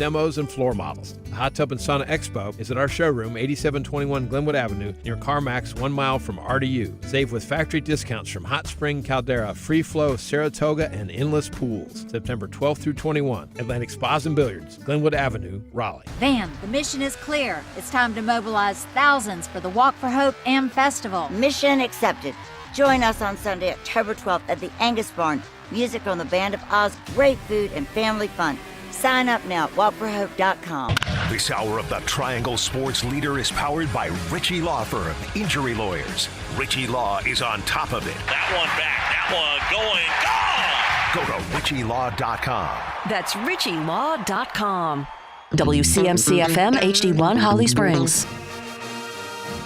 demos, and floor models. The Hot Tub and Sauna Expo is at our showroom, 8721 Glenwood Avenue, near CarMax, 1 mile from RDU. Save with factory discounts from Hot Spring, Caldera, Free Flow, Saratoga, and Endless Pools. September 12th through 21. Atlantic Spas and Billiards, Glenwood Avenue, Raleigh. Fam, the mission is clear. It's time to mobilize thousands for the Walk for Hope and Festival. Mission accepted. Join us on Sunday, October 12th at the Angus Barn. Music from the Band of Oz, great food, and family fun. Sign up now at walkforhope.com. This hour of the Triangle Sports Leader is powered by Ritchie Law Firm, injury lawyers. Ritchie Law is on top of it. That one back, that one going, gone! Go to ritchielaw.com. That's ritchielaw.com. WCMC-FM HD1 Holly Springs.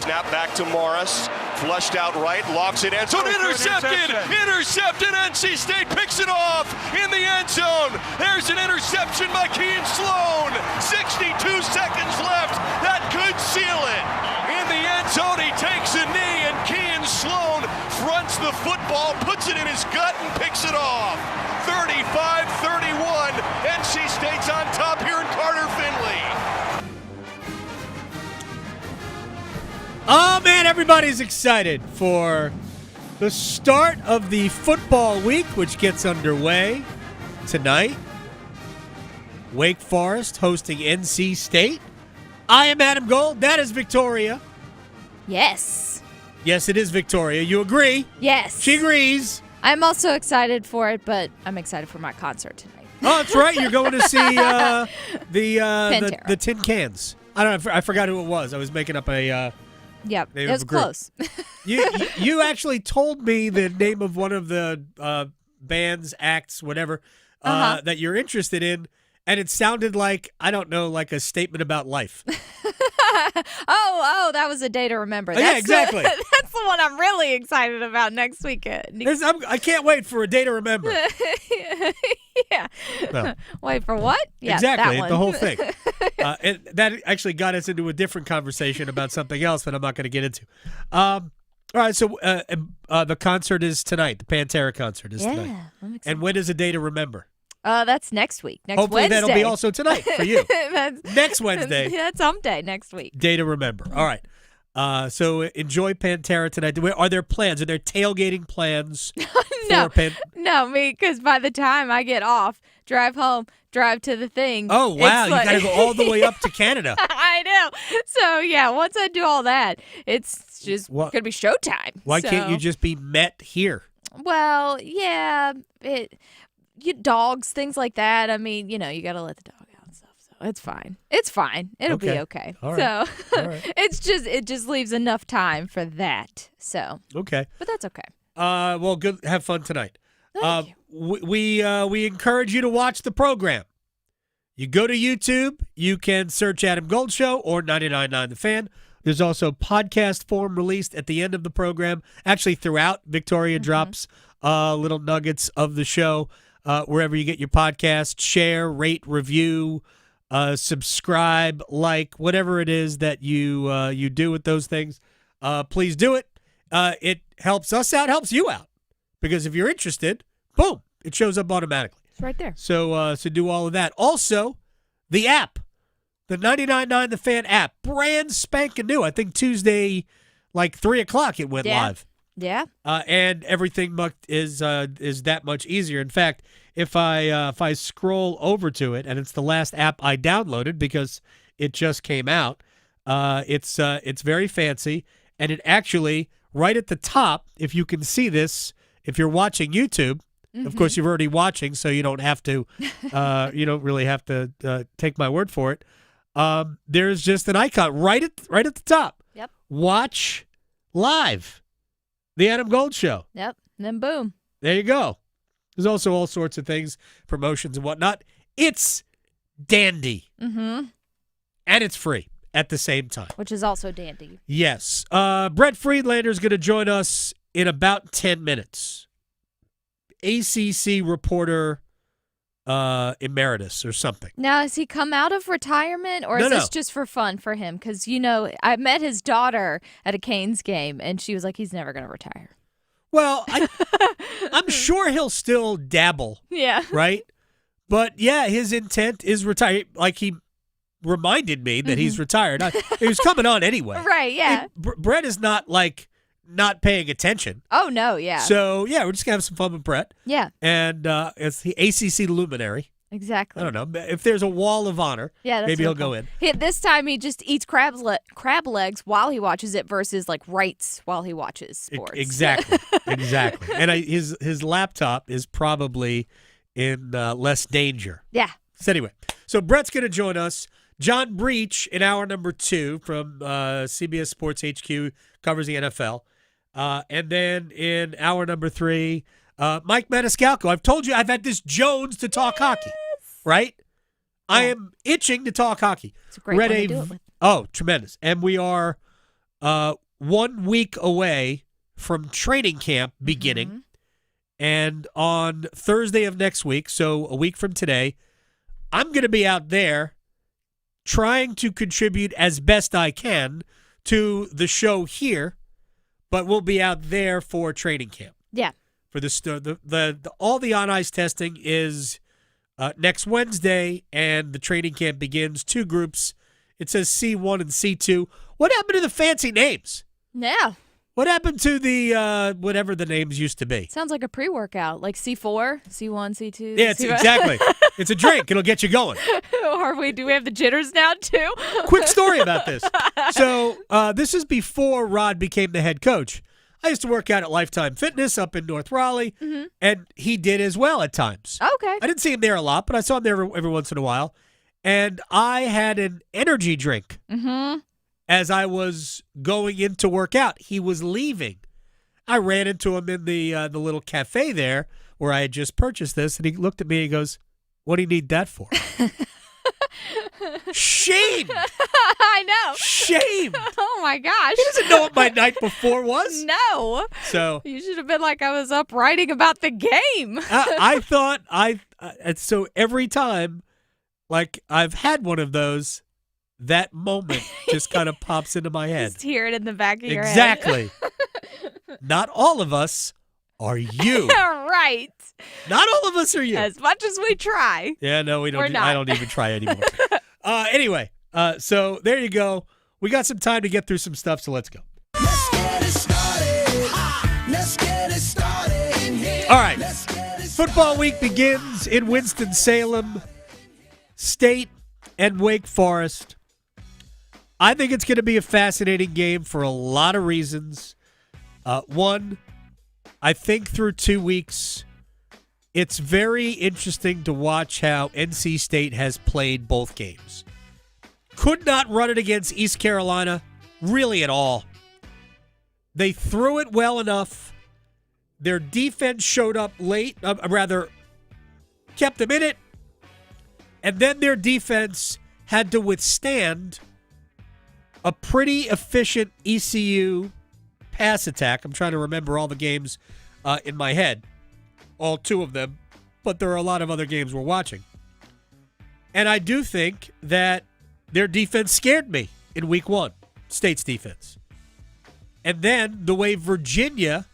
Snap back to Morris. Flushed out right, locks it in. So intercepted! Intercepted! NC State picks it off in the end zone. There's an interception by Kean Sloan. 62 seconds left. That could seal it. In the end zone, he takes a knee, and Kean Sloan fronts the football, puts it in his gut, and picks it off. 35-31. NC State's on top here in Carter Finley. Oh, man, everybody's excited for the start of the football week, which gets underway tonight. Wake Forest hosting NC State. I am Adam Gold. That is Victoria. Yes. Yes, it is Victoria. You agree? Yes. She agrees. I'm also excited for it, but I'm excited for my concert tonight. Oh, that's right. You're going to see the Tin Cans. I don't know. I forgot who it was. I was making up a... Yep, it was close. you actually told me the name of one of the bands, acts, whatever, that you're interested in, and it sounded like, I don't know, like a statement about life. Oh, that was a day to remember. Yeah, exactly. That's the one I'm really excited about next weekend. I can't wait for a day to remember. Yeah. No. Wait, for what? Yeah, exactly, that one. the whole thing. And that actually got us into a different conversation about something else that I'm not going to get into. All right, so the concert is tonight. The Pantera concert is tonight. I'm excited. And when is a day to remember? That's next week. Hopefully Wednesday. That'll be also tonight for you. Next Wednesday. That's hump day next week. Day to remember. All right. So enjoy Pantera tonight. Are there plans? Are there tailgating plans? No, because by the time I get off, drive home, drive to the thing. Oh, wow. You got to go all the way up to Canada. I know. So, yeah, once I do all that, it's just going to be showtime. Why can't you just be met here? Well, yeah, dogs, things like that. I mean, you got to let the dog out and stuff. So it's fine. It's fine. It'll be okay. All right. So all right. it just leaves enough time for that. So okay, but that's okay. Well, good. Have fun tonight. Thank you. We encourage you to watch the program. You go to YouTube. You can search Adam Gold Show or 99.9 The Fan. There's also podcast form released at the end of the program. Actually, throughout, Victoria drops little nuggets of the show wherever you get your podcast. Share, rate, review, subscribe, like, whatever it is that you do with those things. Please do it. It helps us out, helps you out. Because if you're interested, boom, it shows up automatically. It's right there. So do all of that. Also, the app. The 99.9 The Fan app, brand spanking new. I think Tuesday, like 3 o'clock, it went live. Yeah. And everything is that much easier. In fact, if I scroll over to it, and it's the last app I downloaded because it just came out, it's very fancy, and it actually right at the top, if you can see this, if you're watching YouTube. Of course, you're already watching, so you don't have to. You don't really have to take my word for it. There's just an icon right at the top. Yep. Watch live, the Adam Gold Show. Yep. And then boom. There you go. There's also all sorts of things, promotions and whatnot. It's dandy. Mm-hmm. And it's free at the same time. Which is also dandy. Yes. Brett Friedlander is going to join us in about 10 minutes. ACC reporter emeritus or something. Now, has he come out of retirement, or is this just for fun for him? Because, I met his daughter at a Canes game, and she was like, he's never going to retire. Well, I'm sure he'll still dabble. Yeah. Right? But, yeah, his intent is retire. Like, he reminded me that he's retired. He was coming on anyway. Right, yeah. Brett is not, like, not paying attention. Oh, no, yeah. So, yeah, we're just going to have some fun with Brett. Yeah. And it's the ACC luminary. Exactly. I don't know. If there's a wall of honor, maybe he'll go in. This time he just eats crab legs while he watches it versus like rights while he watches sports. Exactly. Exactly. And his laptop is probably in less danger. Yeah. So anyway, Brett's going to join us. John Breech in hour number 2 from CBS Sports HQ covers the NFL. And then in hour number 3, Mike Maniscalco. I've told you I've had this Jones to talk hockey, right? Yeah. I am itching to talk hockey. It's a great one to do it with. Oh, tremendous. And we are 1 week away from training camp beginning. Mm-hmm. And on Thursday of next week, so a week from today, I'm going to be out there trying to contribute as best I can to the show here, but we'll be out there for training camp. Yeah. For the all the on-ice testing is next Wednesday, and the training camp begins. 2 groups. It says C1 and C2. What happened to the fancy names? Yeah. What happened to the whatever the names used to be? Sounds like a pre-workout, like C4, C1, C2. Yeah, exactly. It's a drink. It'll get you going. Do we have the jitters now, too? Quick story about this. So this is before Rod became the head coach. I used to work out at Lifetime Fitness up in North Raleigh, and he did as well at times. Okay. I didn't see him there a lot, but I saw him there every once in a while. And I had an energy drink as I was going in to work out. He was leaving. I ran into him in the little cafe there where I had just purchased this, and he looked at me and he goes, "What do you need that for?" Shame! I know. Shame! Oh, my gosh. He doesn't know what my night before was. No. So you should have been like, I was up writing about the game. I thought so every time, like, I've had one of those, that moment just kind of pops into my head. Just hear it in the back of your head. Exactly. Not all of us are you. Right. Not all of us are you. As much as we try. Yeah, no, we don't. We're not. I don't even try anymore. Anyway, so there you go. We got some time to get through some stuff, so let's go. Let's get it started. Let's get it started in here. All right. Football week begins in Winston-Salem. State and Wake Forest. I think it's going to be a fascinating game for a lot of reasons. One, I think through 2 weeks, it's very interesting to watch how NC State has played both games. Could not run it against East Carolina really at all. They threw it well enough. Their defense showed up late, kept them in it. And then their defense had to withstand a pretty efficient ECU pass attack. I'm trying to remember all the games in my head, all 2 of them, but there are a lot of other games we're watching. And I do think that their defense scared me in week 1, State's defense. And then the way Virginia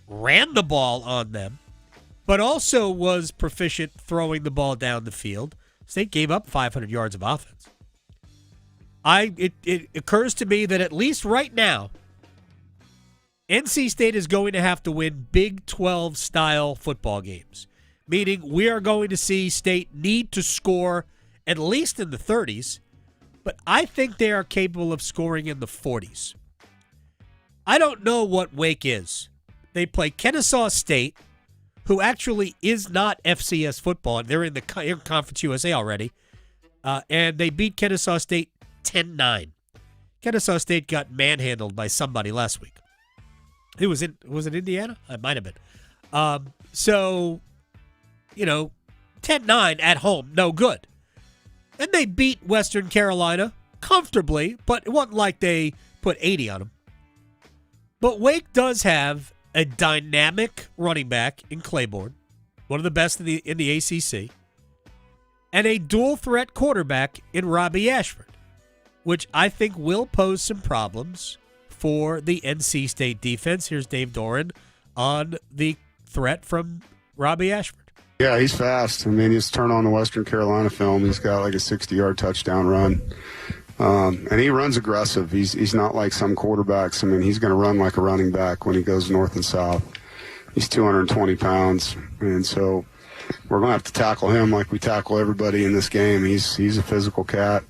ran the ball on them, but also was proficient throwing the ball down the field. State gave up 500 yards of offense. It occurs to me that at least right now, NC State is going to have to win Big 12-style football games, meaning we are going to see State need to score at least in the 30s, but I think they are capable of scoring in the 40s. I don't know what Wake is. They play Kennesaw State, who actually is not FCS football. They're in Conference USA already, and they beat Kennesaw State 10-9. Kennesaw State got manhandled by somebody last week. Was it Indiana? It might have been. So, 10-9 at home, no good. And they beat Western Carolina comfortably, but it wasn't like they put 80 on them. But Wake does have a dynamic running back in Claiborne, one of the best in the ACC, and a dual-threat quarterback in Robbie Ashford, which I think will pose some problems for the NC State defense. Here's Dave Doran on the threat from Robbie Ashford. Yeah, he's fast. I mean, just turn on the Western Carolina film. He's got like a 60-yard touchdown run. And he runs aggressive. He's not like some quarterbacks. I mean, he's going to run like a running back when he goes north and south. He's 220 pounds. And so we're going to have to tackle him like we tackle everybody in this game. He's a physical cat,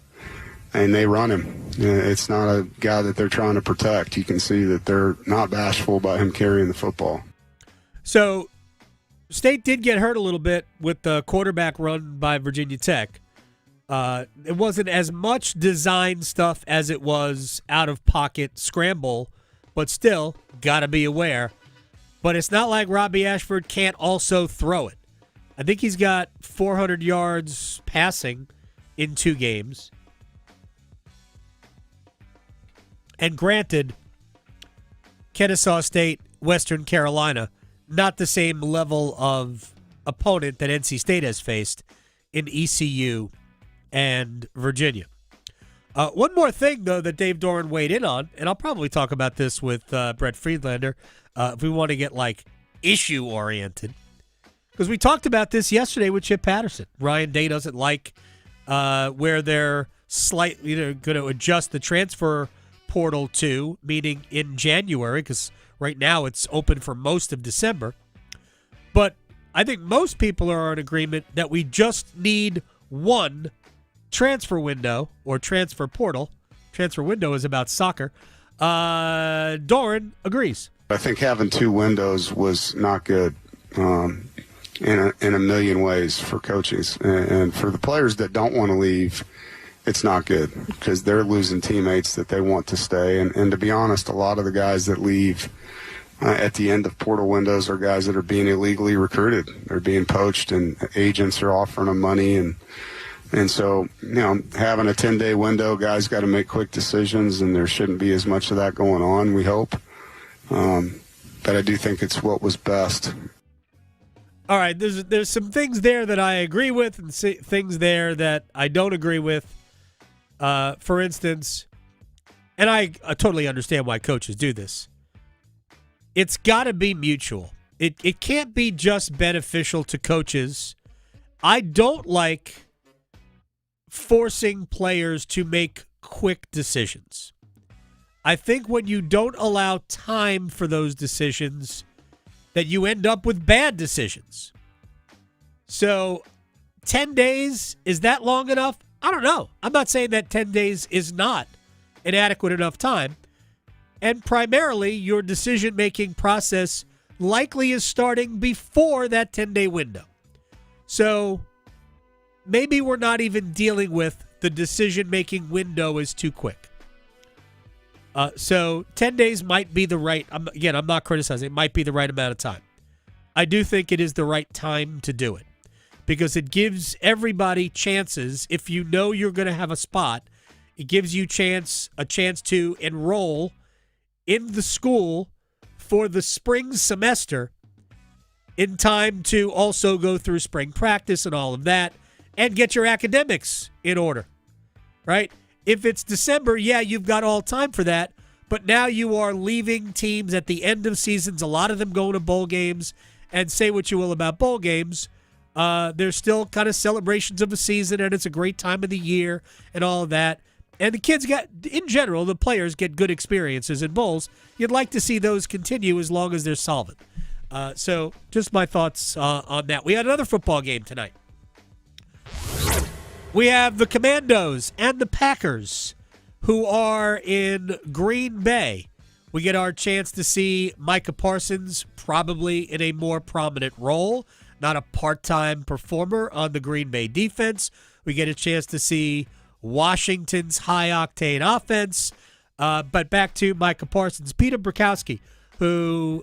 and they run him. It's not a guy that they're trying to protect. You can see that they're not bashful about him carrying the football. So State did get hurt a little bit with the quarterback run by Virginia Tech. It wasn't as much design stuff as it was out-of-pocket scramble, but still, got to be aware. But it's not like Robbie Ashford can't also throw it. I think he's got 400 yards passing in 2 games. And granted, Kennesaw State, Western Carolina, not the same level of opponent that NC State has faced in ECU and Virginia. One more thing, though, that Dave Doran weighed in on, and I'll probably talk about this with Brett Friedlander if we want to get, like, issue-oriented. Because we talked about this yesterday with Chip Patterson. Ryan Day doesn't like where they're slightly going to adjust the transfer portal to, meaning in January, because right now it's open for most of December. But I think most people are in agreement that we just need one transfer window or transfer portal. Transfer window is about soccer. Doran agrees. I think having 2 windows was not good in a million ways for coaches. And for the players that don't want to leave, it's not good because they're losing teammates that they want to stay. And to be honest, a lot of the guys that leave at the end of portal windows are guys that are being illegally recruited. They're being poached, and agents are offering them money. And so, having a 10-day window, guys got to make quick decisions, and there shouldn't be as much of that going on, we hope. But I do think it's what was best. All right, there's some things there that I agree with and things there that I don't agree with. For instance, and I totally understand why coaches do this. It's got to be mutual. It can't be just beneficial to coaches. I don't like forcing players to make quick decisions. I think when you don't allow time for those decisions, that you end up with bad decisions. So 10 days, is that long enough? I don't know. I'm not saying that 10 days is not an adequate enough time. And primarily, your decision-making process likely is starting before that 10-day window. So maybe we're not even dealing with the decision-making window is too quick. So 10 days might be the right, I'm not criticizing, it might be the right amount of time. I do think it is the right time to do it because it gives everybody chances. If you know you're going to have a spot, it gives you a chance to enroll in the school for the spring semester in time to also go through spring practice and all of that and get your academics in order, right? If it's December, yeah, you've got all time for that, but now you are leaving teams at the end of seasons, a lot of them going to bowl games, and say what you will about bowl games. There's still kind of celebrations of a season, and it's a great time of the year and all of that. And the kids in general, the players get good experiences in bowls. You'd like to see those continue as long as they're solvent. So just my thoughts on that. We had another football game tonight. We have the Commandos and the Packers who are in Green Bay. We get our chance to see Micah Parsons probably in a more prominent role, not a part-time performer on the Green Bay defense. We get a chance to see Washington's high-octane offense. But back to Micah Parsons. Peter Bukowski, who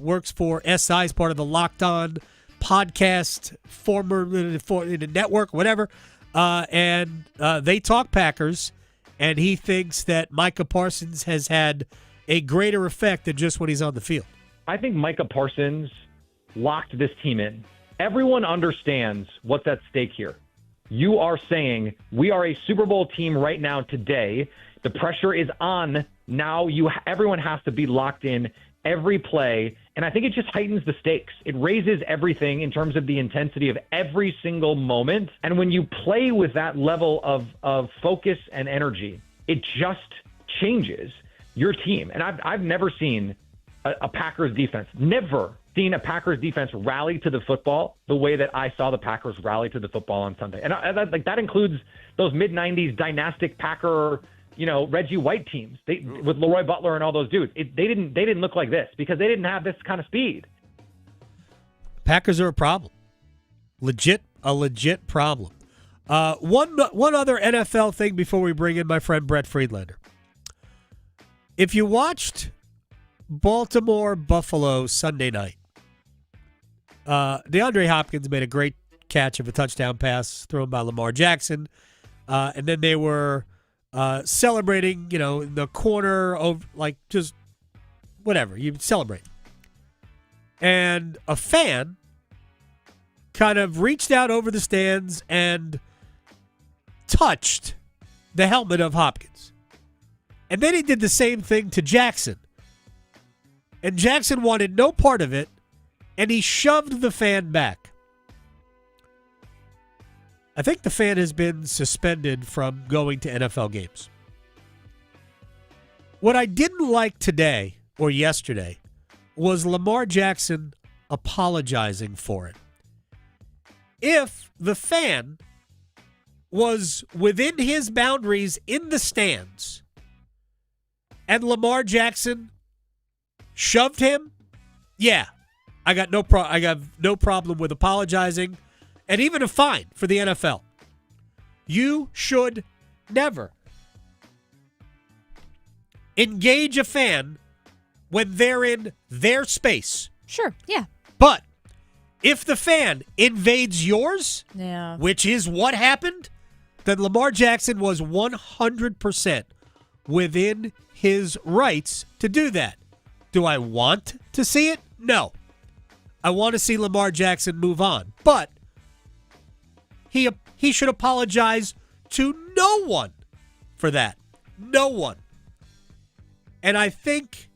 works for SI as part of the Locked On podcast, former network, whatever, and they talk Packers, and he thinks that Micah Parsons has had a greater effect than just when he's on the field. I think Micah Parsons locked this team in. Everyone understands what's at stake here. You are saying we are a Super Bowl team right now today. The pressure is on. Now everyone has to be locked in every play, and I think it just heightens the stakes. It raises everything in terms of the intensity of every single moment. And when you play with that level of focus and energy, it just changes your team. And I've never seen a Packers defense, never seen a Packers defense rally to the football the way that I saw the Packers rally to the football on Sunday. And that includes those mid-90s dynastic Packer, Reggie White teams with Leroy Butler and all those dudes. They didn't look like this because they didn't have this kind of speed. Packers are a problem. A legit problem. One other NFL thing before we bring in my friend Brett Friedlander. If you watched Baltimore-Buffalo Sunday night, DeAndre Hopkins made a great catch of a touchdown pass thrown by Lamar Jackson, and then they were celebrating, in the corner of just whatever you celebrate. And a fan kind of reached out over the stands and touched the helmet of Hopkins. And then he did the same thing to Jackson. And Jackson wanted no part of it, and he shoved the fan back. I think the fan has been suspended from going to NFL games. What I didn't like today or yesterday was Lamar Jackson apologizing for it. If the fan was within his boundaries in the stands and Lamar Jackson shoved him, yeah, I got no problem with apologizing and even a fine for the NFL. You should never engage a fan when they're in their space. Sure, yeah. But if the fan invades yours, yeah, which is what happened, then Lamar Jackson was 100% within his rights to do that. Do I want to see it? No. I want to see Lamar Jackson move on. But he should apologize to no one for that. No one. And I think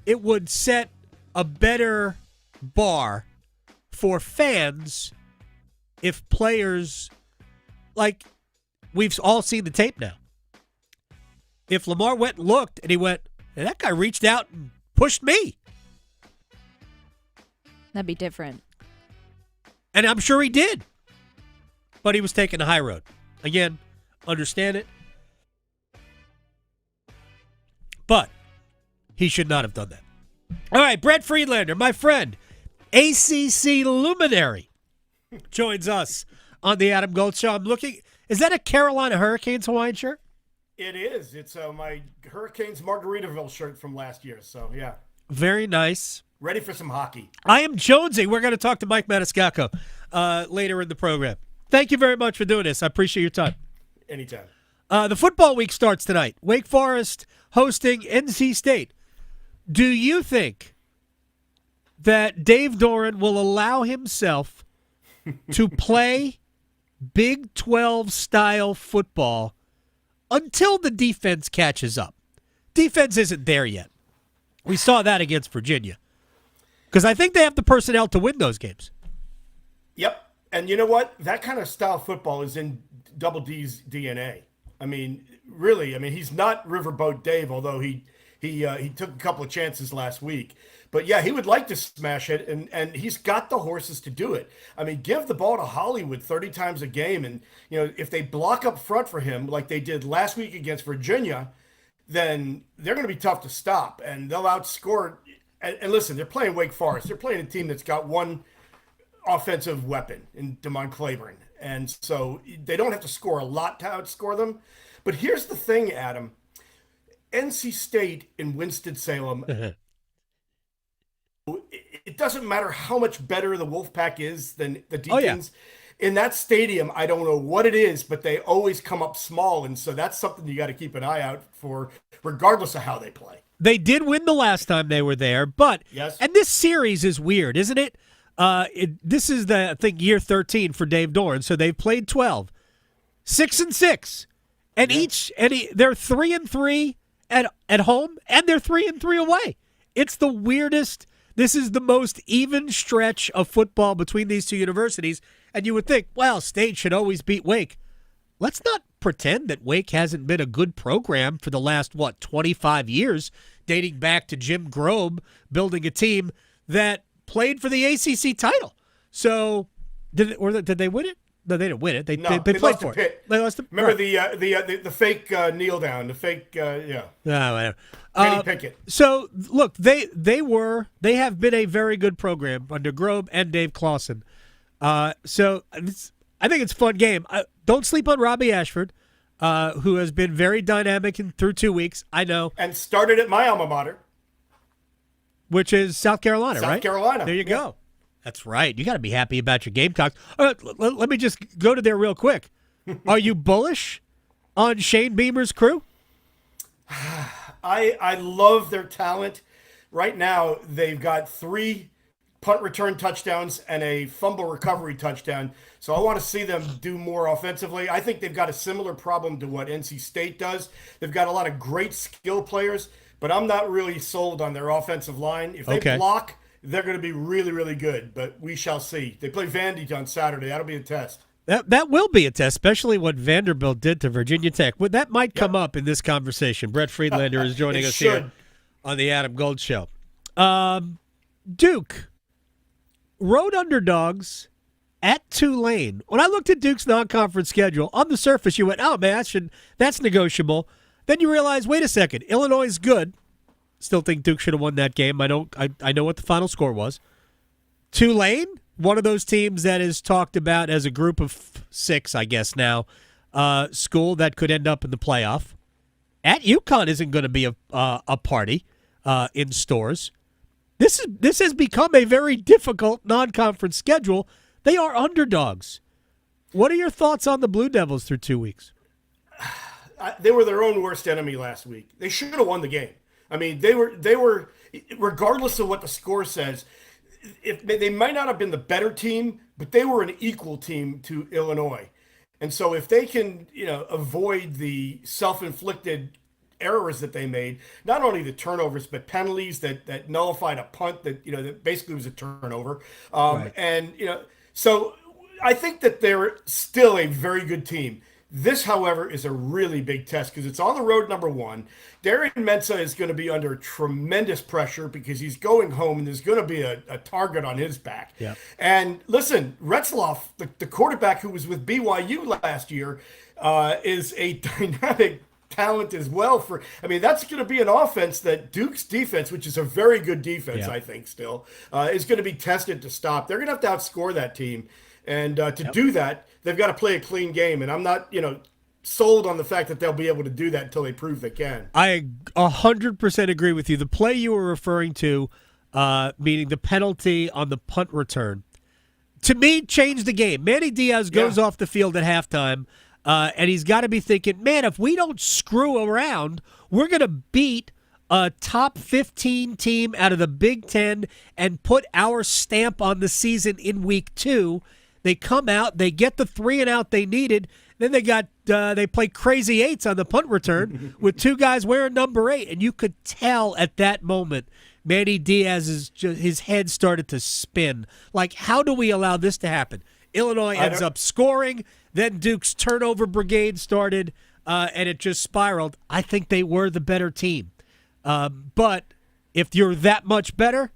it would set a better bar for fans if players, we've all seen the tape now. If Lamar went and looked and he went, hey, that guy reached out and pushed me. That'd be different. And I'm sure he did. But he was taking the high road. Again, understand it. But he should not have done that. All right, Brett Friedlander, my friend, ACC luminary, joins us on the Adam Gold Show. I'm looking. Is that a Carolina Hurricanes Hawaiian shirt? It is. It's my Hurricanes Margaritaville shirt from last year. So, yeah. Very nice. Ready for some hockey. I am jonesing. We're going to talk to Mike Maniscalco later in the program. Thank you very much for doing this. I appreciate your time. Anytime. The football week starts tonight. Wake Forest hosting NC State. Do you think that Dave Doran will allow himself to play Big 12-style football until the defense catches up? Defense isn't there yet. We saw that against Virginia. Because I think they have the personnel to win those games. Yep. And you know what? That kind of style football is in Double D's DNA. I mean, really, he's not Riverboat Dave, although he took a couple of chances last week. But, yeah, he would like to smash it, and he's got the horses to do it. Give the ball to Hollywood 30 times a game, and, if they block up front for him like they did last week against Virginia, then they're going to be tough to stop, and they'll outscore. And listen, they're playing Wake Forest. They're playing a team that's got one offensive weapon in DeMond Claiborne, and so they don't have to score a lot to outscore them. But here's the thing, Adam. NC State in Winston-Salem, it doesn't matter how much better the Wolfpack is than the Deacons. Oh, yeah. In that stadium, I don't know what it is, but they always come up small, and so that's something you got to keep an eye out for, regardless of how they play. They did win the last time they were there, but yes. And this series is weird, isn't it? This is I think year 13 for Dave Doran, so they've played 12, 6-6, and they're 3-3 at home, and they're 3-3 away. It's the weirdest. This is the most even stretch of football between these two universities, and you would think, well, State should always beat Wake. Let's not pretend that Wake hasn't been a good program for the last, 25 years, dating back to Jim Grobe building a team that played for the ACC title. So, did they win it? No, they didn't win it. They played for it. They lost to, Remember the fake kneel down, the fake whatever. Kenny Pickett. So look, they have been a very good program under Grobe and Dave Clawson. So I think it's a fun game. Don't sleep on Robbie Ashford, who has been very dynamic through 2 weeks. I know, and started at my alma mater, which is South Carolina. South Carolina. There you go. That's right. You got to be happy about your Gamecocks. Let me just go to there real quick. Are you bullish on Shane Beamer's crew? I love their talent. Right now, they've got 3 punt return touchdowns and a fumble recovery touchdown. So I want to see them do more offensively. I think they've got a similar problem to what NC State does. They've got a lot of great skill players, but I'm not really sold on their offensive line. If they block, they're going to be really, really good, but we shall see. They play Vandy on Saturday. That'll be a test. That will be a test, especially what Vanderbilt did to Virginia Tech. Well, that might come up in this conversation. Brett Friedlander is joining us here on the Adam Gold Show. Duke, road underdogs at Tulane. When I looked at Duke's non-conference schedule, on the surface you went, oh, man, that's negotiable. Then you realize, wait a second, Illinois is good. Still think Duke should have won that game. I know what the final score was. Tulane, one of those teams that is talked about as a group of 6, I guess now, school that could end up in the playoff. At UConn isn't going to be a party in stores. This has become a very difficult non-conference schedule. They are underdogs. What are your thoughts on the Blue Devils through 2 weeks? They were their own worst enemy last week. They should have won the game. I mean, they were, regardless of what the score says, if they might not have been the better team, but they were an equal team to Illinois. And so if they can, avoid the self-inflicted errors that they made, not only the turnovers, but penalties that nullified a punt that basically was a turnover. And, so I think that they're still a very good team. This, however, is a really big test because it's on the road, number 1. Darian Mensah is going to be under tremendous pressure because he's going home and there's going to be a target on his back. Yep. And listen, Retzloff, the quarterback who was with BYU last year, is a dynamic talent as well. That's going to be an offense that Duke's defense, which is a very good defense, I think still, is going to be tested to stop. They're going to have to outscore that team. And to do that, they've got to play a clean game. And I'm not, sold on the fact that they'll be able to do that until they prove they can. I 100% agree with you. The play you were referring to, meaning the penalty on the punt return, to me, changed the game. Manny Diaz goes off the field at halftime, and he's got to be thinking, man, if we don't screw around, we're going to beat a top 15 team out of the Big Ten and put our stamp on the season in week 2. They come out, they get the 3-and-out they needed. Then they play crazy 8s on the punt return with 2 guys wearing number 8, and you could tell at that moment Manny Diaz's his head started to spin. Like, how do we allow this to happen? Illinois ends up scoring, then Duke's turnover brigade started, and it just spiraled. I think they were the better team. But if you're that much better,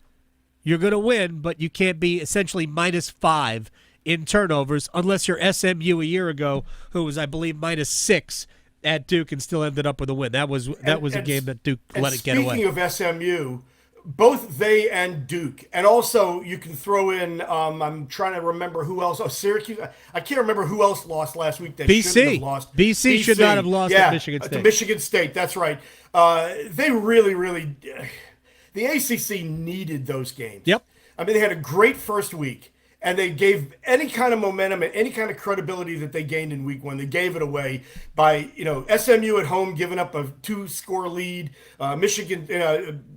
you're going to win, but you can't be essentially -5 in turnovers unless you're SMU a year ago, who was, I believe, -6 at Duke and still ended up with a win. That was a game that Duke let it get away. Speaking of SMU, both they and Duke, and also you can throw in, I'm trying to remember who else. Oh, Syracuse. I can't remember who else lost last week that shouldn't have lost. BC should not have lost at Michigan State. To Michigan State, that's right. They really, the ACC needed those games. Yep. They had a great first week. And they gave any kind of momentum and any kind of credibility that they gained in week 1. They gave it away by, SMU at home giving up a 2-score lead. Michigan,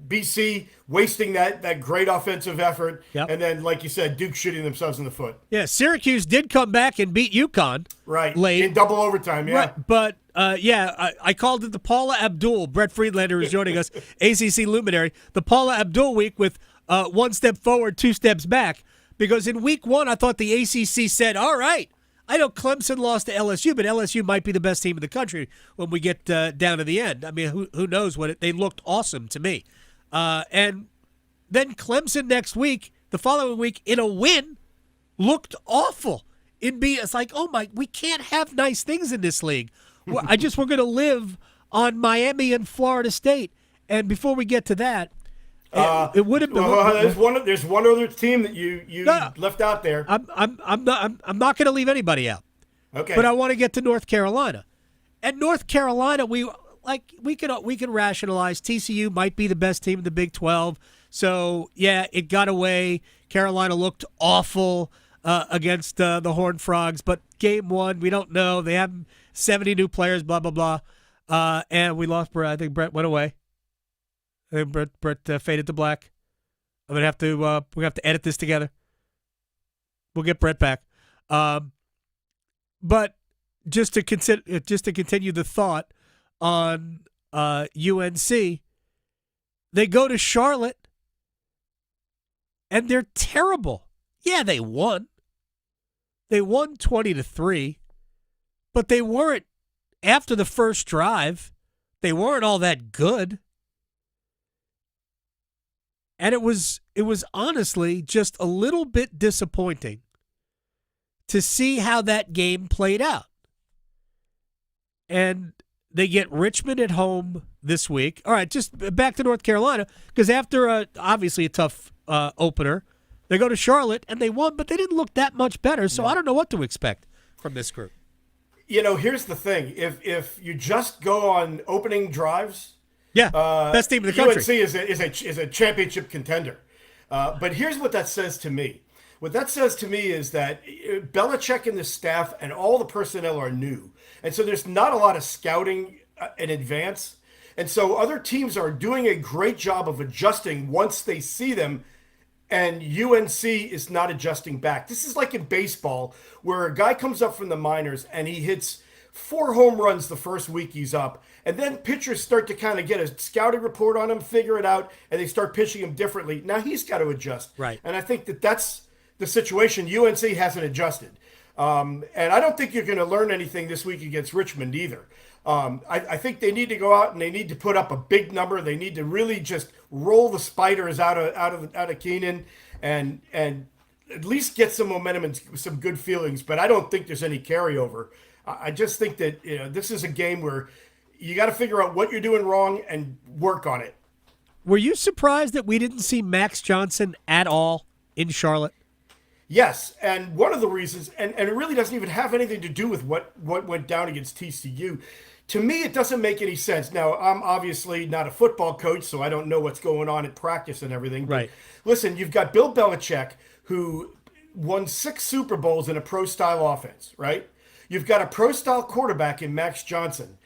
BC wasting that great offensive effort. Yep. And then, like you said, Duke shooting themselves in the foot. Yeah, Syracuse did come back and beat UConn. Right. Late. In double overtime, yeah. Right. But I called it the Paula Abdul. Brett Friedlander is joining us, ACC luminary. The Paula Abdul week with one step forward, two steps back. Because in week one, I thought the ACC said, all right, I know Clemson lost to LSU, but LSU might be the best team in the country when we get down to the end. I mean, who knows what they looked awesome to me. And then Clemson next week, the following week, in a win, looked awful. It's like, oh my, we can't have nice things in this league. We're going to live on Miami and Florida State. And before we get to that, it would have been. There's one other team that you left out there. I'm not going to leave anybody out. Okay. But I want to get to North Carolina. At North Carolina, we can rationalize TCU might be the best team in the Big 12. So yeah, it got away. Carolina looked awful against the Horned Frogs, but game one, we don't know. They have 70 new players, blah blah blah, and we lost Brett. I think Brett went away. I think Brett faded to black. I'm gonna have to we have to edit this together. We'll get Brett back. But just to continue the thought on UNC, they go to Charlotte and they're terrible. Yeah, they won. They won 20-3, but they weren't after the first drive. They weren't all that good. And it was honestly just a little bit disappointing to see how that game played out. And they get Richmond at home this week. All right, just back to North Carolina, because after obviously a tough opener, they go to Charlotte and they won, but they didn't look that much better. So I don't know what to expect from this group. Here's the thing: if you just go on opening drives. Yeah, best team in the country. UNC is a championship contender. But here's what that says to me. What that says to me is that Belichick and the staff and all the personnel are new. And so there's not a lot of scouting in advance. And so other teams are doing a great job of adjusting once they see them. And UNC is not adjusting back. This is like in baseball where a guy comes up from the minors and he hits 4 home runs the first week he's up. And then pitchers start to kind of get a scouting report on him, figure it out, and they start pitching him differently. Now he's got to adjust. Right. And I think that's the situation. UNC hasn't adjusted. And I don't think you're going to learn anything this week against Richmond either. I think they need to go out and they need to put up a big number. They need to really just roll the spiders out of Keenan and at least get some momentum and some good feelings. But I don't think there's any carryover. I just think that this is a game where you got to figure out what you're doing wrong and work on it. Were you surprised that we didn't see Max Johnson at all in Charlotte? Yes, and one of the reasons, and it really doesn't even have anything to do with what went down against TCU. To me, it doesn't make any sense. Now, I'm obviously not a football coach, so I don't know what's going on at practice and everything. But right. Listen, you've got Bill Belichick, who won 6 Super Bowls in a pro-style offense, right? You've got a pro-style quarterback in Max Johnson.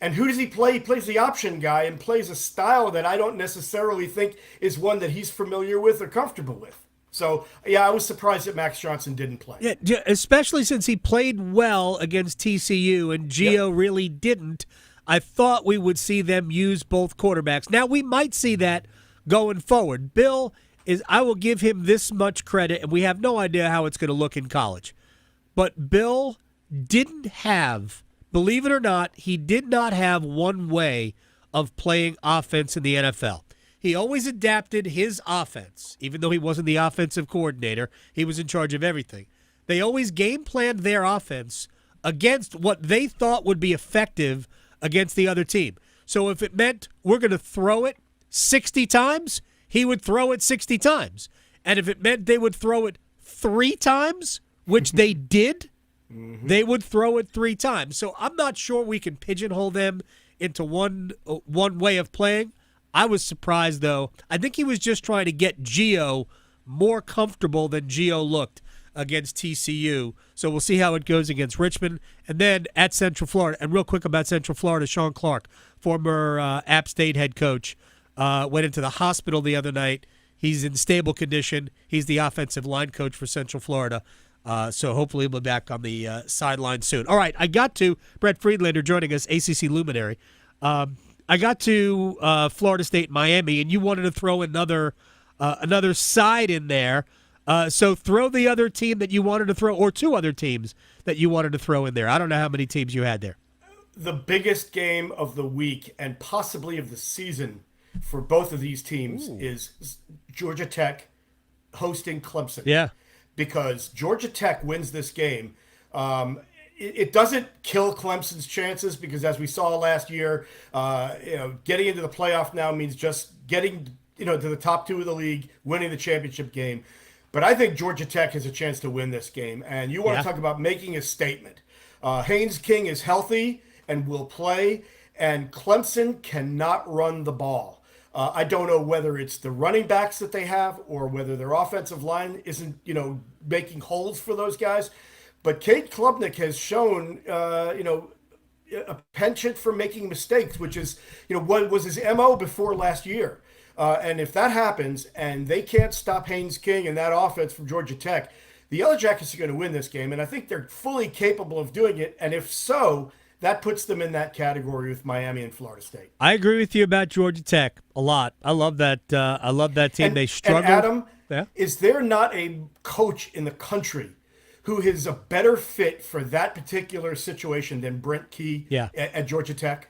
And who does he play? He plays the option guy and plays a style that I don't necessarily think is one that he's familiar with or comfortable with. So, yeah, I was surprised that Max Johnson didn't play. Yeah, especially since he played well against TCU and Gio really didn't. I thought we would see them use both quarterbacks. Now, we might see that going forward. Bill I will give him this much credit, and we have no idea how it's going to look in college. But Bill didn't have, believe it or not, he did not have one way of playing offense in the NFL. He always adapted his offense, even though he wasn't the offensive coordinator. He was in charge of everything. They always game planned their offense against what they thought would be effective against the other team. So if it meant we're going to throw it 60 times, he would throw it 60 times. And if it meant they would throw it 3 times, which they did, they would throw it 3 times. So I'm not sure we can pigeonhole them into one way of playing. I was surprised, though. I think he was just trying to get Gio more comfortable than Gio looked against TCU. So we'll see how it goes against Richmond. And then at Central Florida, and real quick about Central Florida, Sean Clark, former App State head coach, went into the hospital the other night. He's in stable condition. He's the offensive line coach for Central Florida. So hopefully he'll be back on the sideline soon. All right, I got to Brett Friedlander joining us, ACC luminary. I got to Florida State, Miami, and you wanted to throw another side in there. So throw the other team that you wanted to throw, or two other teams that you wanted to throw in there. I don't know how many teams you had there. The biggest game of the week and possibly of the season for both of these teams is Georgia Tech hosting Clemson. Yeah. Because Georgia Tech wins this game. It doesn't kill Clemson's chances because, as we saw last year, getting into the playoff now means just getting to the top two of the league, winning the championship game. But I think Georgia Tech has a chance to win this game. And you want to talk about making a statement. Haynes King is healthy and will play, and Clemson cannot run the ball. I don't know whether it's the running backs that they have or whether their offensive line isn't, making holes for those guys. But Cade Klubnik has shown, a penchant for making mistakes, which is, what was his MO before last year. And if that happens and they can't stop Haynes King and that offense from Georgia Tech, the Yellow Jackets are going to win this game. And I think they're fully capable of doing it. And if so, that puts them in that category with Miami and Florida State. I agree with you about Georgia Tech a lot. I love that. I love that team. They struggle. And Adam, is there not a coach in the country who is a better fit for that particular situation than Brent Key at Georgia Tech?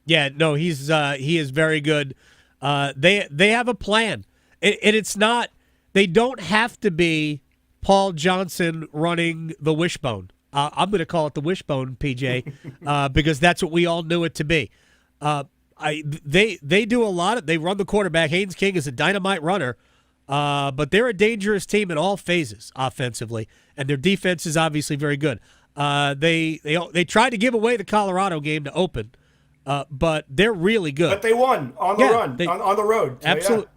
Yeah, no, he is very good. They have a plan, and it's not. They don't have to be Paul Johnson running the wishbone. I'm going to call it the wishbone, PJ, because that's what we all knew it to be. They do a lot of. They run the quarterback. Haynes King is a dynamite runner, but they're a dangerous team in all phases offensively, and their defense is obviously very good. They tried to give away the Colorado game to open. But they're really good. But they won on the run, on the road. So absolutely,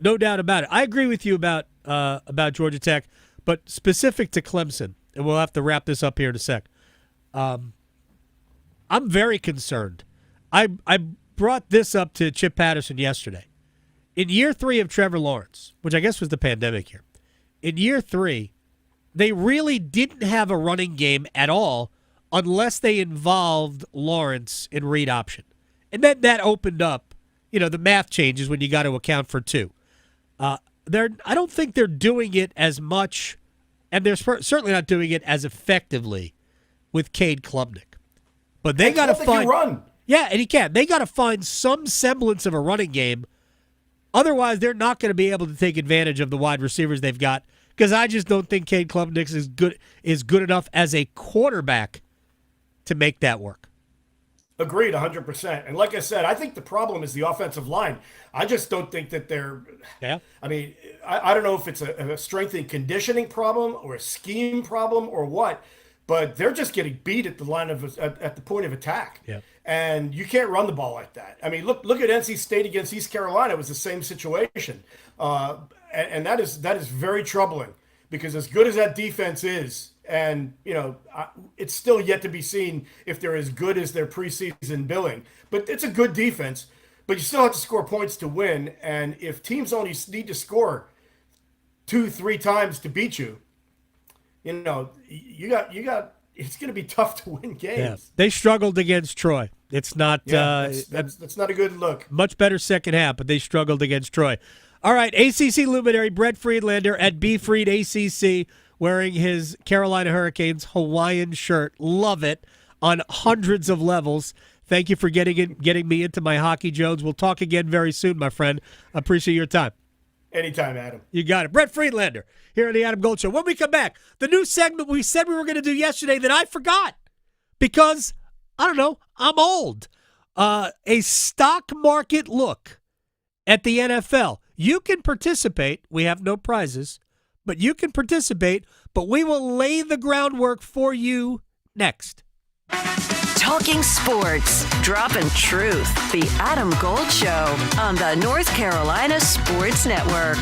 no doubt about it. I agree with you about Georgia Tech, but specific to Clemson, and we'll have to wrap this up here in a sec. I'm very concerned. I brought this up to Chip Patterson yesterday. In year 3 of Trevor Lawrence, which I guess was the pandemic year, in year 3, they really didn't have a running game at all unless they involved Lawrence in read option. And then that opened up, the math changes when you got to account for 2. I don't think they're doing it as much, and they're certainly not doing it as effectively with Cade Klubnik. But they got to find run. Yeah, and he can. They got to find some semblance of a running game. Otherwise, they're not going to be able to take advantage of the wide receivers they've got, because I just don't think Cade Klubnik is good enough as a quarterback to make that work. Agreed, 100%. And like I said, I think the problem is the offensive line. I just don't think that they're – Yeah. I mean, I don't know if it's a strength and conditioning problem or a scheme problem or what, but they're just getting beat at the line of at the point of attack. Yeah. And you can't run the ball like that. I mean, look at NC State against East Carolina. It was the same situation. And that is very troubling, because as good as that defense is, and, it's still yet to be seen if they're as good as their preseason billing. But it's a good defense, but you still have to score points to win. And if teams only need to score 2-3 times to beat you, you got it's going to be tough to win games. Yeah. They struggled against Troy. It's not that's not a good look. Much better second half, but they struggled against Troy. All right, ACC luminary Brett Friedlander at BFried ACC, wearing his Carolina Hurricanes Hawaiian shirt. Love it on hundreds of levels. Thank you for getting me into my Hockey Jones. We'll talk again very soon, my friend. Appreciate your time. Anytime, Adam. You got it. Brett Friedlander here on the Adam Gold Show. When we come back, the new segment we said we were going to do yesterday that I forgot because, I don't know, I'm old. A stock market look at the NFL. You can participate. We have no prizes, but you can participate, but we will lay the groundwork for you next. Talking sports, dropping truth. The Adam Gold Show on the North Carolina Sports Network.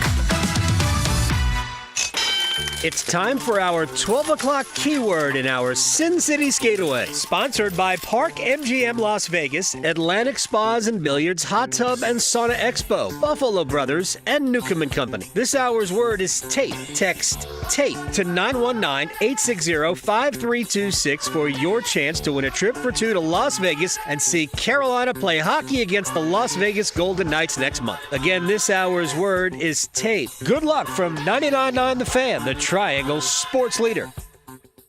It's time for our 12 o'clock keyword in our Sin City Skateaway. Sponsored by Park MGM Las Vegas, Atlantic Spas and Billiards, Hot Tub and Sauna Expo, Buffalo Brothers, and Newcomb & Company. This hour's word is tape. Text TAPE to 919-860-5326 for your chance to win a trip for two to Las Vegas and see Carolina play hockey against the Las Vegas Golden Knights next month. Again, this hour's word is tape. Good luck from 99.9 The Fan, the Triangle Sports Leader.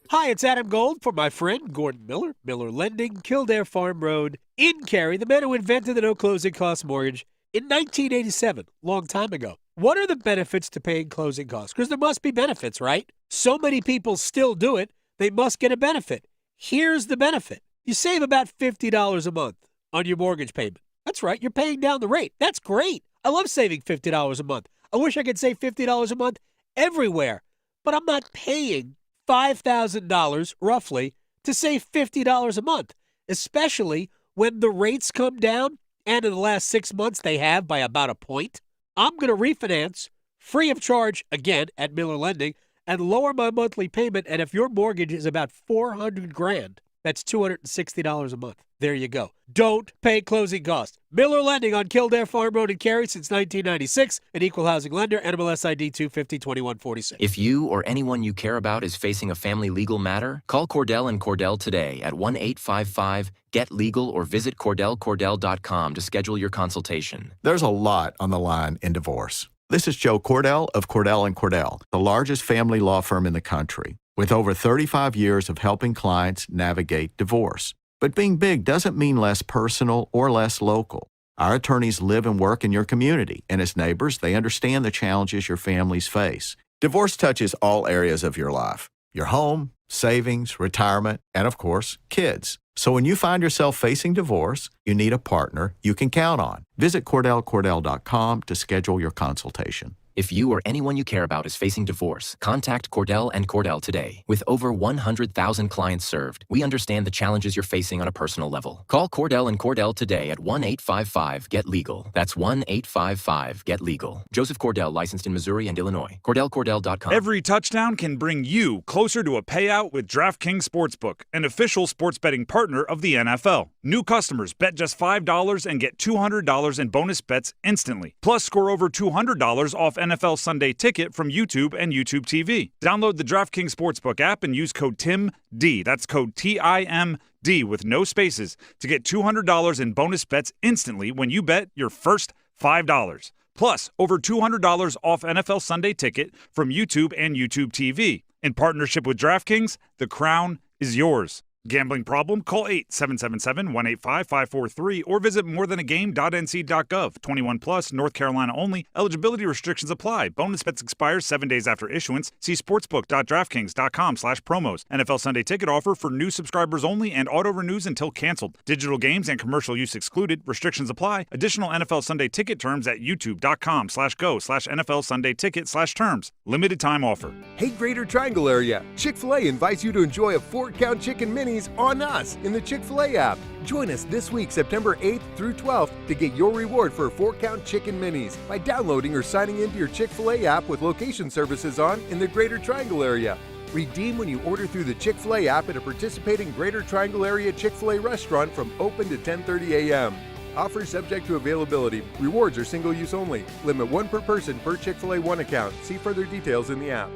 Hi, it's Adam Gold for my friend Gordon Miller, Miller Lending, Kildare Farm Road, in Cary, the man who invented the no closing cost mortgage in 1987, long time ago. What are the benefits to paying closing costs? Because there must be benefits, right? So many people still do it, they must get a benefit. Here's the benefit. You save about $50 a month on your mortgage payment. That's right, you're paying down the rate. That's great. I love saving $50 a month. I wish I could save $50 a month everywhere, but I'm not paying $5,000 roughly to save $50 a month, especially when the rates come down, and in the last 6 months they have by about a point. I'm going to refinance free of charge again at Miller Lending and lower my monthly payment, and if your mortgage is about $400,000, that's $260 a month. There you go. Don't pay closing costs. Miller Lending on Kildare Farm Road in Cary since 1996. An equal housing lender. NMLS ID 250-2146. If you or anyone you care about is facing a family legal matter, call Cordell and Cordell today at 1-855-GET-LEGAL or visit CordellCordell.com to schedule your consultation. There's a lot on the line in divorce. This is Joe Cordell of Cordell and Cordell, the largest family law firm in the country, with over 35 years of helping clients navigate divorce. But being big doesn't mean less personal or less local. Our attorneys live and work in your community, and as neighbors, they understand the challenges your families face. Divorce touches all areas of your life: your home, savings, retirement, and of course, kids. So when you find yourself facing divorce, you need a partner you can count on. Visit CordellCordell.com to schedule your consultation. If you or anyone you care about is facing divorce, contact Cordell and Cordell today. With over 100,000 clients served, we understand the challenges you're facing on a personal level. Call Cordell and Cordell today at 1-855-GET-LEGAL. That's 1-855-GET-LEGAL. Joseph Cordell, licensed in Missouri and Illinois. CordellCordell.com. Every touchdown can bring you closer to a payout with DraftKings Sportsbook, an official sports betting partner of the NFL. New customers bet just $5 and get $200 in bonus bets instantly. Plus, score over $200 off NFL Sunday Ticket from YouTube and YouTube TV. Download the DraftKings Sportsbook app and use code TIMD, that's code TIMD with no spaces, to get $200 in bonus bets instantly when you bet your first $5. Plus, over $200 off NFL Sunday Ticket from YouTube and YouTube TV. In partnership with DraftKings, the crown is yours. Gambling problem? Call 877-185-543 or visit morethanagame.nc.gov. 21 plus, North Carolina only. Eligibility restrictions apply. Bonus bets expire 7 days after issuance. See sportsbook.draftkings.com/promos. NFL Sunday Ticket offer for new subscribers only and auto renews until canceled. Digital games and commercial use excluded. Restrictions apply. Additional NFL Sunday Ticket terms at youtube.com/go/NFL Sunday Ticket/terms. Limited time offer. Hey, Greater Triangle area. Chick-fil-A invites you to enjoy a 4-count chicken mini on us in the Chick-fil-A app. Join us this week, September 8th through 12th, to get your reward for 4-count chicken minis by downloading or signing into your Chick-fil-A app with location services on in the Greater Triangle area. Redeem when you order through the Chick-fil-A app at a participating Greater Triangle area Chick-fil-A restaurant from open to 10:30 a.m. Offer subject to availability. Rewards are single use only. Limit 1 per person per Chick-fil-A One account. See further details in the app.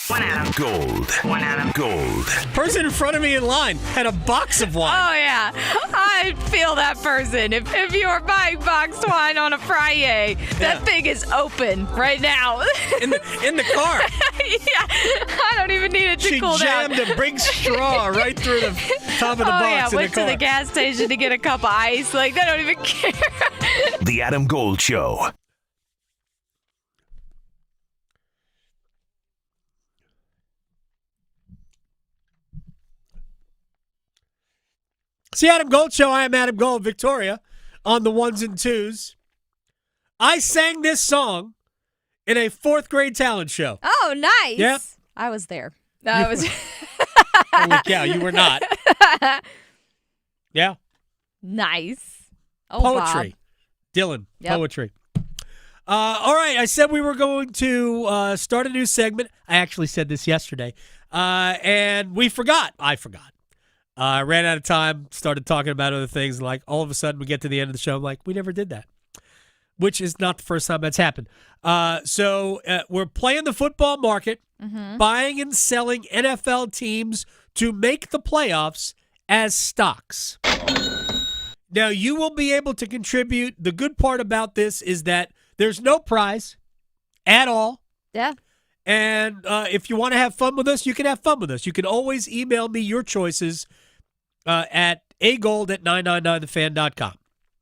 One Adam. Gold. One Adam. Gold. Person in front of me in line had a box of wine. Oh, yeah. I feel that person. If you're buying boxed wine on a Friday, that thing is open right now. In the car. Yeah. I don't even need it to cool down. She jammed a big straw right through the top of the box in the car. Went to the gas station to get a cup of ice. Like, they don't even care. The Adam Gold Show. It's the Adam Gold Show. I am Adam Gold, Victoria, on the ones and twos. I sang this song in a 4th grade talent show. Oh, nice. Yep. I was there. I was. Holy cow, you were not. Yeah. Nice. Oh, poetry. Bob. Dylan, Yep. poetry. All right, I said we were going to start a new segment. I actually said this yesterday, and we forgot. I forgot. I ran out of time, started talking about other things, and like all of a sudden we get to the end of the show, I'm like, we never did that, which is not the first time that's happened. So we're playing the football market, buying and selling NFL teams to make the playoffs as stocks. Now, you will be able to contribute. The good part about this is that there's no prize at all. Yeah. And if you want to have fun with us, you can have fun with us. You can always email me your choices at agold@999thefan.com.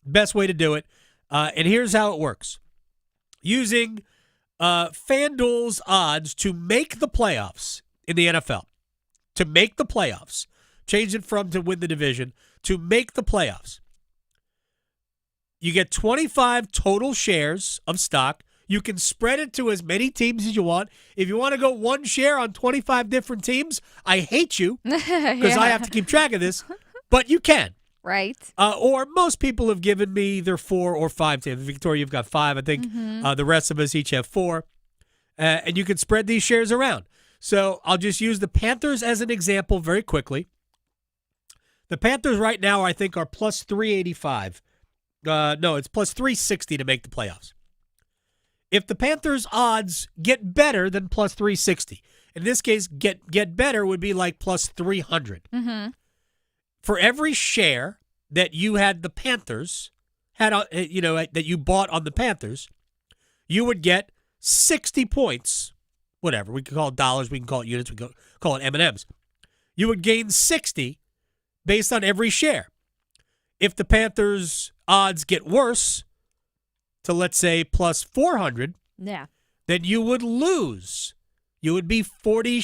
Best way to do it. And here's how it works. Using FanDuel's odds to make the playoffs in the NFL. To make the playoffs. Change it from to win the division. To make the playoffs. You get 25 total shares of stock. You can spread it to as many teams as you want. If you want to go one share on 25 different teams, I hate you because I have to keep track of this, but you can. Right. Or most people have given me either 4 or 5 teams. Victoria, you've got 5. I think the rest of us each have 4. And you can spread these shares around. So I'll just use the Panthers as an example very quickly. The Panthers right now, I think, are plus 385. No, it's plus 360 to make the playoffs. If the Panthers' odds get better than plus 360, in this case, get better would be like plus 300. For every share that you had the Panthers had, that you bought on the Panthers, you would get 60 points. Whatever, we can call it dollars, we can call it units, we can call it M&Ms. You would gain 60 based on every share. If the Panthers' odds get worse, to let's say plus 400, then you would lose. You would be 40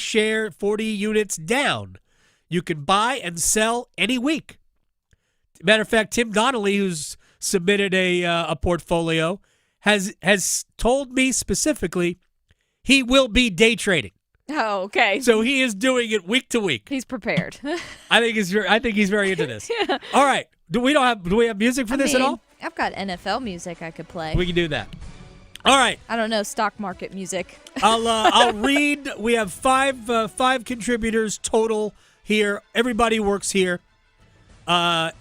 units down. You can buy and sell any week. Matter of fact, Tim Donnelly, who's submitted a portfolio, has told me specifically he will be day trading. Oh, okay. So he is doing it week to week. He's prepared. I think he's very into this. Yeah. All right. Do we have music for this at all? I've got NFL music I could play. We can do that. All right. I don't know stock market music. I'll read. We have five contributors total here. Everybody works here. So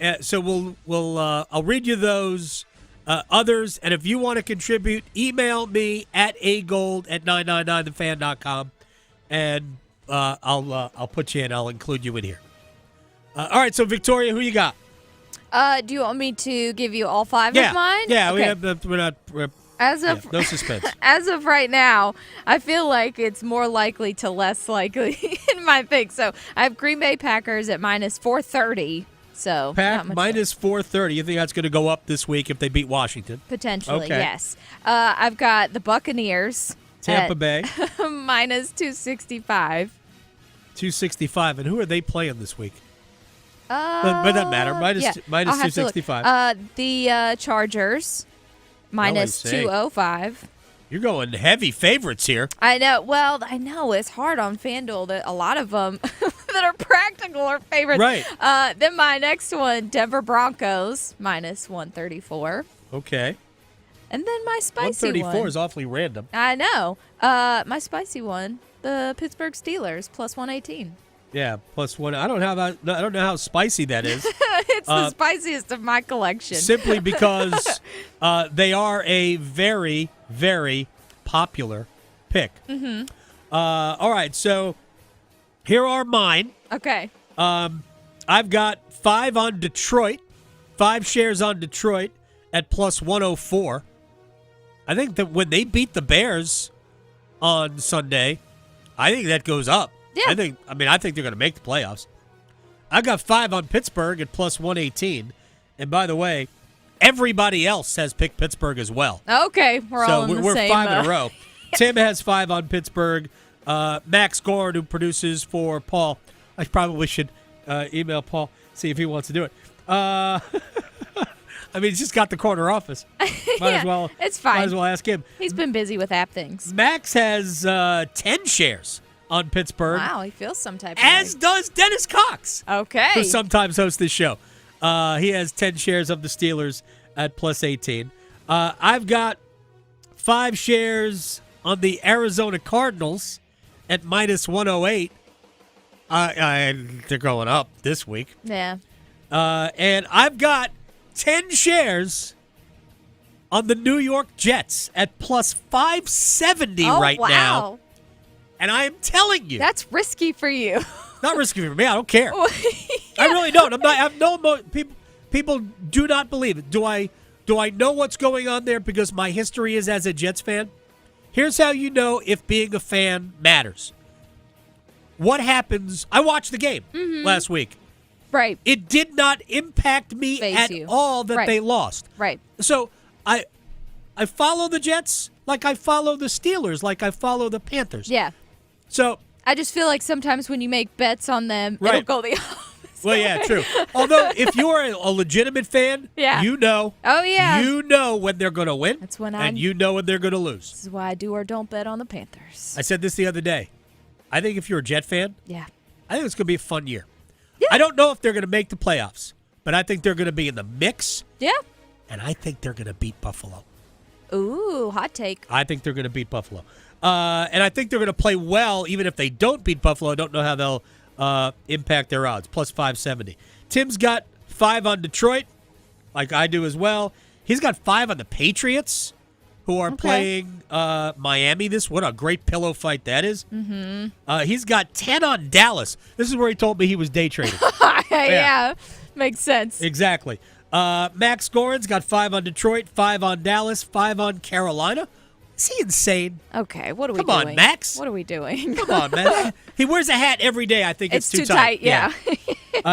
I'll read you those others, and if you want to contribute, email me at agold@999thefan.com, and I'll put you in. I'll include you in here. All right. So Victoria, who you got? Do you want me to give you all 5 of mine? Yeah, okay. We're no suspense. As of right now, I feel like it's more likely to less likely in my thing. So I have Green Bay Packers at minus 430. So minus 430. You think that's going to go up this week if they beat Washington? Potentially, yes. I've got the Buccaneers. Tampa Bay. minus 265. 265. And who are they playing this week? But it doesn't matter. Minus 265. The Chargers, minus 205. You're going heavy favorites here. I know. Well, I know it's hard on FanDuel that a lot of them that are practical are favorites. Right. Then my next one, Denver Broncos, minus 134. Okay. And then my spicy 134 one. is awfully random. I know. My spicy one, the Pittsburgh Steelers, plus 118. Yeah, plus 1. I don't know how spicy that is. It's the spiciest of my collection. Simply because they are a very, very popular pick. All right, so here are mine. Okay. I've got 5 on Detroit, 5 shares on Detroit at plus 104. I think that when they beat the Bears on Sunday, I think that goes up. Yeah. I think they're going to make the playoffs. I got 5 on Pittsburgh at plus 118. And by the way, everybody else has picked Pittsburgh as well. Okay, we're all in the we're same. 5 in a row. Tim has 5 on Pittsburgh. Max Gord, who produces for Paul. I probably should email Paul, see if he wants to do it. He's just got the corner office. Might as well. It's fine. Might as well ask him. He's been busy with app things. Max has 10 shares on Pittsburgh. Wow, he feels some type of As way. does Dennis Cox. Okay. Who sometimes hosts this show. He has 10 shares of the Steelers at plus 18. I've got 5 shares on the Arizona Cardinals at minus 108. They're going up this week. Yeah. And I've got 10 shares on the New York Jets at plus 570 right now. And I am telling you. That's risky for you. Not risky for me. I don't care. Yeah. I really don't. I have no people do not believe it. Do I know what's going on there because my history is as a Jets fan? Here's how you know if being a fan matters. What happens? I watched the game last week. Right. It did not impact me at all that they lost. Right. So I follow the Jets like I follow the Steelers, like I follow the Panthers. Yeah. So I just feel like sometimes when you make bets on them, it'll go the opposite. Well, yeah, true. Although if you're a legitimate fan, you know. Oh, yeah. You know when they're going to win. That's when and you know when they're going to lose. This is why I do or don't bet on the Panthers. I said this the other day. I think if you're a Jet fan, I think it's going to be a fun year. Yeah. I don't know if they're going to make the playoffs, but I think they're going to be in the mix. Yeah. And I think they're going to beat Buffalo. Ooh, hot take. I think they're going to beat Buffalo. And I think they're going to play well even if they don't beat Buffalo. I don't know how they'll impact their odds. Plus 570. Tim's got 5 on Detroit, like I do as well. He's got 5 on the Patriots, who are playing Miami. What a great pillow fight that is. Mm-hmm. He's got 10 on Dallas. This is where he told me he was day trading. Yeah, makes sense. Exactly. Max Gorin's got 5 on Detroit, 5 on Dallas, 5 on Carolina. Is he insane? Okay, what are we doing? Come on, Max. What are we doing? Come on, man. He wears a hat every day. I think it's too tight. Yeah.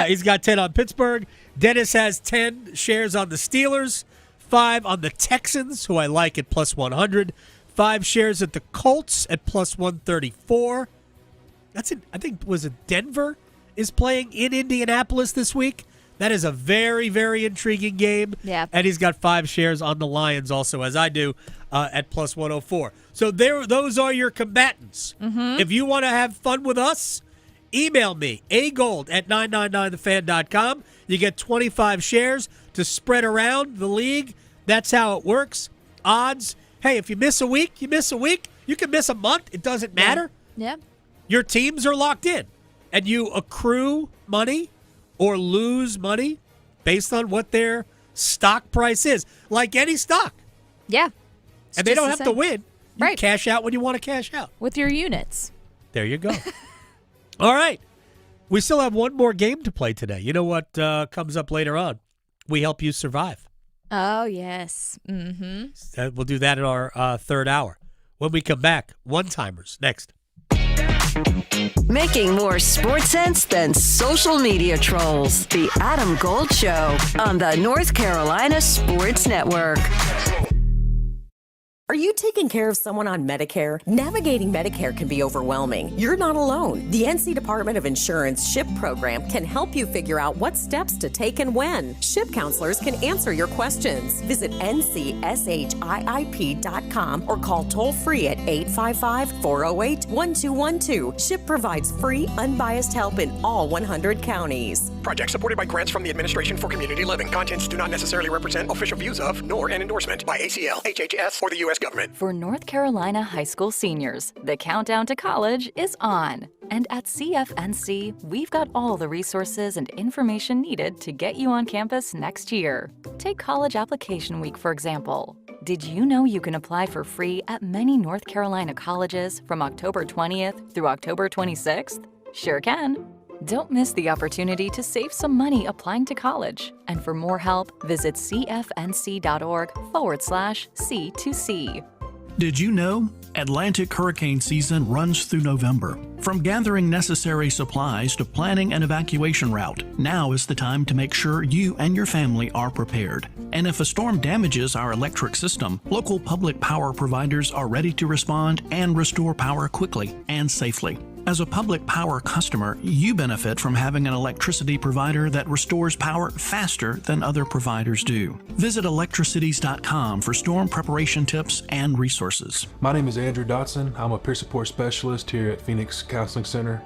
He's got 10 on Pittsburgh. Dennis has 10 shares on the Steelers, 5 on the Texans, who I like at plus 100, 5 shares at the Colts at plus 134. That's it. I think, was it Denver is playing in Indianapolis this week? That is a very, very intriguing game. Yeah. And he's got 5 shares on the Lions also, as I do, at plus 104. So those are your combatants. Mm-hmm. If you want to have fun with us, email me, agold@999thefan.com. You get 25 shares to spread around the league. That's how it works. Odds. Hey, if you miss a week, you miss a week. You can miss a month. It doesn't matter. Yeah. Your teams are locked in, and you accrue money or lose money based on what their stock price is, like any stock. Yeah. And they don't have to win. You right. Cash out when you want to cash out. With your units. There you go. All right. We still have one more game to play today. You know what comes up later on? We help you survive. Oh, yes. Mm-hmm. We'll do that in our third hour. When we come back, one-timers next. Making more sports sense than social media trolls. The Adam Gold Show on the North Carolina Sports Network. Are you taking care of someone on Medicare? Navigating Medicare can be overwhelming. You're not alone. The NC Department of Insurance SHIP program can help you figure out what steps to take and when. SHIP counselors can answer your questions. Visit ncshiip.com or call toll-free at 855-408-1212. SHIP provides free, unbiased help in all 100 counties. Project supported by grants from the Administration for Community Living. Contents do not necessarily represent official views of, nor an endorsement by ACL, HHS, or the U.S. government. For North Carolina high school seniors, the countdown to college is on. And at CFNC, we've got all the resources and information needed to get you on campus next year. Take College Application Week, for example. Did you know you can apply for free at many North Carolina colleges from October 20th through October 26th? Sure can. Don't miss the opportunity to save some money applying to college. And for more help, visit cfnc.org/C2C. Did you know? Atlantic hurricane season runs through November. From gathering necessary supplies to planning an evacuation route, now is the time to make sure you and your family are prepared. And if a storm damages our electric system, local public power providers are ready to respond and restore power quickly and safely. As a public power customer, you benefit from having an electricity provider that restores power faster than other providers do. Visit electricities.com for storm preparation tips and resources. My name is Andrew Dotson. I'm a peer support specialist here at Phoenix Counseling Center.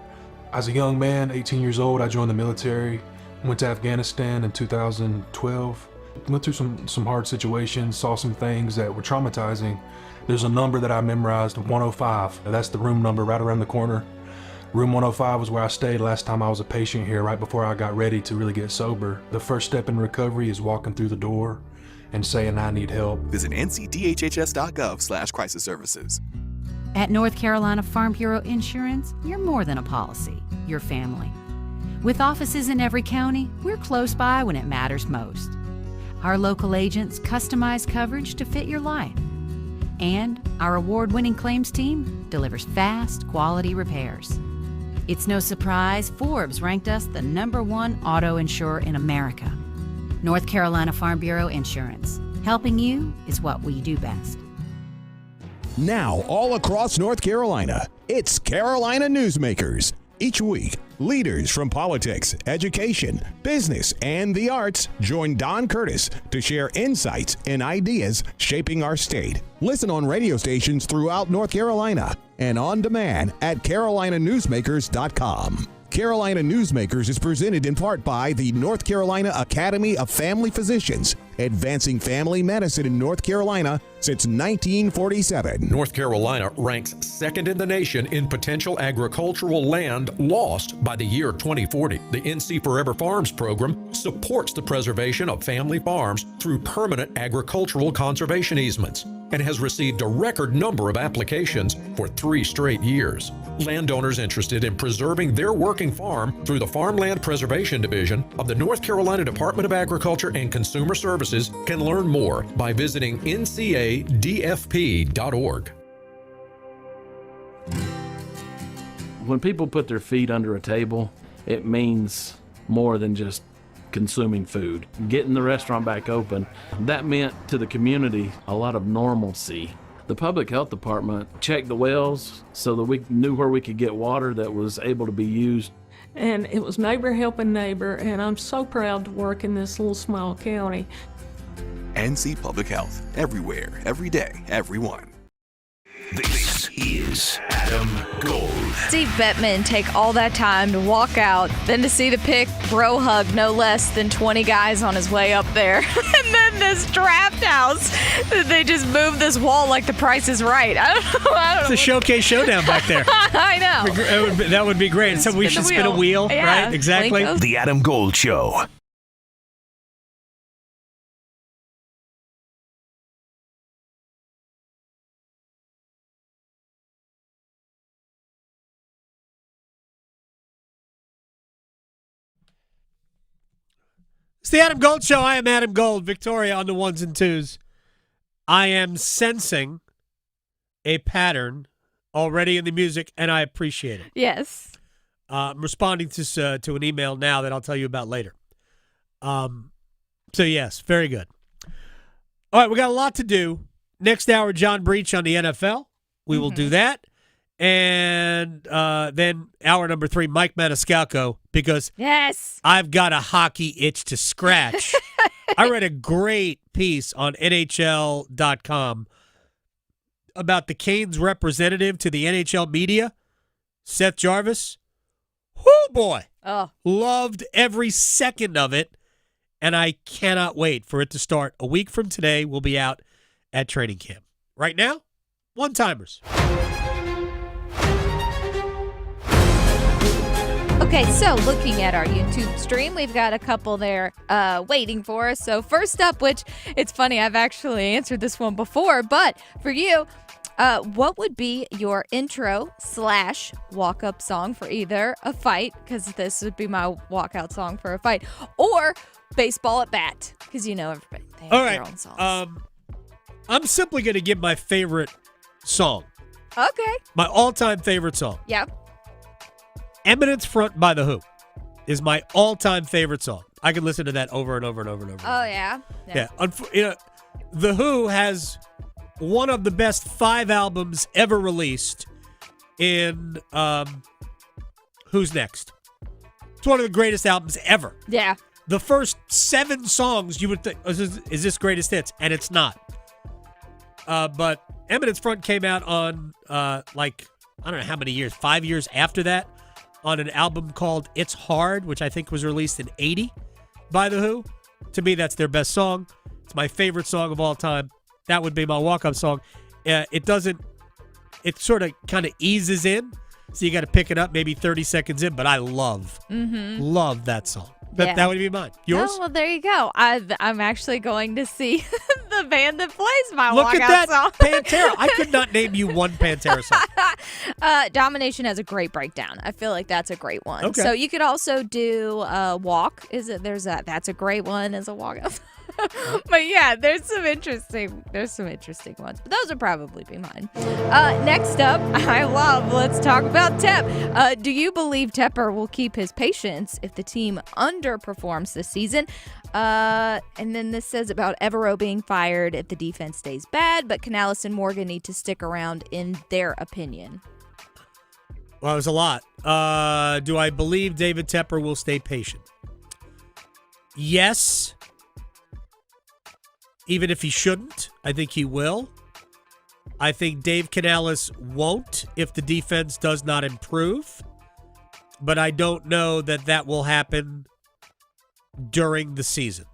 As a young man, 18 years old, I joined the military, went to Afghanistan in 2012. Went through some hard situations, saw some things that were traumatizing. There's a number that I memorized, 105. That's the room number right around the corner. Room 105 was where I stayed last time I was a patient here, right before I got ready to really get sober. The first step in recovery is walking through the door and saying I need help. Visit ncdhhs.gov/crisis services. At North Carolina Farm Bureau Insurance, you're more than a policy, you're family. With offices in every county, we're close by when it matters most. Our local agents customize coverage to fit your life. And our award-winning claims team delivers fast, quality repairs. It's no surprise Forbes ranked us the #1 auto insurer in America. North Carolina Farm Bureau Insurance. Helping you is what we do best. Now, all across North Carolina, it's Carolina Newsmakers. Each week, leaders from politics, education, business, and the arts join Don Curtis to share insights and ideas shaping our state. Listen on radio stations throughout North Carolina and on demand at carolinanewsmakers.com. Carolina Newsmakers is presented in part by the North Carolina Academy of Family Physicians, advancing family medicine in North Carolina since 1947. North Carolina ranks second in the nation in potential agricultural land lost by the year 2040. The NC Forever Farms program supports the preservation of family farms through permanent agricultural conservation easements and has received a record number of applications for 3 straight years. Landowners interested in preserving their working farm through the Farmland Preservation Division of the North Carolina Department of Agriculture and Consumer Services can learn more by visiting ncadfp.org. When people put their feet under a table, it means more than just consuming food. Getting the restaurant back open, that meant to the community a lot of normalcy. The public health department checked the wells so that we knew where we could get water that was able to be used. And it was neighbor helping neighbor, and I'm so proud to work in this little small county. NC Public Health. Everywhere, every day, everyone. This is Adam Gold. Steve Bettman take all that time to walk out, then to see the pick, bro hug no less than 20 guys on his way up there. And then this draft house, they just moved this wall like the Price is Right. I don't know. It's a showcase showdown back there. I know. That would be great. So we should spin a wheel, yeah, right? Exactly. The Adam Gold Show. It's the Adam Gold Show. I am Adam Gold. Victoria on the ones and twos. I am sensing a pattern already in the music, and I appreciate it. Yes. I'm responding to an email now that I'll tell you about later. So, yes, very good. All right, we got a lot to do. Next hour, John Breech on the NFL. We will do that. And then hour number 3, Mike Maniscalco, because I've got a hockey itch to scratch. I read a great piece on NHL.com about the Canes' representative to the NHL media, Seth Jarvis. Whoo, boy. Oh. Loved every second of it, and I cannot wait for it to start. A week from today, we'll be out at training camp. Right now, one-timers. Okay, so looking at our YouTube stream, we've got a couple there waiting for us. So first up, which it's funny, I've actually answered this one before, but for you, what would be your intro / walk-up song for either a fight, because this would be my walkout song for a fight, or baseball at bat, because you know everybody, they have their own songs. I'm simply going to give my favorite song. Okay. My all-time favorite song. Yep. Eminence Front by The Who is my all-time favorite song. I can listen to that over and over and over and over. Oh, yeah? Yeah. The Who has one of the best 5 albums ever released in Who's Next. It's one of the greatest albums ever. Yeah. The first 7 songs you would think, is this greatest hits? And it's not. But Eminence Front came out on, I don't know how many years, 5 years after that, on an album called It's Hard, which I think was released in 80 by The Who. To me, that's their best song. It's my favorite song of all time. That would be my walk-up song. It sort of kind of eases in, so you got to pick it up maybe 30 seconds in, but I love that song. That would be mine. Yours? Oh, well, there you go. I'm actually going to see the band that plays my Look walkout at that song. Pantera. I could not name you one Pantera song. Domination has a great breakdown. I feel like that's a great one. Okay. So you could also do Walk. That's a great one as a walkout. But yeah, there's some interesting ones. But those would probably be mine. Next up, let's talk about Tep. Do you believe Tepper will keep his patience if the team underperforms this season? And then this says about Evero being fired if the defense stays bad, but Canales and Morgan need to stick around in their opinion. Well, it was a lot. Do I believe David Tepper will stay patient? Yes. Even if he shouldn't, I think he will. I think Dave Canales won't if the defense does not improve. But I don't know that will happen during the season.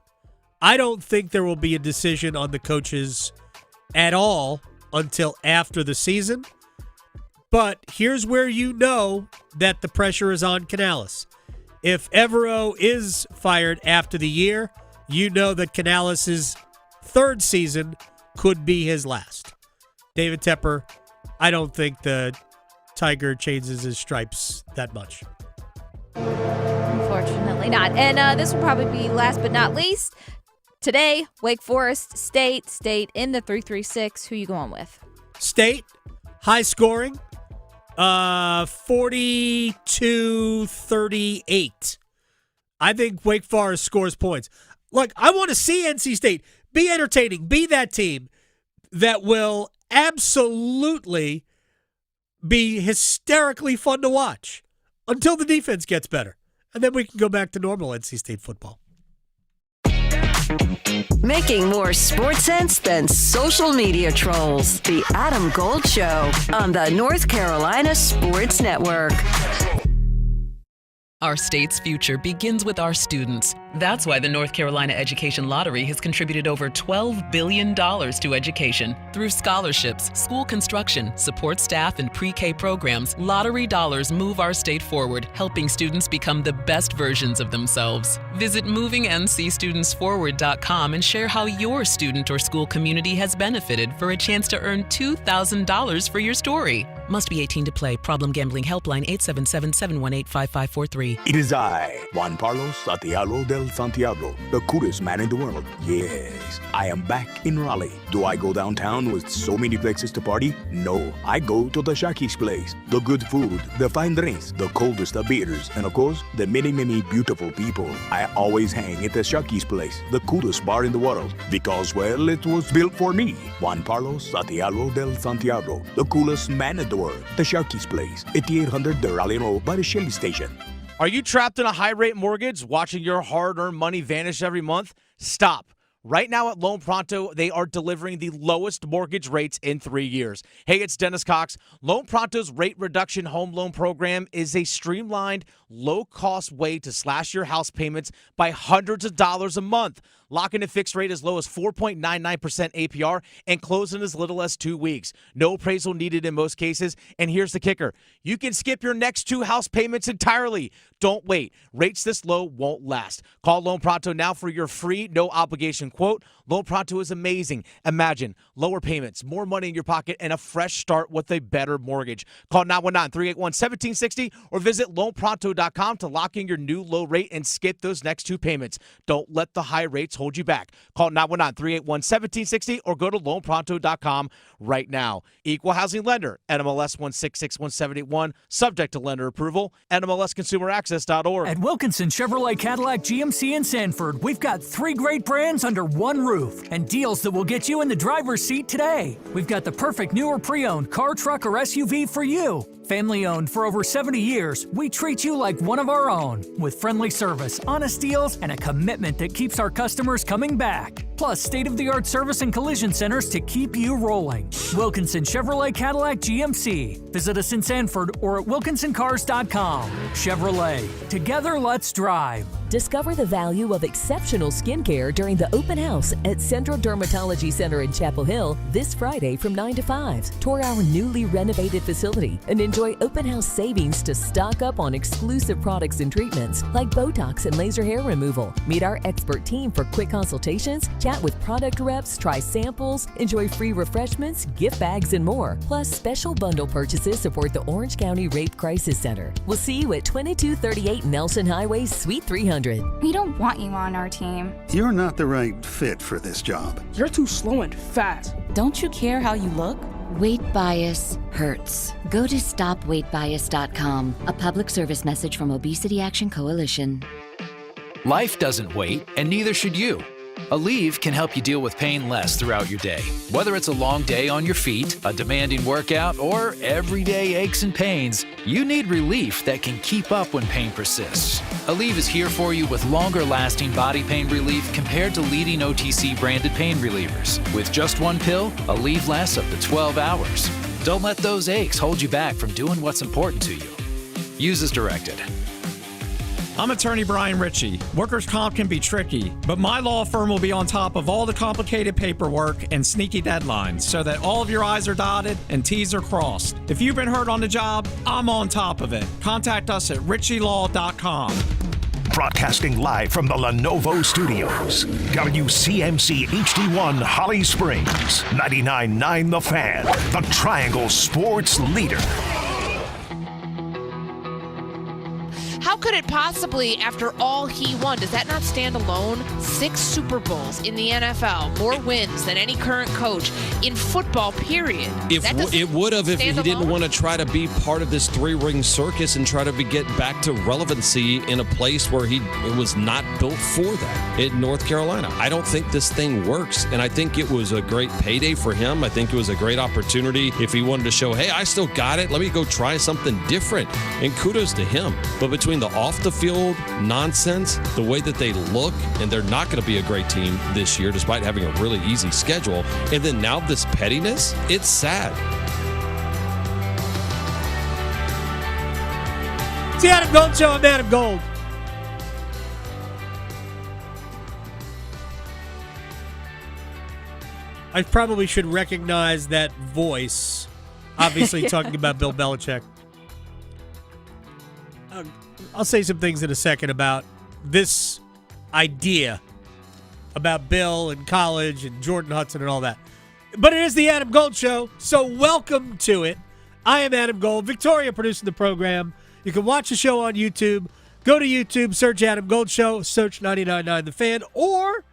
I don't think there will be a decision on the coaches at all until after the season. But here's where you know that the pressure is on Canales. If Evero is fired after the year, you know that Canales' third season could be his last. David Tepper, I don't think the Tiger changes his stripes that much. Unfortunately not. And this will probably be last but not least. Today, Wake Forest, State in the 3-3-6. Who you going with? State, high scoring, 42-38. I think Wake Forest scores points. Look, I want to see NC State be entertaining, be that team that will absolutely be hysterically fun to watch until the defense gets better. And then we can go back to normal NC State football. Making more sports sense than social media trolls. The Adam Gold Show on the North Carolina Sports Network. Our state's future begins with our students. That's why the North Carolina Education Lottery has contributed over $12 billion to education. Through scholarships, school construction, support staff, and pre-K programs, lottery dollars move our state forward, helping students become the best versions of themselves. Visit movingncstudentsforward.com and share how your student or school community has benefited for a chance to earn $2,000 for your story. Must be 18 to play. Problem Gambling Helpline 877-718-5543. It is I, Juan Carlos Santiago del Santiago, the coolest man in the world. Yes, I am back in Raleigh. Do I go downtown with so many places to party? No, I go to the Sharky's place. The good food, the fine drinks, the coldest of beers, and of course, the many, many beautiful people. I always hang at the Sharky's place, the coolest bar in the world, because, well, it was built for me. Juan Carlos Santiago del Santiago, the coolest man in the world. The Sharky's place, 8800 de Raleigh Road by the Shelley Station. Are you trapped in a high-rate mortgage, watching your hard-earned money vanish every month? Stop. Right now at Loan Pronto, they are delivering the lowest mortgage rates in 3 years. Hey, it's Dennis Cox. Loan Pronto's rate reduction home loan program is a streamlined, low-cost way to slash your house payments by hundreds of dollars a month. Lock in a fixed rate as low as 4.99% APR and close in as little as 2 weeks. No appraisal needed in most cases. And here's the kicker. You can skip your next 2 house payments entirely. Don't wait. Rates this low won't last. Call Loan Pronto now for your free, no-obligation quote. Loan Pronto is amazing. Imagine lower payments, more money in your pocket, and a fresh start with a better mortgage. Call 919-381-1760 or visit loanpronto.com to lock in your new low rate and skip those next 2 payments. Don't let the high rates hold you back. Call 919-381-1760 or go to loanpronto.com right now. Equal housing lender, NMLS 1661781, subject to lender approval, NMLSconsumeraccess.org. At Wilkinson Chevrolet Cadillac GMC in Sanford, we've got 3 great brands under one roof and deals that will get you in the driver's seat today. We've got the perfect new or pre-owned car, truck, or SUV for you. Family-owned for over 70 years, we treat you like one of our own, with friendly service, honest deals, and a commitment that keeps our customers coming back. Plus, state-of-the-art service and collision centers to keep you rolling. Wilkinson Chevrolet Cadillac GMC. Visit us in Sanford or at wilkinsoncars.com. Chevrolet. Together, let's drive. Discover the value of exceptional skincare during the open house at Central Dermatology Center in Chapel Hill this Friday from 9 to 5. Tour our newly renovated facility and enjoy open house savings to stock up on exclusive products and treatments like Botox and laser hair removal. Meet our expert team for quick consultations, chat with product reps, try samples, enjoy free refreshments, gift bags, and more. Plus, special bundle purchases support the Orange County Rape Crisis Center. We'll see you at 2238 Nelson Highway, Suite 300. We don't want you on our team. You're not the right fit for this job. You're too slow and fast. Don't you care how you look? Weight bias hurts. Go to stopweightbias.com. A public service message from Obesity Action Coalition. Life doesn't wait, and neither should you. Aleve can help you deal with pain less throughout your day. Whether it's a long day on your feet, a demanding workout, or everyday aches and pains, you need relief that can keep up when pain persists. Aleve is here for you with longer-lasting body pain relief compared to leading OTC-branded pain relievers. With just one pill, Aleve lasts up to 12 hours. Don't let those aches hold you back from doing what's important to you. Use as directed. I'm attorney Brian Ritchie. Workers' comp can be tricky, but my law firm will be on top of all the complicated paperwork and sneaky deadlines so that all of your I's are dotted and T's are crossed. If you've been hurt on the job, I'm on top of it. Contact us at ritchielaw.com. Broadcasting live from the Lenovo Studios. WCMC HD1 Holly Springs. 99.9 The Fan. The Triangle Sports Leader. How could it possibly, after all he won, does that not stand alone? 6 Super Bowls in the NFL, more wins than any current coach in football, period. It would have if he didn't want to try to be part of this 3-ring circus and try to get back to relevancy in a place where it was not built for that in North Carolina. I don't think this thing works, and I think it was a great payday for him. I think it was a great opportunity if he wanted to show, hey, I still got it. Let me go try something different, and kudos to him. But between the off-the-field nonsense, the way that they look, and they're not going to be a great team this year despite having a really easy schedule, and then now this pettiness, it's sad. It's the Adam Gold Show. I'm Adam Gold. I probably should recognize that voice, obviously talking about Bill Belichick. I'll say some things in a second about this idea about Bill and college and Jordan Hudson and all that. But it is the Adam Gold Show, so welcome to it. I am Adam Gold. Victoria producing the program. You can watch the show on YouTube. Go to YouTube, search Adam Gold Show, search 99.9 The Fan, or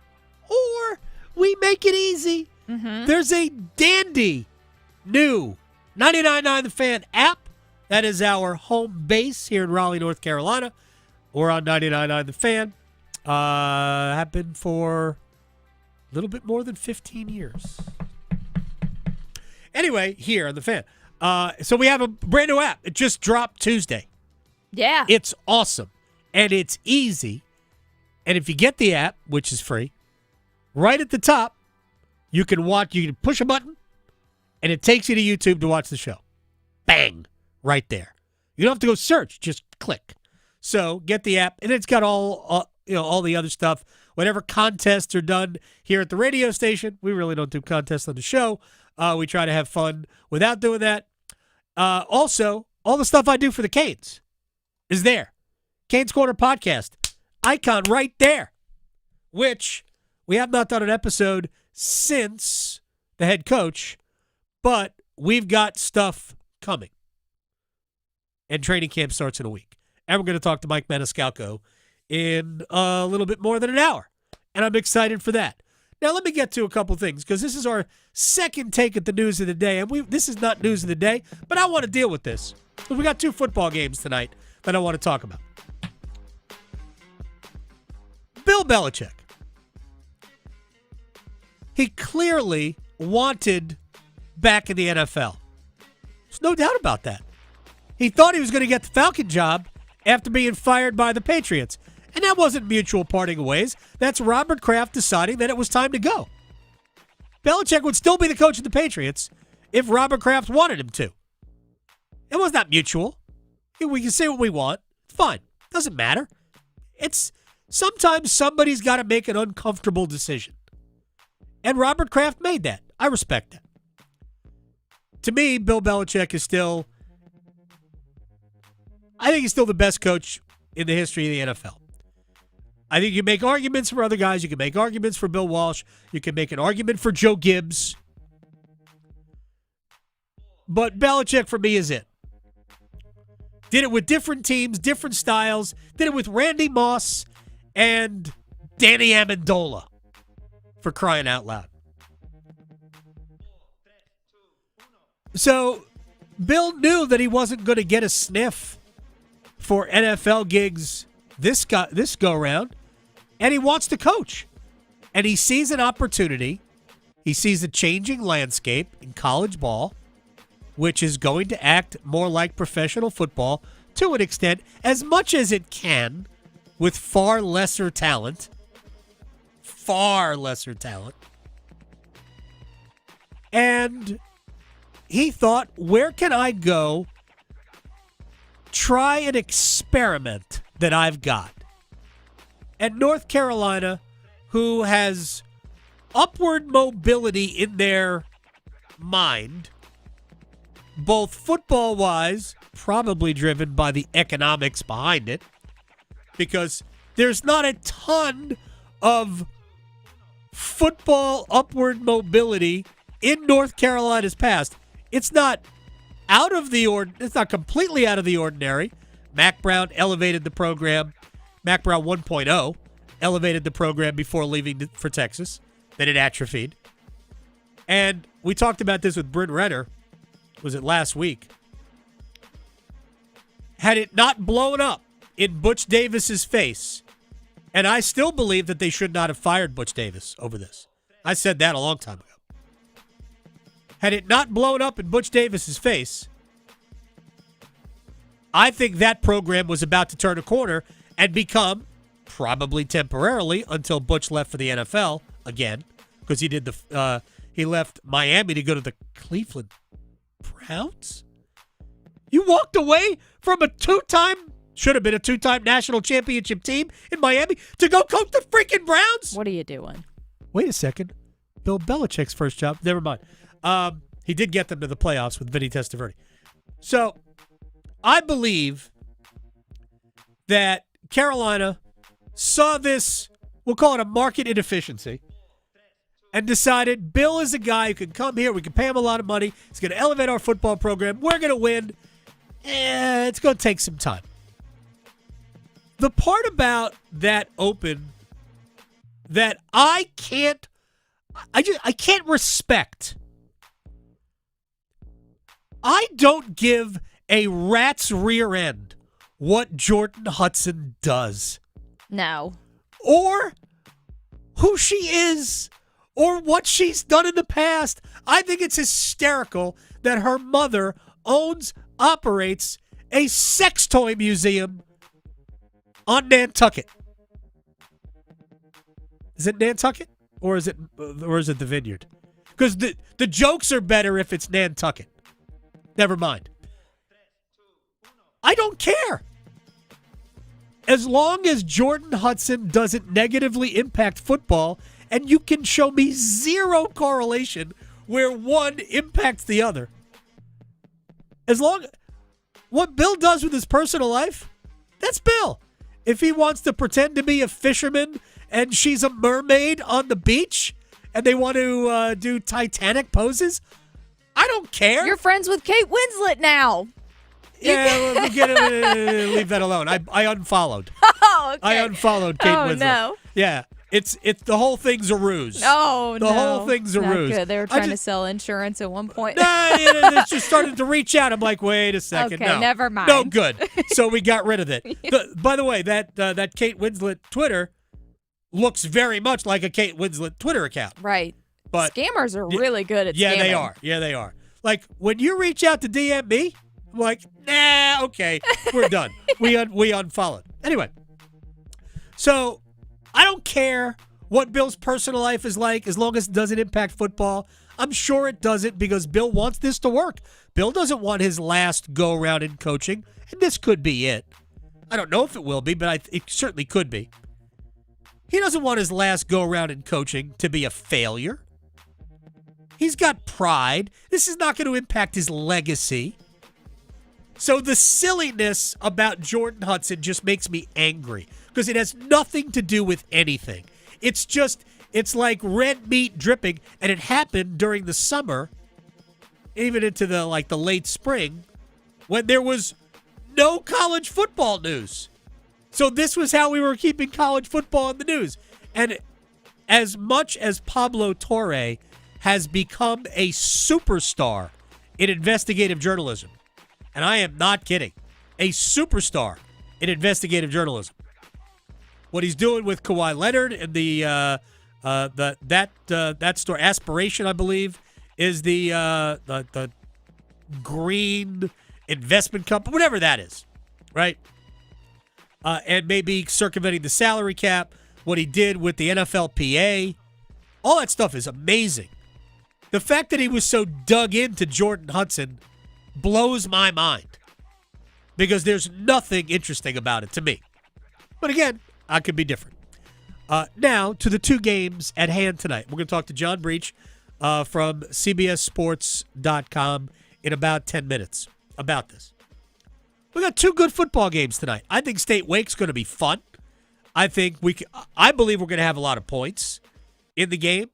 we make it easy. Mm-hmm. There's a dandy new 99.9 The Fan app. That is our home base here in Raleigh, North Carolina. We're on 99.9 The Fan. Have been for a little bit more than 15 years. Anyway, here on The Fan. So we have a brand new app. It just dropped Tuesday. Yeah. It's awesome. And it's easy. And if you get the app, which is free, right at the top, you can push a button, and it takes you to YouTube to watch the show. Bang. Right there. You don't have to go search. Just click. So get the app, and it's got all the other stuff. Whatever contests are done here at the radio station, we really don't do contests on the show. We try to have fun without doing that. Also, all the stuff I do for the Canes is there. Canes Corner podcast icon right there, which we have not done an episode since the head coach, but we've got stuff coming. And training camp starts in a week. And we're going to talk to Mike Maniscalco in a little bit more than an hour. And I'm excited for that. Now, let me get to a couple things, because this is our second take at the news of the day. And this is not news of the day, but I want to deal with this. We got 2 football games tonight that I want to talk about. Bill Belichick. He clearly wanted back in the NFL. There's no doubt about that. He thought he was going to get the Falcon job after being fired by the Patriots. And that wasn't mutual parting of ways. That's Robert Kraft deciding that it was time to go. Belichick would still be the coach of the Patriots if Robert Kraft wanted him to. It was not mutual. We can say what we want. Fine. Doesn't matter. It's Sometimes somebody's got to make an uncomfortable decision. And Robert Kraft made that. I respect that. To me, Bill Belichick is still, I think he's still the best coach in the history of the NFL. I think you can make arguments for other guys. You can make arguments for Bill Walsh. You can make an argument for Joe Gibbs. But Belichick, for me, is it. Did it with different teams, different styles. Did it with Randy Moss and Danny Amendola, for crying out loud. So Bill knew that he wasn't going to get a sniff for NFL gigs this go-around, and he wants to coach. And he sees an opportunity. He sees a changing landscape in college ball, which is going to act more like professional football to an extent, as much as it can, with far lesser talent. Far lesser talent. And he thought, where can I go try an experiment that I've got? And North Carolina, who has upward mobility in their mind, both football-wise, probably driven by the economics behind it, because there's not a ton of football upward mobility in North Carolina's past. It's not out of the it's not completely out of the ordinary. Mac Brown elevated the program. Mac Brown 1.0 elevated the program before leaving for Texas. Then it atrophied. And we talked about this with Bryn Renner. Was it last week? Had it not blown up in Butch Davis's face, and I still believe that they should not have fired Butch Davis over this. I said that a long time ago. Had it not blown up in Butch Davis's face, I think that program was about to turn a corner and become, probably temporarily, until Butch left for the NFL again, because he left Miami to go to the Cleveland Browns. You walked away from should have been a two-time national championship team in Miami to go coach the freaking Browns? What are you doing? Wait a second. Bill Belichick's first job. Never mind. He did get them to the playoffs with Vinny Testaverde. So I believe that Carolina saw this, we'll call it a market inefficiency, and decided Bill is a guy who can come here. We can pay him a lot of money. He's going to elevate our football program. We're going to win. It's going to take some time. The part about that open that I can't respect. I don't give a rat's rear end what Jordan Hudson does. No. Or who she is, or what she's done in the past. I think it's hysterical that her mother operates a sex toy museum on Nantucket. Is it Nantucket? Or is it the Vineyard? Because the jokes are better if it's Nantucket. Never mind. I don't care. As long as Jordan Hudson doesn't negatively impact football, and you can show me zero correlation where one impacts the other. What Bill does with his personal life, that's Bill. If he wants to pretend to be a fisherman and she's a mermaid on the beach and they want to do Titanic poses, I don't care. You're friends with Kate Winslet now. Yeah, leave that alone. I unfollowed. Oh, okay. I unfollowed Kate Winslet. No. Yeah. It's the whole thing's a ruse. Oh, the whole thing's a Not ruse. Good. They were trying to sell insurance at one point. It's just started to reach out. I'm like, wait a second. Okay, no. never mind. No good. So we got rid of it. By the way, that Kate Winslet Twitter looks very much like a Kate Winslet Twitter account. Right. But scammers are really good at yeah, scamming. Yeah, they are. Like when you reach out to DM me, I'm like, nah, okay, we're done. We unfollowed. Anyway, so I don't care what Bill's personal life is like as long as it doesn't impact football. I'm sure it doesn't because Bill wants this to work. Bill doesn't want his last go-around in coaching, and this could be it. I don't know if it will be, but it certainly could be. He doesn't want his last go-around in coaching to be a failure. He's got pride. This is not going to impact his legacy. So the silliness about Jordan Hudson just makes me angry because it has nothing to do with anything. It's like red meat dripping, and it happened during the summer, even into the late spring, when there was no college football news. So this was how we were keeping college football in the news. And as much as Pablo Torre has become a superstar in investigative journalism, and I am not kidding, a superstar in investigative journalism, what he's doing with Kawhi Leonard and that story, Aspiration, I believe, is the green investment company, whatever that is, right? And maybe circumventing the salary cap, what he did with the NFLPA, all that stuff is amazing. The fact that he was so dug into Jordan Hudson blows my mind because there's nothing interesting about it to me. But again, I could be different. Now, to the two games at hand tonight. We're going to talk to John Breech from CBSSports.com in about 10 minutes about this. We got two good football games tonight. I think State Wake's going to be fun. I believe we're going to have a lot of points in the game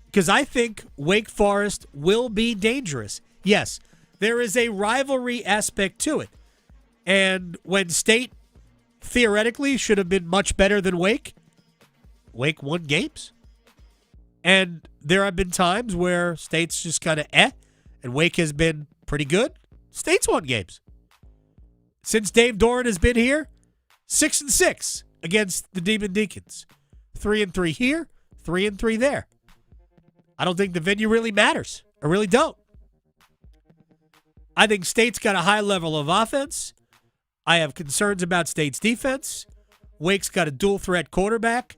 because I think Wake Forest will be dangerous. Yes, there is a rivalry aspect to it. And when State theoretically should have been much better than Wake won games. And there have been times where State's just kind of and Wake has been pretty good. State's won games. Since Dave Doran has been here, 6-6 against the Demon Deacons. 3-3 here, 3-3 there. I don't think the venue really matters. I really don't. I think State's got a high level of offense. I have concerns about State's defense. Wake's got a dual threat quarterback,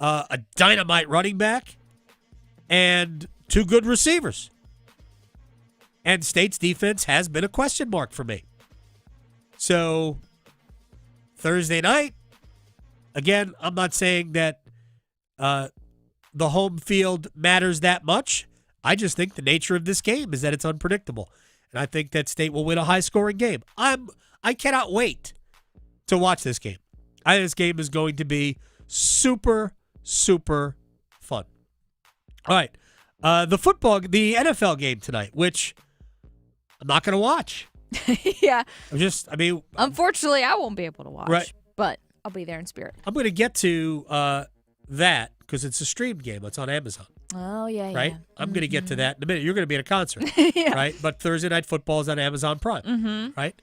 a dynamite running back, and two good receivers. And State's defense has been a question mark for me. So, Thursday night, again, I'm not saying that the home field matters that much. I just think the nature of this game is that it's unpredictable. And I think that State will win a high-scoring game. I cannot wait to watch this game. I think this game is going to be super, super fun. All right. The NFL game tonight, which I'm not going to watch. Yeah. Unfortunately, I won't be able to watch. Right. But I'll be there in spirit. I'm going to get to that because it's a streamed game. It's on Amazon. Oh, yeah, right? Yeah. I'm going to get to that in a minute. You're going to be at a concert, yeah. right? But Thursday Night Football is on Amazon Prime, right?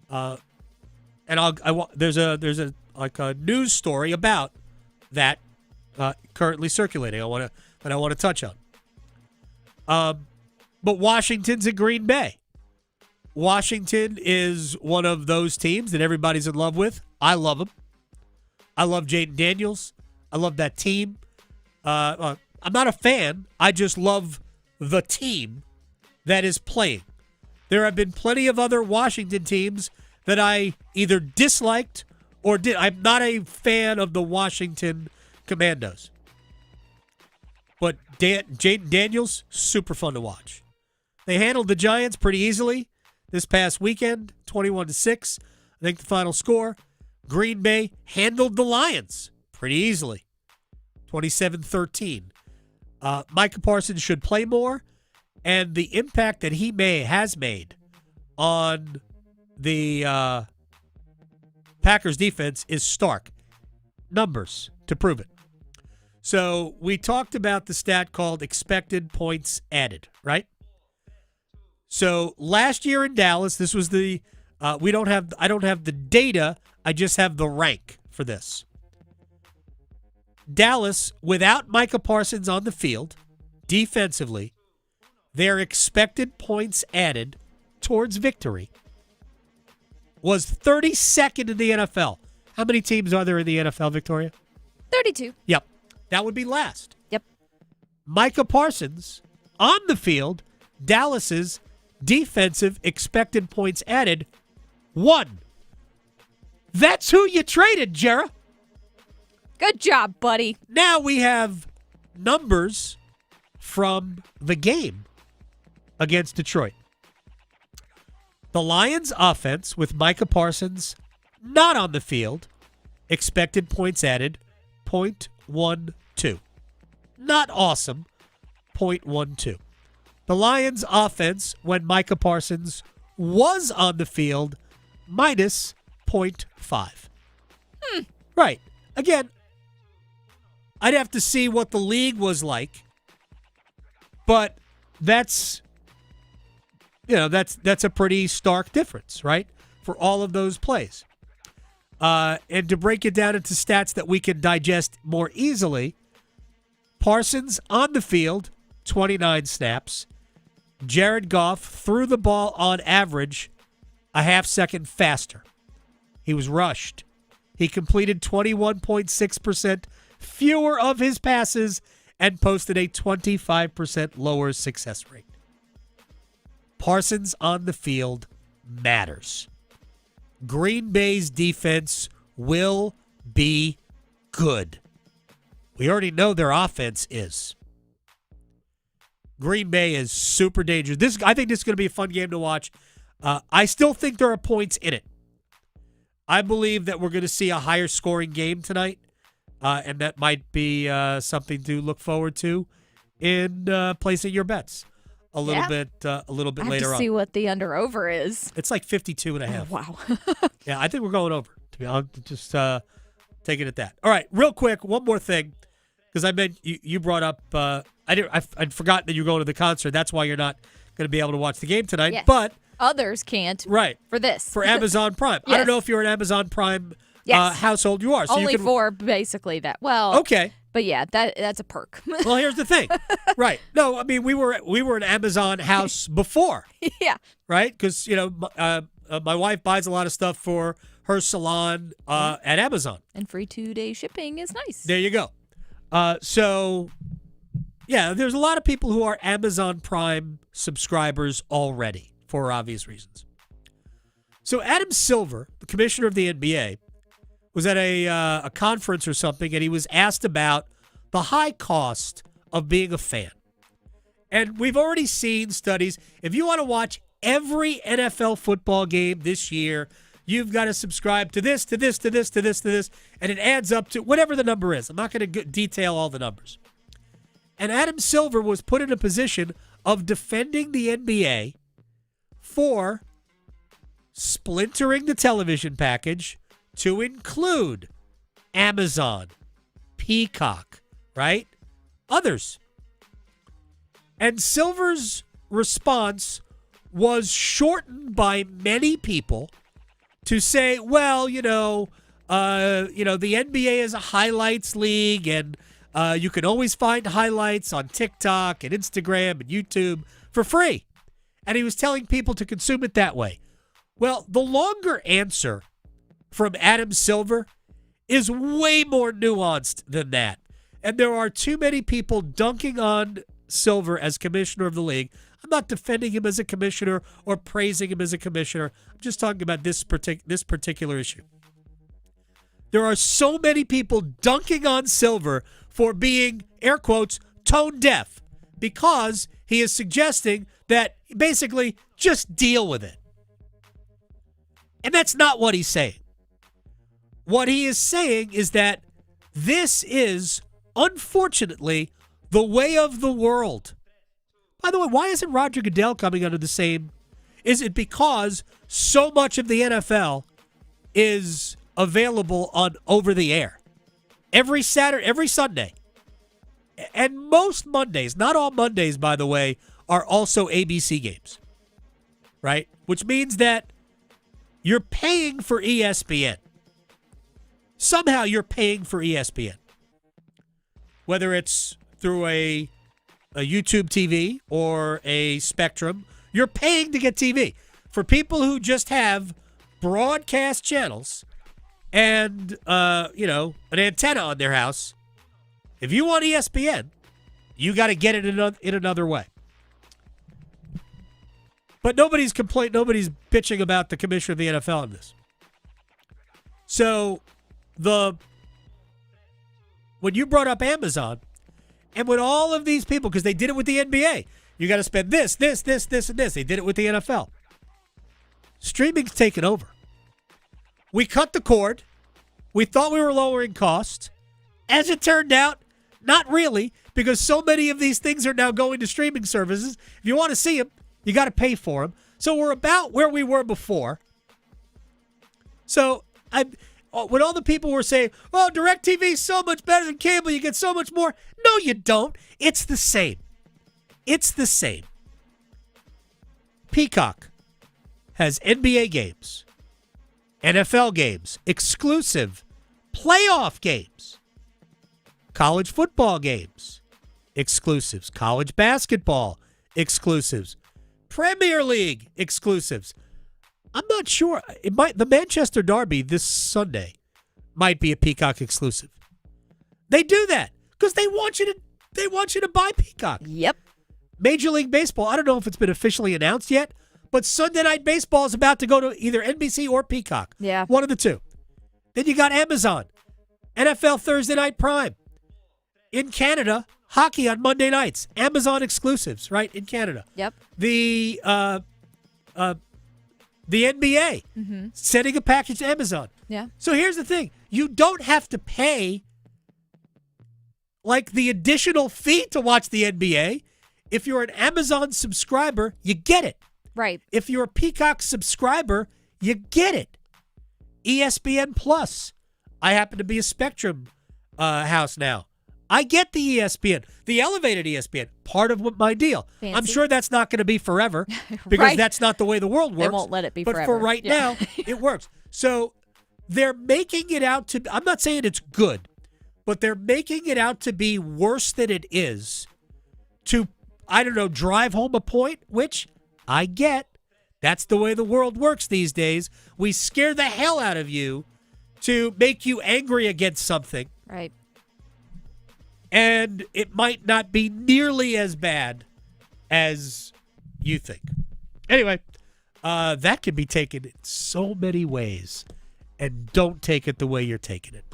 And there's a news story about that currently circulating. I want to touch on. But Washington's in Green Bay. Washington is one of those teams that everybody's in love with. I love them. I love Jaden Daniels. I love that team. I'm not a fan. I just love the team that is playing. There have been plenty of other Washington teams that I either disliked or did. I'm not a fan of the Washington Commandos. But Jaden Daniels, super fun to watch. They handled the Giants pretty easily this past weekend, 21-6. I think the final score. Green Bay handled the Lions pretty easily, 27-13. Micah Parsons should play more, and the impact that he has made on the Packers defense is stark. Numbers to prove it. So we talked about the stat called expected points added, right? So last year in Dallas, this was I don't have the data, I just have the rank for this. Dallas, without Micah Parsons on the field, defensively, their expected points added towards victory was 32nd in the NFL. How many teams are there in the NFL, Victoria? 32. Yep. That would be last. Yep. Micah Parsons, on the field, Dallas's defensive expected points added, 1. That's who you traded, Jarrah. Good job, buddy. Now we have numbers from the game against Detroit. The Lions offense with Micah Parsons not on the field, expected points added, 0.12. Not awesome, 0.12. The Lions offense when Micah Parsons was on the field, minus 0.5. Right. Again, I'd have to see what the league was like, but that's a pretty stark difference, right, for all of those plays. And to break it down into stats that we can digest more easily, Parsons on the field, 29 snaps. Jared Goff threw the ball on average a half second faster. He was rushed. He completed 21.6% fewer of his passes and posted a 25% lower success rate. Parsons on the field matters. Green Bay's defense will be good. We already know their offense is. Green Bay is super dangerous. I think this is going to be a fun game to watch. I still think there are points in it. I believe that we're going to see a higher scoring game tonight, and that might be something to look forward to in placing your bets a little bit later on. I have to see what the under-over is. It's like 52.5. Oh, wow. Yeah, I think we're going over. To be honest, just take it at that. All right, real quick, one more thing, because I meant you brought up. I'd forgotten that you're going to the concert. That's why you're not going to be able to watch the game tonight. Yes. But others can't. Right. For this. For Amazon Prime. Yes. I don't know if you're an Amazon Prime household you are. So Only you can, for basically that. Well. Okay. But yeah, that's a perk. Well, here's the thing. Right. No, I mean we were an Amazon house before. Yeah. Right? Because my wife buys a lot of stuff for her salon at Amazon. And free 2-day shipping is nice. There you go. So, yeah, there's a lot of people who are Amazon Prime subscribers already for obvious reasons. So Adam Silver, the commissioner of the NBA, was at a conference or something, and he was asked about the high cost of being a fan. And we've already seen studies. If you want to watch every NFL football game this year, you've got to subscribe to this, to this, to this, to this, to this, and it adds up to whatever the number is. I'm not going to detail all the numbers. And Adam Silver was put in a position of defending the NBA for splintering the television package to include Amazon, Peacock, right? Others. And Silver's response was shortened by many people to say, well, the NBA is a highlights league, and you can always find highlights on TikTok and Instagram and YouTube for free. And he was telling people to consume it that way. Well, the longer answer from Adam Silver is way more nuanced than that. And there are too many people dunking on Silver as commissioner of the league. I'm not defending him as a commissioner or praising him as a commissioner. I'm just talking about this particular issue. There are so many people dunking on Silver for being, air quotes, tone deaf, because he is suggesting that basically just deal with it. And that's not what he's saying. What he is saying is that this is, unfortunately, the way of the world. By the way, why isn't Roger Goodell coming under the same? Is it because so much of the NFL is available on over the air? Every Saturday, every Sunday. And most Mondays, not all Mondays, by the way, are also ABC games. Right? Which means that you're paying for ESPN. Somehow you're paying for ESPN. Whether it's through a YouTube TV or a Spectrum, you're paying to get TV. For people who just have broadcast channels and an antenna on their house, if you want ESPN, you got to get it in another way. But nobody's bitching about the commissioner of the NFL on this. So the when you brought up Amazon, and when all of these people, because they did it with the NBA, you got to spend this, and this. They did it with the NFL. Streaming's taken over. We cut the cord. We thought we were lowering costs. As it turned out, not really, because so many of these things are now going to streaming services. If you want to see them, you got to pay for them. So we're about where we were before. So when all the people were saying, "Oh, DirecTV is so much better than cable, you get so much more," no, you don't. It's the same. It's the same. Peacock has NBA games, NFL games, exclusive playoff games, college football games, exclusives, college basketball exclusives, Premier League exclusives. I'm not sure. The Manchester Derby this Sunday might be a Peacock exclusive. They do that because they want you to buy Peacock. Yep. Major League Baseball, I don't know if it's been officially announced yet, but Sunday Night Baseball is about to go to either NBC or Peacock. Yeah. One of the two. Then you got Amazon, NFL Thursday Night Prime. In Canada, hockey on Monday nights. Amazon exclusives, right, in Canada. Yep. The NBA, sending a package to Amazon. Yeah. So here's the thing. You don't have to pay like the additional fee to watch the NBA. If you're an Amazon subscriber, you get it. Right. If you're a Peacock subscriber, you get it. ESPN Plus. I happen to be a Spectrum house now. I get the ESPN, the elevated ESPN, part of my deal. Fancy. I'm sure that's not going to be forever because that's not the way the world works. They won't let it be but forever. But for right now, it works. So they're making it out to, I'm not saying it's good, but they're making it out to be worse than it is to, I don't know, drive home a point, which I get. That's the way the world works these days. We scare the hell out of you to make you angry against something. Right. And it might not be nearly as bad as you think. Anyway, that can be taken in so many ways. And don't take it the way you're taking it.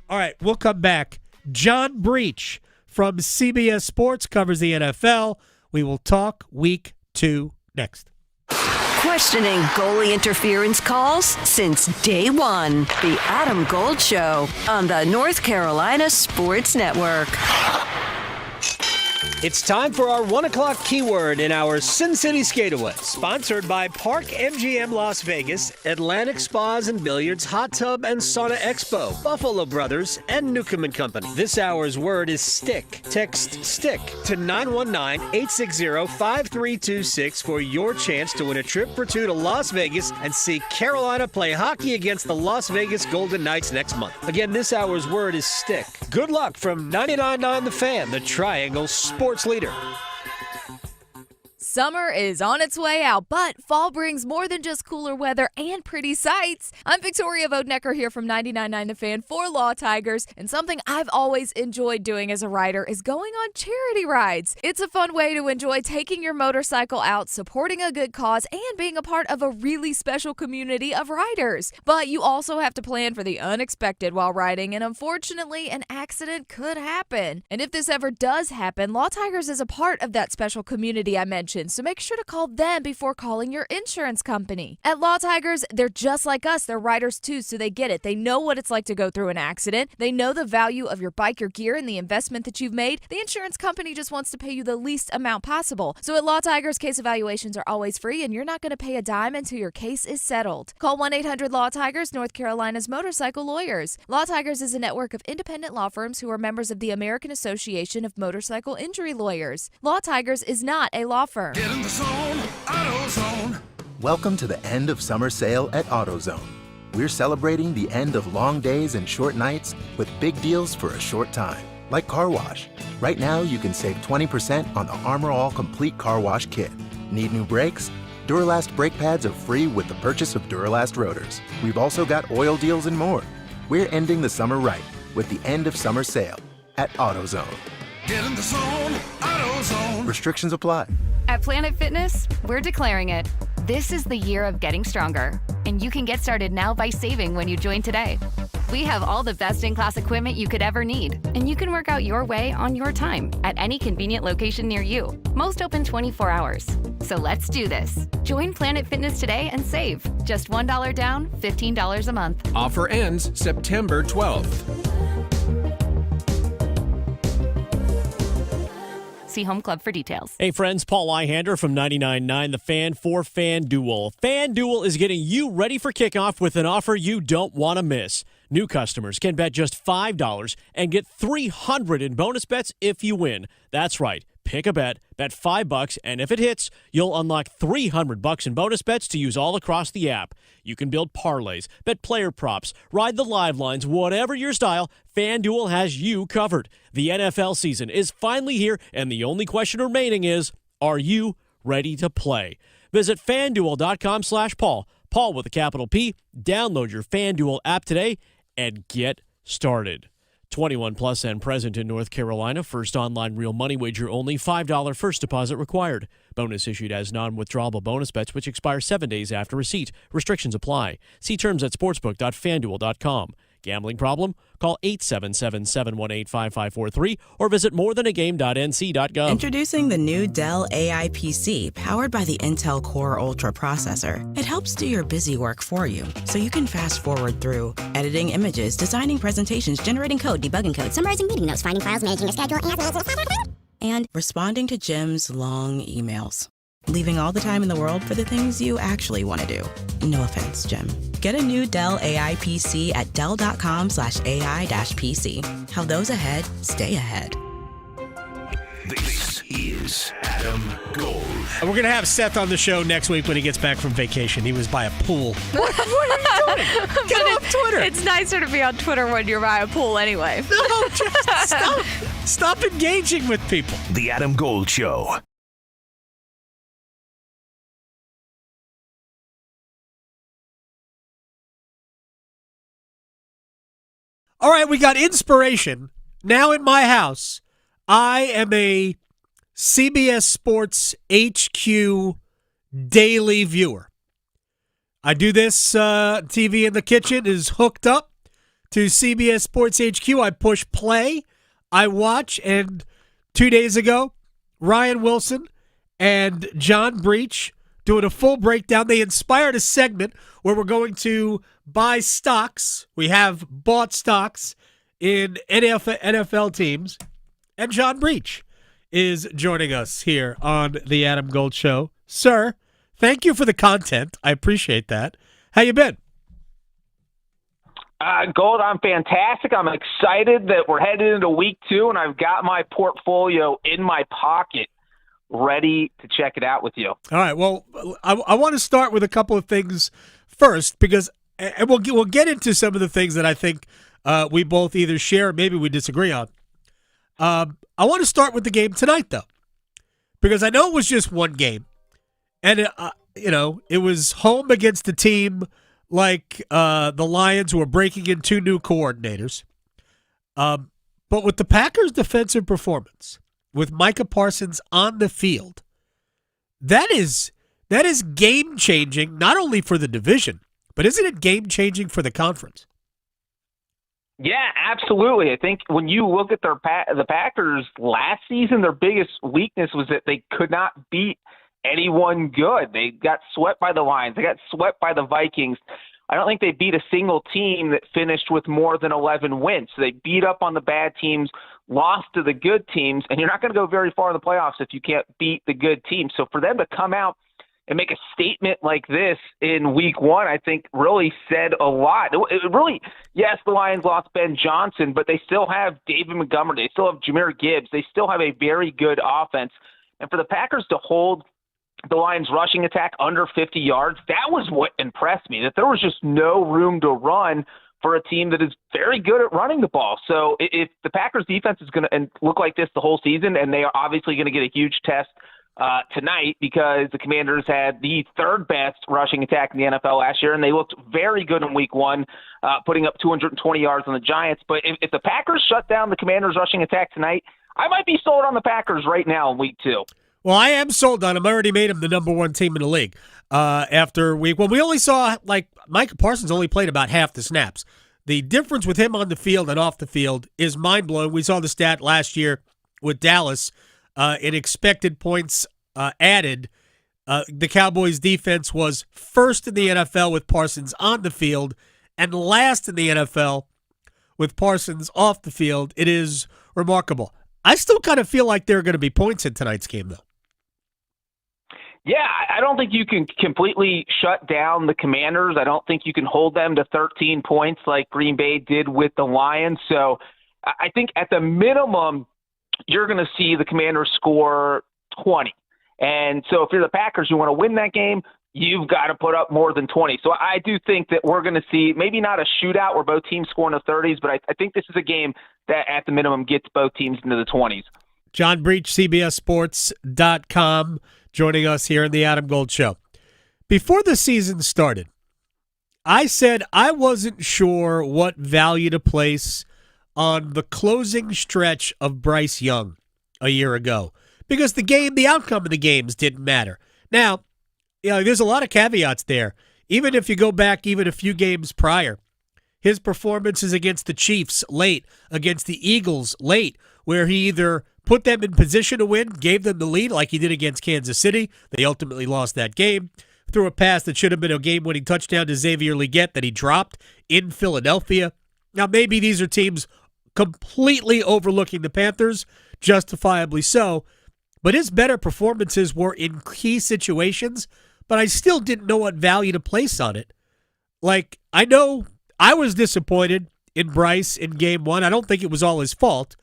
All right, we'll come back. John Breech from CBS Sports covers the NFL. We will talk week 2 next. Questioning goalie interference calls since day one. The Adam Gold Show on the North Carolina Sports Network. It's time for our 1 o'clock keyword in our Sin City Skateaway. Sponsored by Park MGM Las Vegas, Atlantic Spas and Billiards, Hot Tub and Sauna Expo, Buffalo Brothers, and Newcomb & Company. This hour's word is stick. Text STICK to 919-860-5326 for your chance to win a trip for 2 to Las Vegas and see Carolina play hockey against the Las Vegas Golden Knights next month. Again, this hour's word is stick. Good luck from 99.9 The Fan, the Triangle Sports leader. Summer is on its way out, but fall brings more than just cooler weather and pretty sights. I'm Victoria Vodnecker here from 99.9 The Fan for Law Tigers, and something I've always enjoyed doing as a rider is going on charity rides. It's a fun way to enjoy taking your motorcycle out, supporting a good cause, and being a part of a really special community of riders. But you also have to plan for the unexpected while riding, and unfortunately, an accident could happen. And if this ever does happen, Law Tigers is a part of that special community I mentioned. So make sure to call them before calling your insurance company. At Law Tigers, they're just like us. They're riders too, so they get it. They know what it's like to go through an accident. They know the value of your bike or gear and the investment that you've made. The insurance company just wants to pay you the least amount possible. So at Law Tigers, case evaluations are always free, and you're not going to pay a dime until your case is settled. Call 1-800-LAW-TIGERS, North Carolina's motorcycle lawyers. Law Tigers is a network of independent law firms who are members of the American Association of Motorcycle Injury Lawyers. Law Tigers is not a law firm. Get in the zone, AutoZone. Welcome to the end of summer sale at AutoZone. We're celebrating the end of long days and short nights with big deals for a short time, like car wash. Right now, you can save 20% on the Armor All Complete Car Wash Kit. Need new brakes? Duralast brake pads are free with the purchase of Duralast rotors. We've also got oil deals and more. We're ending the summer right with the end of summer sale at AutoZone. Get in the zone, AutoZone. Restrictions apply. At Planet Fitness, we're declaring it. This is the year of getting stronger, and you can get started now by saving when you join today. We have all the best-in-class equipment you could ever need, and you can work out your way on your time at any convenient location near you. Most open 24 hours. So let's do this. Join Planet Fitness today and save. Just $1 down, $15 a month. Offer ends September 12th. See Home Club for details. Hey friends, Paul Eihander from 99.9 The Fan for FanDuel. FanDuel is getting you ready for kickoff with an offer you don't want to miss. New customers can bet just $5 and get $300 in bonus bets if you win. That's right. Pick a bet $5, and if it hits, you'll unlock $300 in bonus bets to use all across the app. You can build parlays, bet player props, ride the live lines, whatever your style, FanDuel has you covered. The NFL season is finally here, and the only question remaining is, are you ready to play? Visit FanDuel.com/Paul, Paul with a capital P. Download your FanDuel app today and get started. 21 plus and present in North Carolina. First online real money wager only. $5 first deposit required. Bonus issued as non-withdrawable bonus bets which expire 7 days after receipt. Restrictions apply. See terms at sportsbook.fanduel.com. Gambling problem? Call 877-718-5543 or visit morethanagame.nc.gov. Introducing the new Dell AI PC powered by the Intel Core Ultra processor. It helps do your busy work for you, so you can fast forward through editing images, designing presentations, generating code, debugging code, summarizing meeting notes, finding files, managing your schedule, and responding to Jim's long emails. Leaving all the time in the world for the things you actually want to do. No offense, Jim. Get a new Dell AI PC at dell.com/AI-PC. How those ahead stay ahead. This is Adam Gold. We're going to have Seth on the show next week when he gets back from vacation. He was by a pool. What are you doing? Get off Twitter. It's nicer to be on Twitter when you're by a pool anyway. No, just stop engaging with people. The Adam Gold Show. All right, we got inspiration. Now in my house, I am a CBS Sports HQ daily viewer. I do this, TV in the kitchen is hooked up to CBS Sports HQ. I push play, I watch, and 2 days ago, Ryan Wilson and John Breech doing a full breakdown. They inspired a segment where we're going to buy stocks. We have bought stocks in NFL teams. And John Breech is joining us here on the Adam Gold Show. Sir, thank you for the content. I appreciate that. How you been? Gold, I'm fantastic. I'm excited that we're headed into week 2, and I've got my portfolio in my pocket ready to check it out with you. All right. Well, I want to start with a couple of things first, because and we'll get into some of the things that I think we both either share or maybe we disagree on. I want to start with the game tonight, though, because I know it was just one game, and it was home against a team like the Lions, who are breaking in 2 new coordinators. But with the Packers' defensive performance, with Micah Parsons on the field, that is game-changing, not only for the division, but isn't it game-changing for the conference? Yeah, absolutely. I think when you look at the Packers last season, their biggest weakness was that they could not beat anyone good. They got swept by the Lions. They got swept by the Vikings. I don't think they beat a single team that finished with more than 11 wins. So they beat up on the bad teams, lost to the good teams, and you're not going to go very far in the playoffs if you can't beat the good teams. So for them to come out and make a statement like this in week 1, I think really said a lot. It really, yes, the Lions lost Ben Johnson, but they still have David Montgomery. They still have Jahmyr Gibbs. They still have a very good offense. And for the Packers to hold the Lions' rushing attack under 50 yards, that was what impressed me, that there was just no room to run for a team that is very good at running the ball. So if the Packers' defense is going to look like this the whole season, and they are obviously going to get a huge test tonight, because the Commanders had the 3rd best rushing attack in the NFL last year, and they looked very good in week 1, putting up 220 yards on the Giants. But if the Packers shut down the Commanders' rushing attack tonight, I might be sold on the Packers right now in week 2. Well, I am sold on him. I already made him the number 1 team in the league after week 1. We only saw, Micah Parsons only played about half the snaps. The difference with him on the field and off the field is mind-blowing. We saw the stat last year with Dallas in expected points added. The Cowboys' defense was first in the NFL with Parsons on the field and last in the NFL with Parsons off the field. It is remarkable. I still kind of feel like there are going to be points in tonight's game, though. Yeah, I don't think you can completely shut down the Commanders. I don't think you can hold them to 13 points like Green Bay did with the Lions. So I think at the minimum, you're going to see the Commanders score 20. And so if you're the Packers, you want to win that game, you've got to put up more than 20. So I do think that we're going to see maybe not a shootout where both teams score in the 30s, but I think this is a game that at the minimum gets both teams into the 20s. John Breech, CBSSports.com, joining us here in the Adam Gold Show. Before the season started, I said I wasn't sure what value to place on the closing stretch of Bryce Young a year ago because the outcome of the games didn't matter. Now, there's a lot of caveats there. Even if you go back even a few games prior, his performances against the Chiefs late, against the Eagles late, where he either put them in position to win, gave them the lead like he did against Kansas City. They ultimately lost that game. Threw a pass that should have been a game-winning touchdown to Xavier Legette that he dropped in Philadelphia. Now, maybe these are teams completely overlooking the Panthers, justifiably so, but his better performances were in key situations, but I still didn't know what value to place on it. Like, I know I was disappointed in Bryce in Game 1. I don't think it was all his fault.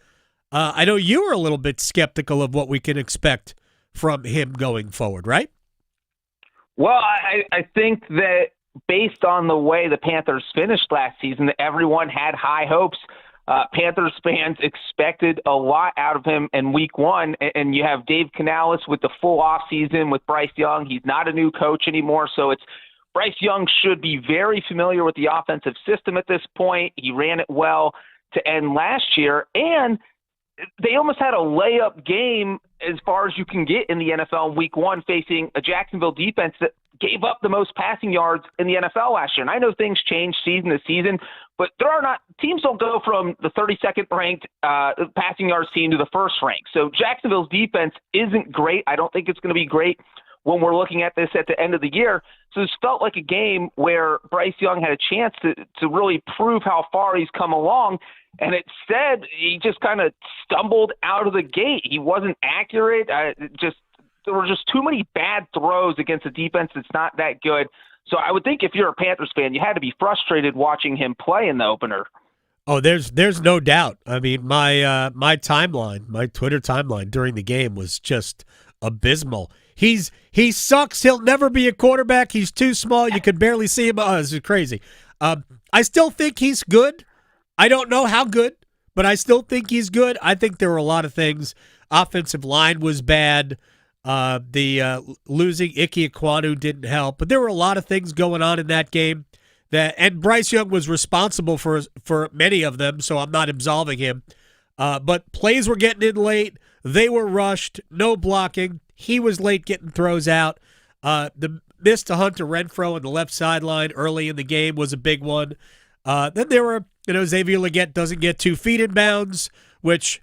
I know you were a little bit skeptical of what we can expect from him going forward, right? Well, I think that based on the way the Panthers finished last season, that everyone had high hopes. Panthers fans expected a lot out of him in Week 1, and you have Dave Canales with the full offseason with Bryce Young. He's not a new coach anymore, so it's Bryce Young should be very familiar with the offensive system at this point. He ran it well to end last year, and they almost had a layup game as far as you can get in the NFL in Week 1 facing a Jacksonville defense that gave up the most passing yards in the NFL last year. And I know things change season to season, but teams don't go from the 32nd ranked passing yards team to the first ranked. So Jacksonville's defense isn't great. I don't think it's going to be great when we're looking at this at the end of the year. So this felt like a game where Bryce Young had a chance to really prove how far he's come along. And instead, he just kind of stumbled out of the gate. He wasn't accurate. There were just too many bad throws against a defense that's not that good. So I would think if you're a Panthers fan, you had to be frustrated watching him play in the opener. Oh, there's no doubt. I mean, my timeline, my Twitter timeline during the game was just abysmal. He sucks. He'll never be a quarterback. He's too small. You could barely see him. Oh, this is crazy. I still think he's good. I don't know how good, but I still think he's good. I think there were a lot of things. Offensive line was bad. The losing Ike Ekwonu didn't help, but there were a lot of things going on in that game. And Bryce Young was responsible for many of them, so I'm not absolving him. But plays were getting in late. They were rushed. No blocking. He was late getting throws out. The miss to Hunter Renfrow on the left sideline early in the game was a big one. Then there were, Xavier Legette doesn't get 2 feet in bounds, which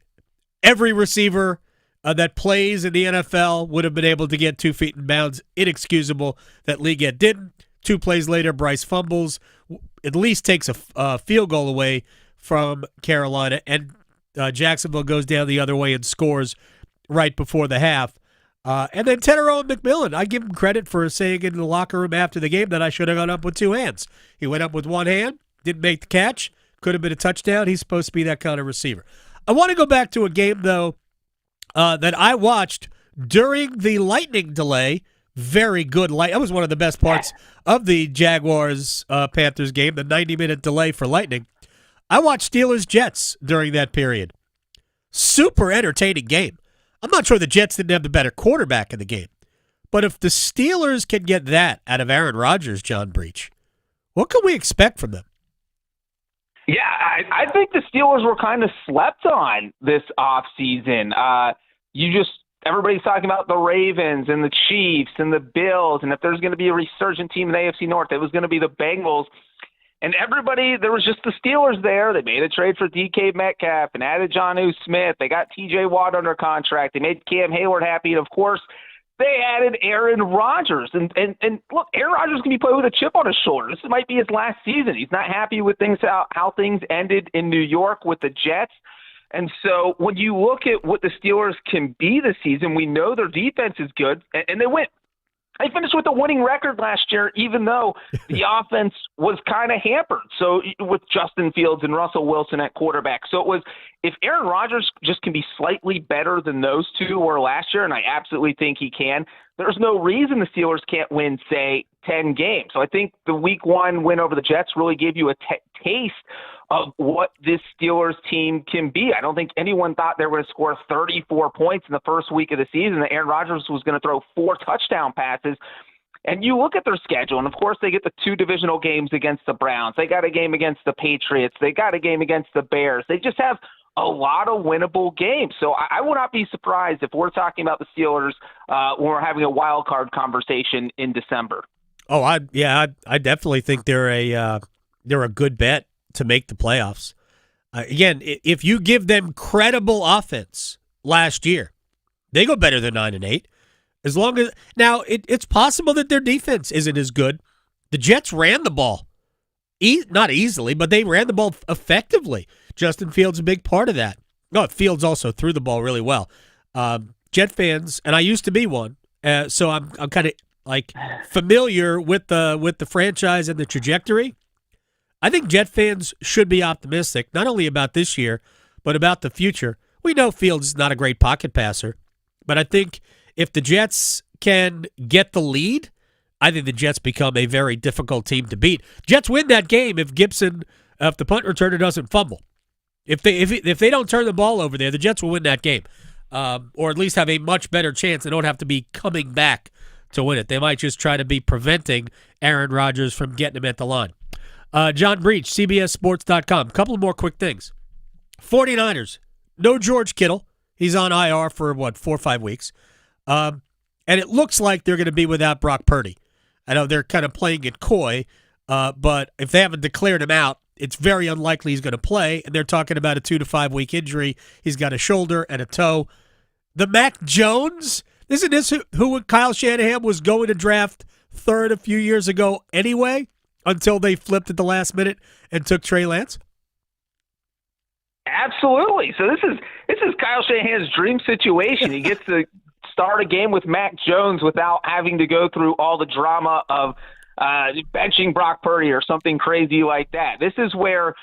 every receiver that plays in the NFL would have been able to get 2 feet in bounds. Inexcusable that Legette didn't. 2 plays later, Bryce fumbles, at least takes a field goal away from Carolina, and Jacksonville goes down the other way and scores right before the half. And then Tenero McMillan, I give him credit for saying in the locker room after the game that I should have gone up with 2 hands. He went up with 1 hand, didn't make the catch, could have been a touchdown. He's supposed to be that kind of receiver. I want to go back to a game, though, that I watched during the lightning delay. Very good light. That was one of the best parts of the Jaguars-Panthers game, the 90-minute delay for lightning. I watched Steelers-Jets during that period. Super entertaining game. I'm not sure the Jets didn't have the better quarterback in the game. But if the Steelers can get that out of Aaron Rodgers, John Breech, what can we expect from them? Yeah, I think the Steelers were kind of slept on this offseason. Everybody's talking about the Ravens and the Chiefs and the Bills, and if there's going to be a resurgent team in the AFC North, it was going to be the Bengals. And everybody, there was just the Steelers there. They made a trade for DK Metcalf and added Jonnu Smith. They got TJ Watt under contract. They made Cam Hayward happy. And, of course, they added Aaron Rodgers. And look, Aaron Rodgers can be playing with a chip on his shoulder. This might be his last season. He's not happy with how things ended in New York with the Jets. And so when you look at what the Steelers can be this season, we know their defense is good, and they went. They finished with a winning record last year, even though the offense was kind of hampered. So with Justin Fields and Russell Wilson at quarterback. So it was, if Aaron Rodgers just can be slightly better than those two were last year, and I absolutely think he can, there's no reason the Steelers can't win, say, 10 games. So I think the Week 1 win over the Jets really gave you a taste of what this Steelers team can be. I don't think anyone thought they were going to score 34 points in the first week of the season, that Aaron Rodgers was going to throw 4 touchdown passes. And you look at their schedule, and of course they get the 2 divisional games against the Browns. They got a game against the Patriots. They got a game against the Bears. They just have a lot of winnable games. So I will not be surprised if we're talking about the Steelers when we're having a wild card conversation in December. Oh, I definitely think they're a good bet to make the playoffs. Again, if you give them credible offense last year, they go better than 9-8. As long as now, it's possible that their defense isn't as good. The Jets ran the ball, not easily, but they ran the ball effectively. Justin Fields a big part of that. No, Fields also threw the ball really well. Jet fans, and I used to be one, so I'm kind of like familiar with the franchise and the trajectory. I think Jet fans should be optimistic, not only about this year, but about the future. We know Fields is not a great pocket passer, but I think if the Jets can get the lead, I think the Jets become a very difficult team to beat. Jets win that game if the punt returner doesn't fumble. If they don't turn the ball over there, the Jets will win that game, or at least have a much better chance. They don't have to be coming back to win it. They might just try to be preventing Aaron Rodgers from getting him at the line. John Breech, CBSSports.com. A couple of more quick things. 49ers, no George Kittle. He's on IR for, 4 or 5 weeks. And it looks like they're going to be without Brock Purdy. I know they're kind of playing it coy, but if they haven't declared him out, it's very unlikely he's going to play, and they're talking about a 2 to 5 week injury. He's got a shoulder and a toe. The Mac Jones, isn't this who Kyle Shanahan was going to draft third a few years ago anyway? Until they flipped at the last minute and took Trey Lance? Absolutely. So this is Kyle Shanahan's dream situation. He gets to start a game with Mac Jones without having to go through all the drama of benching Brock Purdy or something crazy like that. This is where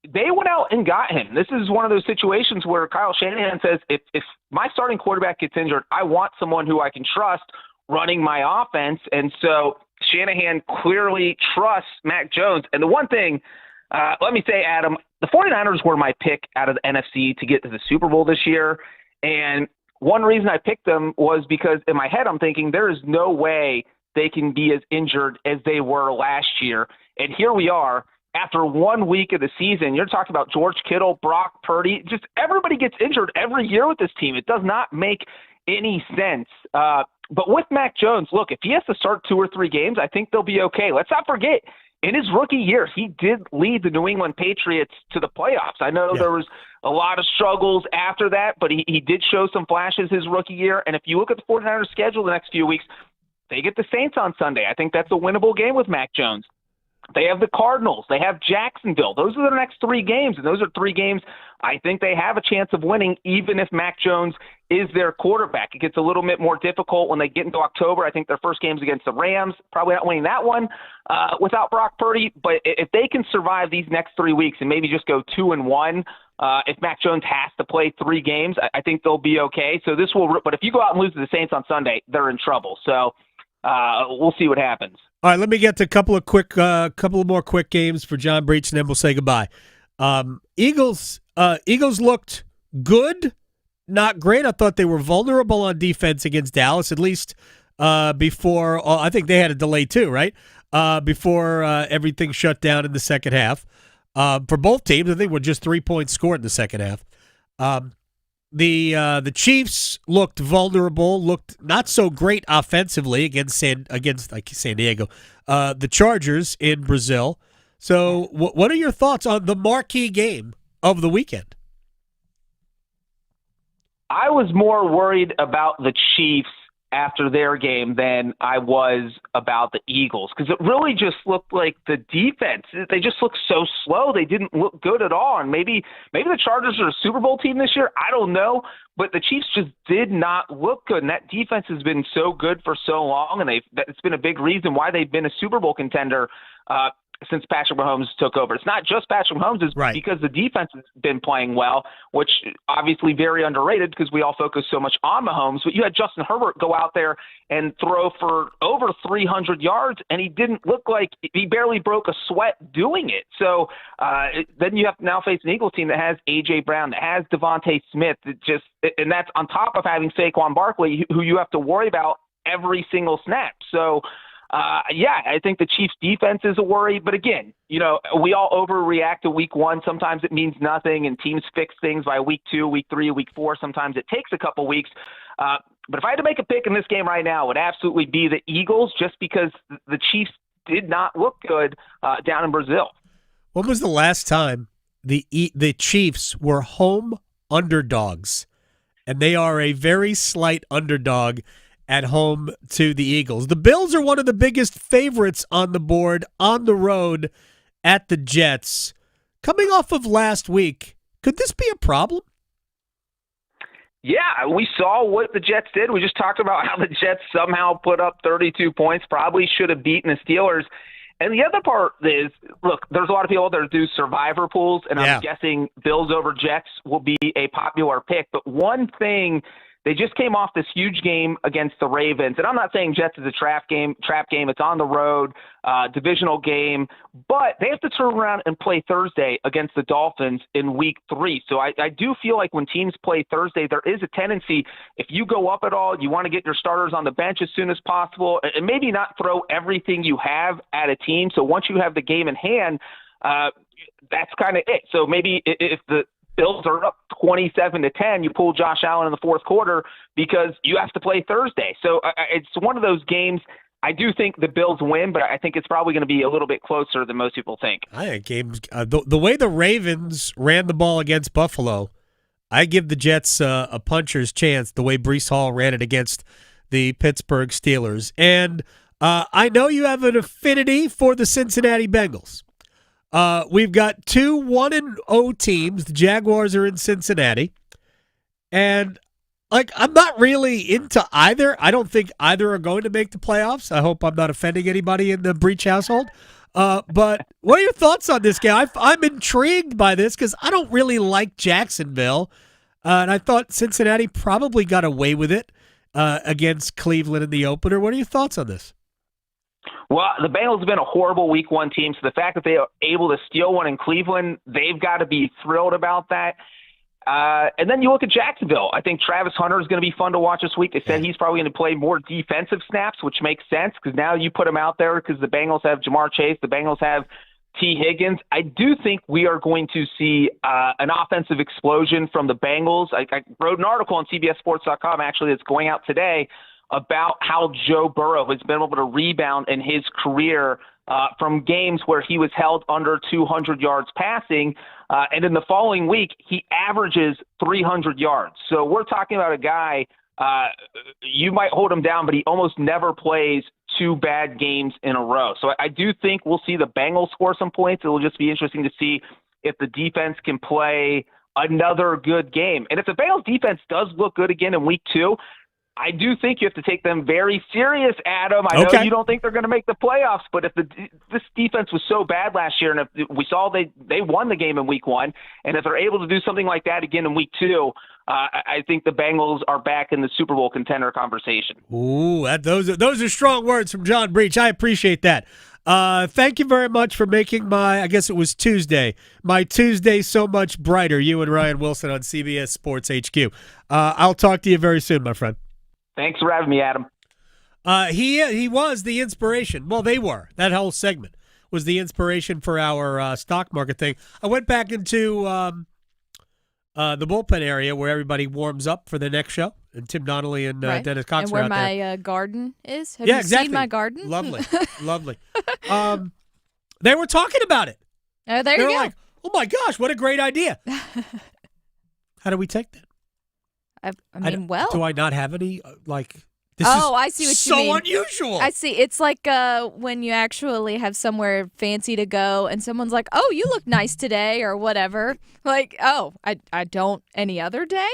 they went out and got him. This is one of those situations where Kyle Shanahan says, if my starting quarterback gets injured, I want someone who I can trust running my offense. And so Shanahan clearly trusts Mac Jones. And the one thing, let me say, Adam, the 49ers were my pick out of the NFC to get to the Super Bowl this year. And one reason I picked them was because in my head I'm thinking there is no way they can be as injured as they were last year. And here we are. After 1 week of the season, you're talking about George Kittle, Brock Purdy. Just everybody gets injured every year with this team. It does not make any sense. But with Mac Jones, look, if he has to start 2 or 3 games, I think they'll be okay. Let's not forget, in his rookie year, he did lead the New England Patriots to the playoffs. I know there was a lot of struggles after that, but he did show some flashes his rookie year. And if you look at the 49ers schedule the next few weeks, they get the Saints on Sunday. I think that's a winnable game with Mac Jones. They have the Cardinals. They have Jacksonville. Those are the next 3 games, and those are 3 games I think they have a chance of winning, even if Mac Jones is their quarterback. It gets a little bit more difficult when they get into October. I think their first game is against the Rams. Probably not winning that one without Brock Purdy. But if they can survive these next 3 weeks and maybe just go 2-1, if Mac Jones has to play 3 games, I think they'll be okay. So this will. But if you go out and lose to the Saints on Sunday, they're in trouble. So we'll see what happens. All right, let me get to a couple of more quick games for John Breech, and then we'll say goodbye. Eagles looked good, not great. I thought they were vulnerable on defense against Dallas, at least before. I think they had a delay too, right? Before everything shut down in the second half. For both teams, I think were just 3 points scored in the second half. The Chiefs looked vulnerable, looked not so great offensively against San Diego. The Chargers in Brazil So what are your thoughts on the marquee game of the weekend? I was more worried about the Chiefs after their game than I was about the Eagles, because it really just looked like the defense, they just looked so slow. They didn't look good at all. And maybe the Chargers are a Super Bowl team this year. I don't know. But the Chiefs just did not look good. And that defense has been so good for so long, and it's been a big reason why they've been a Super Bowl contender since Patrick Mahomes took over. It's not just Patrick Mahomes, it's because the defense has been playing well, which obviously very underrated because we all focus so much on Mahomes. But you had Justin Herbert go out there and throw for over 300 yards, and he didn't look like he barely broke a sweat doing it. So then you have to now face an Eagles team that has A.J. Brown, that has Devontae Smith, and that's on top of having Saquon Barkley, who you have to worry about every single snap. So, I think the Chiefs' defense is a worry. But again, we all overreact to week one. Sometimes it means nothing, and teams fix things by week 2, week 3, week 4. Sometimes it takes a couple weeks. But if I had to make a pick in this game right now, it would absolutely be the Eagles, just because the Chiefs did not look good down in Brazil. When was the last time the Chiefs were home underdogs? And they are a very slight underdog at home to the Eagles. The Bills are one of the biggest favorites on the board on the road at the Jets. Coming off of last week, could this be a problem? Yeah, we saw what the Jets did. We just talked about how the Jets somehow put up 32 points, probably should have beaten the Steelers. And the other part is, look, there's a lot of people that do survivor pools, and I'm guessing Bills over Jets will be a popular pick. But one thing, they just came off this huge game against the Ravens. And I'm not saying Jets is a trap game. It's on the road, divisional game. But they have to turn around and play Thursday against the Dolphins in week 3. So I do feel like when teams play Thursday, there is a tendency, if you go up at all, you want to get your starters on the bench as soon as possible, and maybe not throw everything you have at a team. So once you have the game in hand, that's kind of it. So maybe if the Bills are up 27-10, you pull Josh Allen in the fourth quarter because you have to play Thursday. So it's one of those games. I do think the Bills win, but I think it's probably going to be a little bit closer than most people think. I think games the way the Ravens ran the ball against Buffalo, I give the Jets a puncher's chance the way Breece Hall ran it against the Pittsburgh Steelers. And I know you have an affinity for the Cincinnati Bengals. We've got 2 1-0 teams. The Jaguars are in Cincinnati. And, I'm not really into either. I don't think either are going to make the playoffs. I hope I'm not offending anybody in the Breech household. But what are your thoughts on this game? I'm intrigued by this because I don't really like Jacksonville. And I thought Cincinnati probably got away with it against Cleveland in the opener. What are your thoughts on this? Well, the Bengals have been a horrible week 1 team, so the fact that they are able to steal one in Cleveland, they've got to be thrilled about that. And then you look at Jacksonville. I think Travis Hunter is going to be fun to watch this week. They said he's probably going to play more defensive snaps, which makes sense because now you put him out there because the Bengals have Jamar Chase, the Bengals have T. Higgins. I do think we are going to see an offensive explosion from the Bengals. I wrote an article on CBSSports.com, actually, that's going out today about how Joe Burrow has been able to rebound in his career from games where he was held under 200 yards passing. And in the following week, he averages 300 yards. So we're talking about a guy, you might hold him down, but he almost never plays 2 bad games in a row. So I do think we'll see the Bengals score some points. It will just be interesting to see if the defense can play another good game. And if the Bengals defense does look good again in week 2, I do think you have to take them very serious, Adam. I know you don't think they're going to make the playoffs, but if this defense was so bad last year, and if we saw they won the game in week 1, and if they're able to do something like that again in week 2, I think the Bengals are back in the Super Bowl contender conversation. Ooh, those are strong words from John Breech. I appreciate that. Thank you very much for making my Tuesday so much brighter, you and Ryan Wilson on CBS Sports HQ. I'll talk to you very soon, my friend. Thanks for having me, Adam. He was the inspiration. Well, they were. That whole segment was the inspiration for our stock market thing. I went back into the bullpen area where everybody warms up for the next show, and Tim Donnelly and Dennis Cox and where are out my there. Garden is. Have you seen my garden? Lovely, lovely. They were talking about it. Oh, there They you were go. like, oh, my gosh, what a great idea. How do we take that? I mean, well. Do I not have any, this I is see what you so mean. unusual. I see. It's like when you actually have somewhere fancy to go and someone's like, oh, you look nice today or whatever. Like, oh, I don't any other day.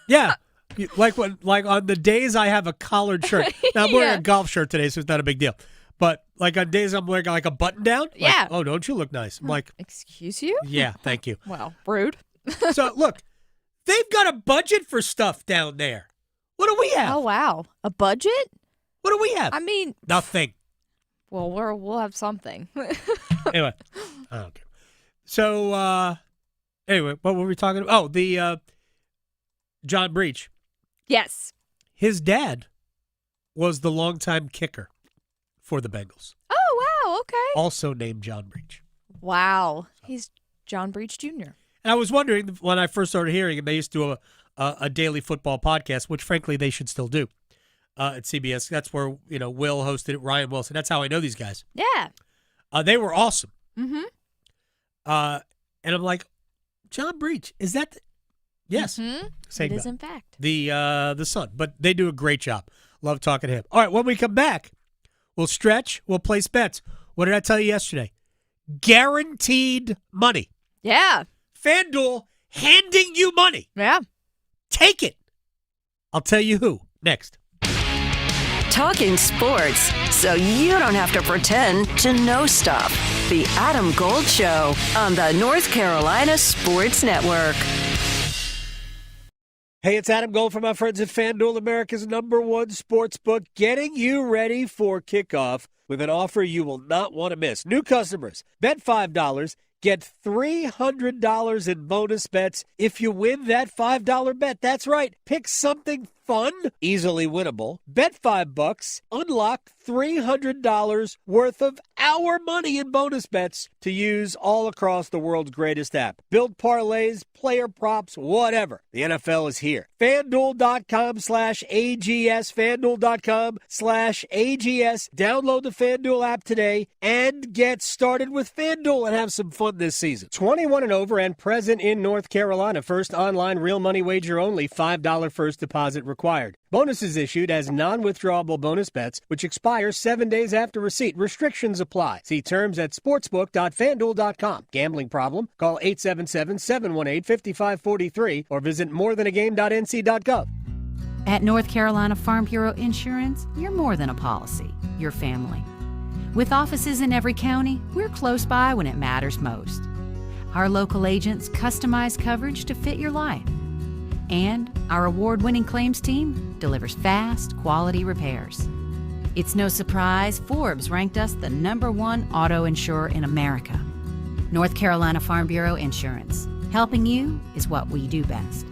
Yeah. Like on the days I have a collared shirt. Now, I'm wearing a golf shirt today, so it's not a big deal. But like on days I'm wearing like a button down. Yeah. Oh, don't you look nice? I'm like, excuse you? Yeah, thank you. Well, rude. So look, they've got a budget for stuff down there. What do we have? Oh, wow. A budget? What do we have? I mean, nothing. Well, we'll have something. Anyway, I don't care. So, anyway, what were we talking about? Oh, the John Breech. Yes. His dad was the longtime kicker for the Bengals. Oh, wow. Okay. Also named John Breech. Wow. He's John Breech Jr. And I was wondering, when I first started hearing him, they used to do a daily football podcast, which, frankly, they should still do at CBS. That's where, Will hosted it, Ryan Wilson. That's how I know these guys. Yeah. They were awesome. Mm-hmm. And I'm like, John Breech, is that yes. Mm-hmm. Same it is, guy. in fact. The son. But they do a great job. Love talking to him. All right, when we come back, we'll stretch, we'll place bets. What did I tell you yesterday? Guaranteed money. Yeah. FanDuel handing you money. Yeah. Take it. I'll tell you who next. Talking sports so you don't have to pretend to know stuff. The Adam Gold Show on the North Carolina Sports Network. Hey, it's Adam Gold from my friends at FanDuel, America's #1 sports book, getting you ready for kickoff with an offer you will not want to miss. New customers, bet $5, get $300 in bonus bets if you win that $5 bet. That's right. Pick something fun, easily winnable. Bet $5, unlock $300 worth of our money in bonus bets to use all across the world's greatest app. Build parlays, player props, whatever. The NFL is here. FanDuel.com/AGS, FanDuel.com/AGS. Download the FanDuel app today and get started with FanDuel and have some fun this season. 21 and over and present in North Carolina. First online real money wager only. $5 first deposit required. Bonuses issued as non-withdrawable bonus bets, which expire 7 days after receipt. Restrictions apply. See terms at sportsbook.fanduel.com. Gambling problem? Call 877-718-5543 or visit morethanagame.nc.gov. At North Carolina Farm Bureau Insurance, you're more than a policy. You're family. With offices in every county, we're close by when it matters most. Our local agents customize coverage to fit your life. And our award-winning claims team delivers fast, quality repairs. It's no surprise Forbes ranked us the #1 auto insurer in America. North Carolina Farm Bureau Insurance. Helping you is what we do best.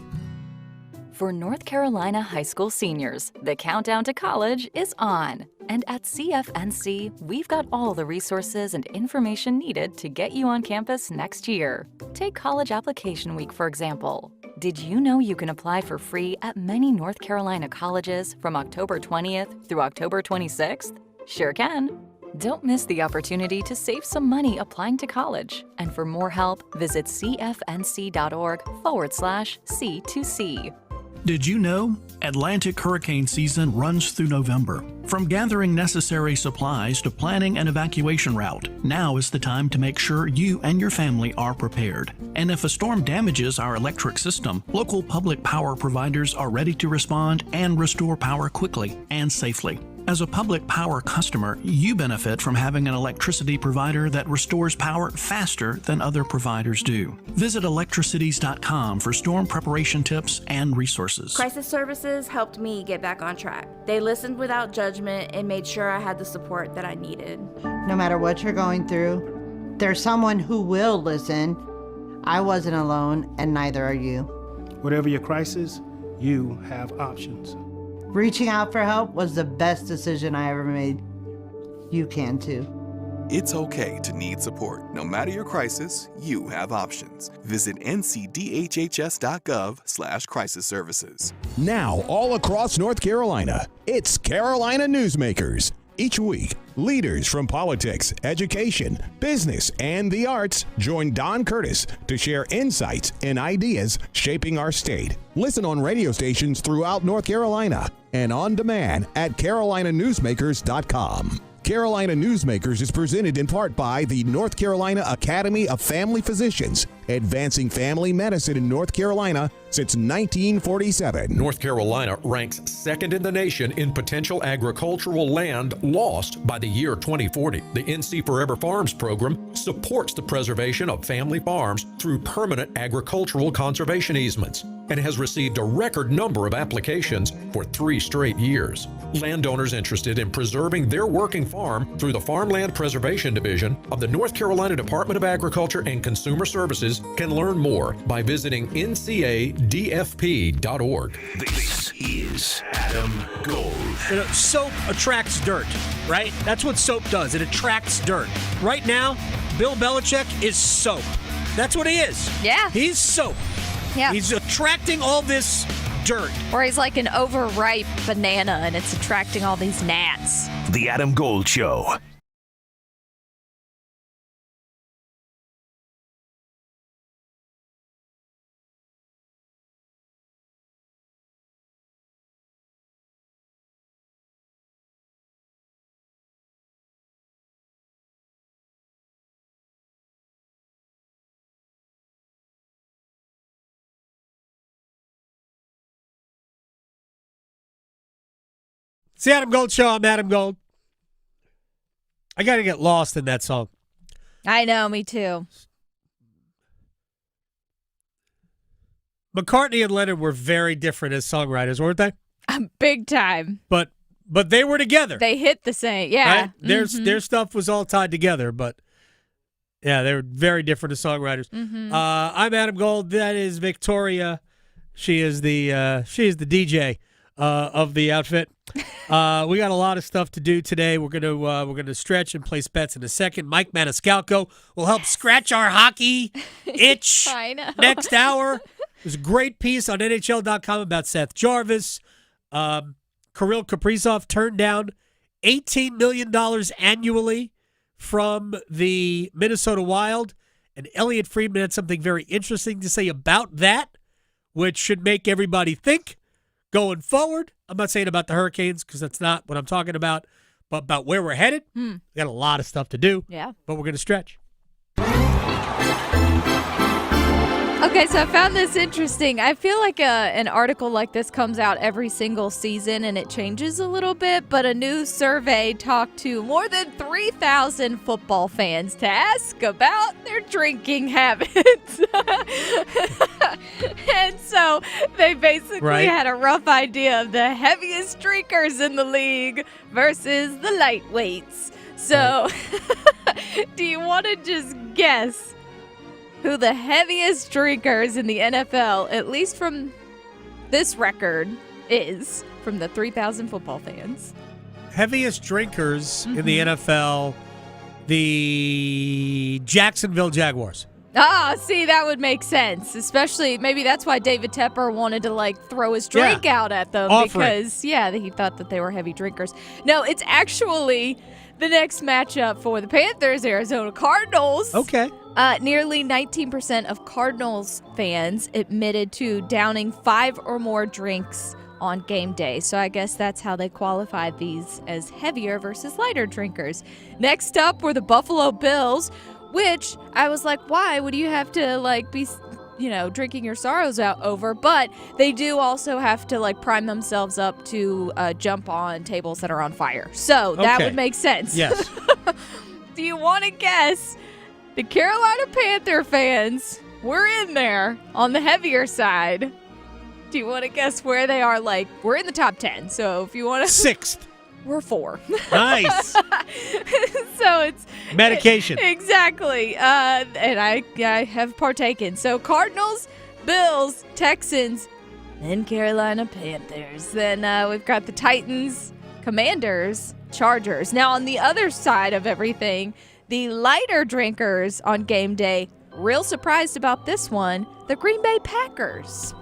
For North Carolina high school seniors, the countdown to college is on. And at CFNC, we've got all the resources and information needed to get you on campus next year. Take College Application Week, for example. Did you know you can apply for free at many North Carolina colleges from October 20th through October 26th? Sure can. Don't miss the opportunity to save some money applying to college. And for more help, visit cfnc.org/C2C. Did you know? Atlantic hurricane season runs through November. From gathering necessary supplies to planning an evacuation route, now is the time to make sure you and your family are prepared. And if a storm damages our electric system, local public power providers are ready to respond and restore power quickly and safely. As a public power customer, you benefit from having an electricity provider that restores power faster than other providers do. Visit electricities.com for storm preparation tips and resources. Crisis Services helped me get back on track. They listened without judgment and made sure I had the support that I needed. No matter what you're going through, there's someone who will listen. I wasn't alone, and neither are you. Whatever your crisis, you have options. Reaching out for help was the best decision I ever made. You can too. It's okay to need support. No matter your crisis, you have options. Visit ncdhhs.gov/crisis services. Now, all across North Carolina, it's Carolina Newsmakers. Each week, Leaders from politics, education, business, and the arts join Don Curtis to share insights and ideas shaping our state. Listen on radio stations throughout North Carolina and on demand at carolinanewsmakers.com. Carolina Newsmakers is presented in part by the North Carolina Academy of Family Physicians, advancing family medicine in North Carolina since 1947. North Carolina ranks second in the nation in potential agricultural land lost by the year 2040. The NC Forever Farms program supports the preservation of family farms through permanent agricultural conservation easements and has received a record number of applications for 3 straight years. Landowners interested in preserving their working farm through the Farmland Preservation Division of the North Carolina Department of Agriculture and Consumer Services can learn more by visiting ncadfp.org. This is Adam Gold. Soap attracts dirt, right? That's what soap does. It attracts dirt. Right now, Bill Belichick is soap. That's what he is. Yeah. He's soap. Yeah. He's attracting all this dirt. Or he's like an overripe banana and it's attracting all these gnats. The Adam Gold Show. It's the Adam Gold Show. I'm Adam Gold. I got to get lost in that song. I know, me too. McCartney and Leonard were very different as songwriters, weren't they? Big time. But they were together. They hit the same. Yeah. Right? Their stuff was all tied together, but yeah, they were very different as songwriters. I'm Adam Gold. That is Victoria. She is the DJ of the outfit. We got a lot of stuff to do today. We're gonna stretch and place bets in a second. Mike Maniscalco will help scratch our hockey itch. I know. Next hour. There's a great piece on NHL.com about Seth Jarvis. Kirill Kaprizov turned down $18 million annually from the Minnesota Wild, and Elliot Friedman had something very interesting to say about that, which should make everybody think going forward. I'm not saying about the Hurricanes because that's not what I'm talking about, but about where we're headed. We got a lot of stuff to do, yeah, but we're going to stretch. Okay, so I found this interesting. I feel like an article like this comes out every single season and it changes a little bit, but a new survey talked to more than 3,000 football fans to ask about their drinking habits. And so they basically had a rough idea of the heaviest drinkers in the league versus the lightweights. So do you want to just guess who the heaviest drinkers in the NFL, at least from this record, is from the 3,000 football fans? Heaviest drinkers in the NFL, the Jacksonville Jaguars. Ah, see, that would make sense. Especially, maybe that's why David Tepper wanted to, throw his drink out at them. Because, he thought that they were heavy drinkers. No, it's actually the next matchup for the Panthers, Arizona Cardinals. Okay. Nearly 19% of Cardinals fans admitted to downing 5 or more drinks on game day. So I guess that's how they qualified these as heavier versus lighter drinkers. Next up were the Buffalo Bills, which I was like, why would you have to be drinking your sorrows out over? But they do also have to prime themselves up to jump on tables that are on fire. So that would make sense. Yes. Do you want to guess? The Carolina Panther fans were in there on the heavier side. Do you want to guess where they are? We're in the top 10. So if you want to... 6th. We're 4. Nice. So it's... medication. Exactly. And I have partaken. So Cardinals, Bills, Texans, and Carolina Panthers. Then we've got the Titans, Commanders, Chargers. Now on the other side of everything, the lighter drinkers on game day, real surprised about this one, the Green Bay Packers.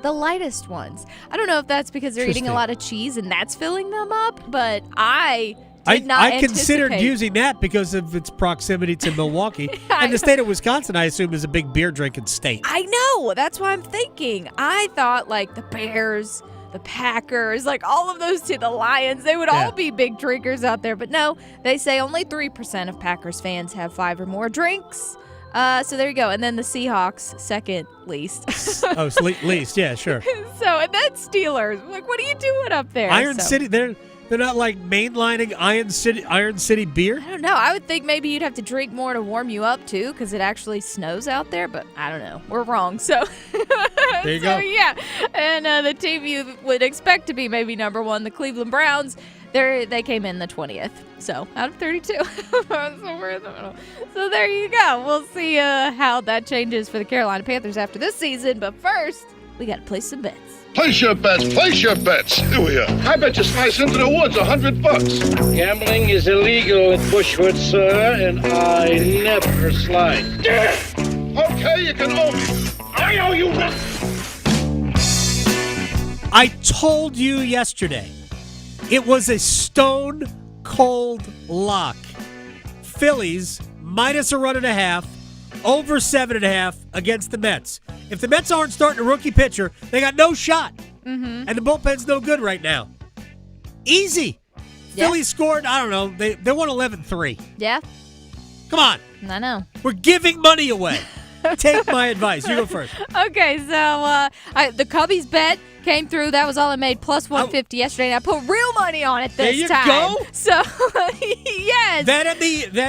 The lightest ones. I don't know if that's because they're eating a lot of cheese and that's filling them up, but I did not I considered anticipate. using that because of its proximity to Milwaukee. And the state of Wisconsin, I assume, is a big beer-drinking state. I know. That's what I'm thinking. I thought like the Bears, the Packers, like all of those two, the Lions, they would all be big drinkers out there. But no, they say only 3% of Packers fans have 5 or more drinks. So there you go. And then the Seahawks, second least. Least. Yeah, sure. So, and then Steelers. Like, what are you doing up there? Iron City, they're not like mainlining Iron City beer? I don't know. I would think maybe you'd have to drink more to warm you up, too, because it actually snows out there. But I don't know. We're wrong. So there you go. Yeah. And the team you would expect to be maybe number 1, the Cleveland Browns, they came in the 20th. So out of 32. So we're in the middle. So there you go. We'll see how that changes for the Carolina Panthers after this season. But first, we got to place some bets. Place your bets. Place your bets. Here we are. I bet you slice into the woods $100. Gambling is illegal in Bushwood, sir, and I never slice. Okay, you can owe me. I owe you one. I told you yesterday. It was a stone cold lock. Phillies minus a 1.5, over 7.5 against the Mets. If the Mets aren't starting a rookie pitcher, they got no shot. Mm-hmm. And the bullpen's no good right now. Easy. Yeah. Phillies scored, I don't know, they won 11-3. Yeah. Come on. I know. We're giving money away. Take my advice. You go first. Okay, so the Cubbies bet came through. That was all I made, plus 150 yesterday, and I put real money on it this time. There you go. So, yes. That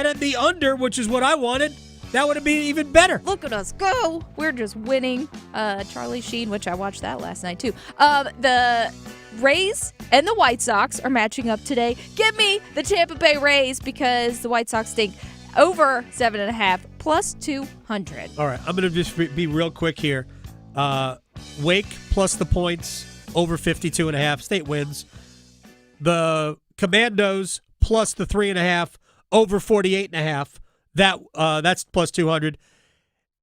and the under, which is what I wanted, that would have been even better. Look at us go. We're just winning. Charlie Sheen, which I watched that last night, too. The Rays and the White Sox are matching up today. Give me the Tampa Bay Rays because the White Sox stink. Over 7.5, plus 200. All right, I'm going to just be real quick here. Wake plus the points, over 52.5. State wins. The Commandos plus the 3.5, over 48.5. That's plus 200.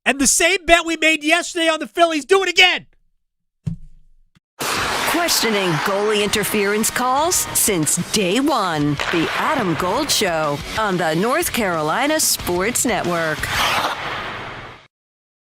And the same bet we made yesterday on the Phillies, do it again. Questioning goalie interference calls since day one. The Adam Gold Show on the North Carolina Sports Network.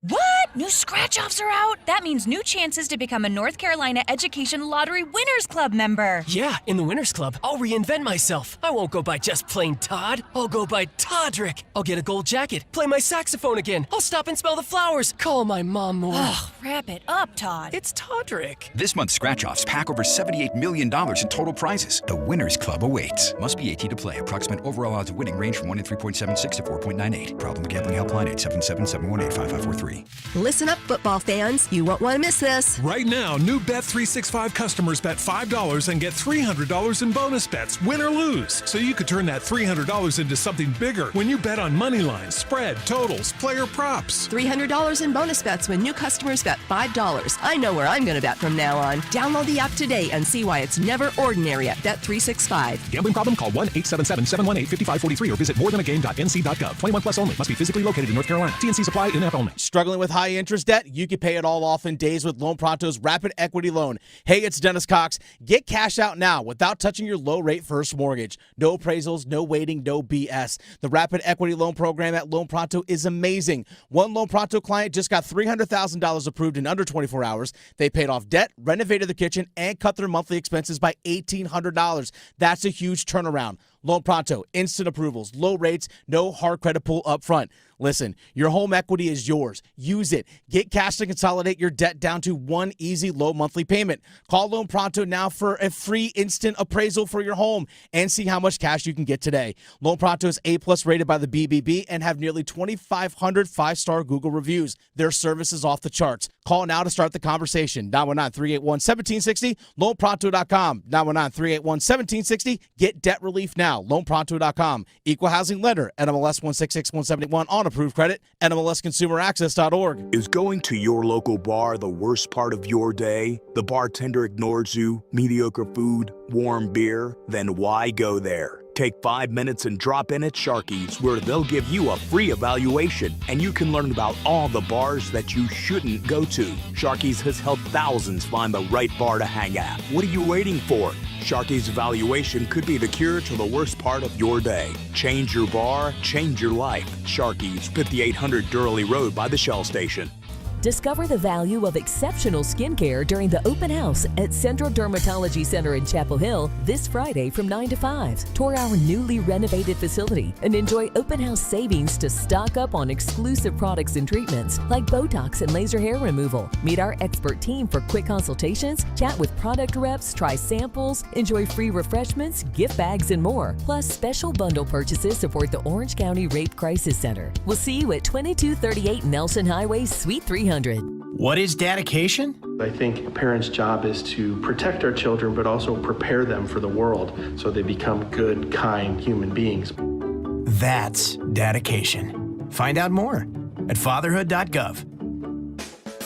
What? New scratch-offs are out? That means new chances to become a North Carolina Education Lottery Winners Club member. Yeah, in the Winners Club, I'll reinvent myself. I won't go by just plain Todd. I'll go by Toddrick. I'll get a gold jacket, play my saxophone again. I'll stop and smell the flowers, call my mom more. Ugh, wrap it up, Todd. It's Toddrick. This month's scratch-offs pack over $78 million in total prizes. The Winners Club awaits. Must be 18 to play. Approximate overall odds of winning range from 1 in 3.76 to 4.98. Problem gambling helpline 877-718-5543. Listen up, football fans. You won't want to miss this. Right now, new Bet365 customers bet $5 and get $300 in bonus bets, win or lose. So you could turn that $300 into something bigger when you bet on money lines, spread, totals, player props. $300 in bonus bets when new customers bet $5. I know where I'm going to bet from now on. Download the app today and see why it's never ordinary at Bet365. Gambling problem? Call 1-877-718-5543 or visit morethanagames.nc.gov. 21 plus only. Must be physically located in North Carolina. TNC supply in-app only. Struggling with high interest debt? You can pay it all off in days with Loan Pronto's Rapid Equity Loan. Hey, it's Dennis Cox. Get cash out now without touching your low-rate first mortgage. No appraisals, no waiting, no BS. The Rapid Equity Loan program at Loan Pronto is amazing. One Loan Pronto client just got $300,000 approved in under 24 hours. They paid off debt, renovated the kitchen, and cut their monthly expenses by $1,800. That's a huge turnaround. Loan Pronto, instant approvals, low rates, no hard credit pull up front. Listen, your home equity is yours. Use it. Get cash to consolidate your debt down to one easy low monthly payment. Call Loan Pronto now for a free instant appraisal for your home and see how much cash you can get today. Loan Pronto is A+ rated by the BBB and have nearly 2,500 5-star Google reviews. Their service is off the charts. Call now to start the conversation. 919-381-1760, loanpronto.com. 919-381-1760. Get debt relief now. Loanpronto.com. Equal housing lender. NMLS 166171 on approved credit. NMLSconsumeraccess.org. Is going to your local bar the worst part of your day? The bartender ignores you, mediocre food, warm beer? Then why go there? Take 5 minutes and drop in at Sharky's, where they'll give you a free evaluation and you can learn about all the bars that you shouldn't go to. Sharky's has helped thousands find the right bar to hang at. What are you waiting for? Sharky's evaluation could be the cure to the worst part of your day. Change your bar, change your life. Sharky's, 5800 Durley Road by the Shell Station. Discover the value of exceptional skincare during the open house at Central Dermatology Center in Chapel Hill this Friday from 9 to 5. Tour our newly renovated facility and enjoy open house savings to stock up on exclusive products and treatments like Botox and laser hair removal. Meet our expert team for quick consultations, chat with product reps, try samples, enjoy free refreshments, gift bags, and more. Plus, special bundle purchases support the Orange County Rape Crisis Center. We'll see you at 2238 Nelson Highway, Suite 300. What is dedication? I think a parent's job is to protect our children, but also prepare them for the world so they become good, kind human beings. That's dedication. Find out more at fatherhood.gov.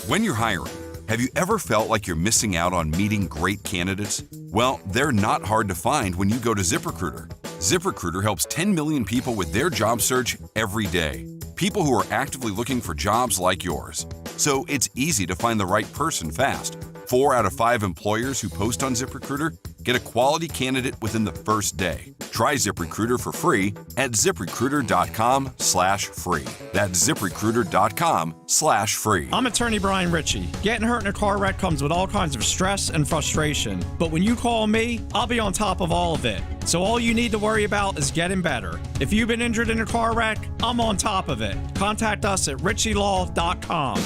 When you're hiring, have you ever felt like you're missing out on meeting great candidates? Well, they're not hard to find when you go to ZipRecruiter. ZipRecruiter helps 10 million people with their job search every day. People who are actively looking for jobs like yours. So it's easy to find the right person fast. 4 out of 5 employers who post on ZipRecruiter get a quality candidate within the first day. Try ZipRecruiter for free at ZipRecruiter.com/free. That's ZipRecruiter.com/free. I'm attorney Brian Ritchie. Getting hurt in a car wreck comes with all kinds of stress and frustration. But when you call me, I'll be on top of all of it. So all you need to worry about is getting better. If you've been injured in a car wreck, I'm on top of it. Contact us at ritchielaw.com.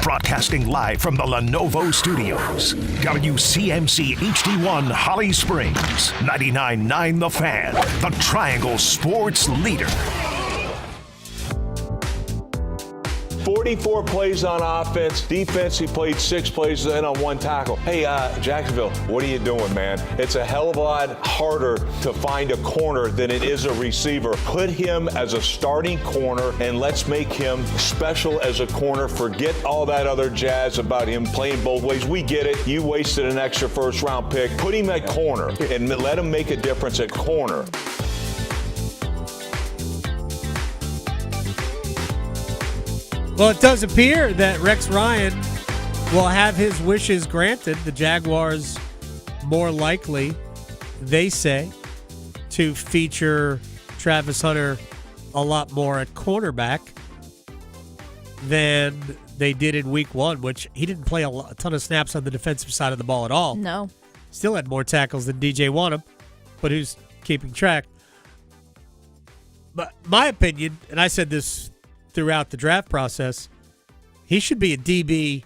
Broadcasting live from the Lenovo Studios. WCMC HD1 Holly Springs. 99.9 The Fan. The Triangle Sports Leader. 44 plays on offense. Defense, he played 6 plays and on 1 tackle. Hey, Jacksonville, what are you doing, man? It's a hell of a lot harder to find a corner than it is a receiver. Put him as a starting corner, and let's make him special as a corner. Forget all that other jazz about him playing both ways. We get it. You wasted an extra first-round pick. Put him at corner and let him make a difference at corner. Well, it does appear that Rex Ryan will have his wishes granted. The Jaguars more likely, they say, to feature Travis Hunter a lot more at cornerback than they did in week 1, which he didn't play a ton of snaps on the defensive side of the ball at all. No. Still had more tackles than DJ Wanham, but who's keeping track? But my opinion, and I said this throughout the draft process, he should be a DB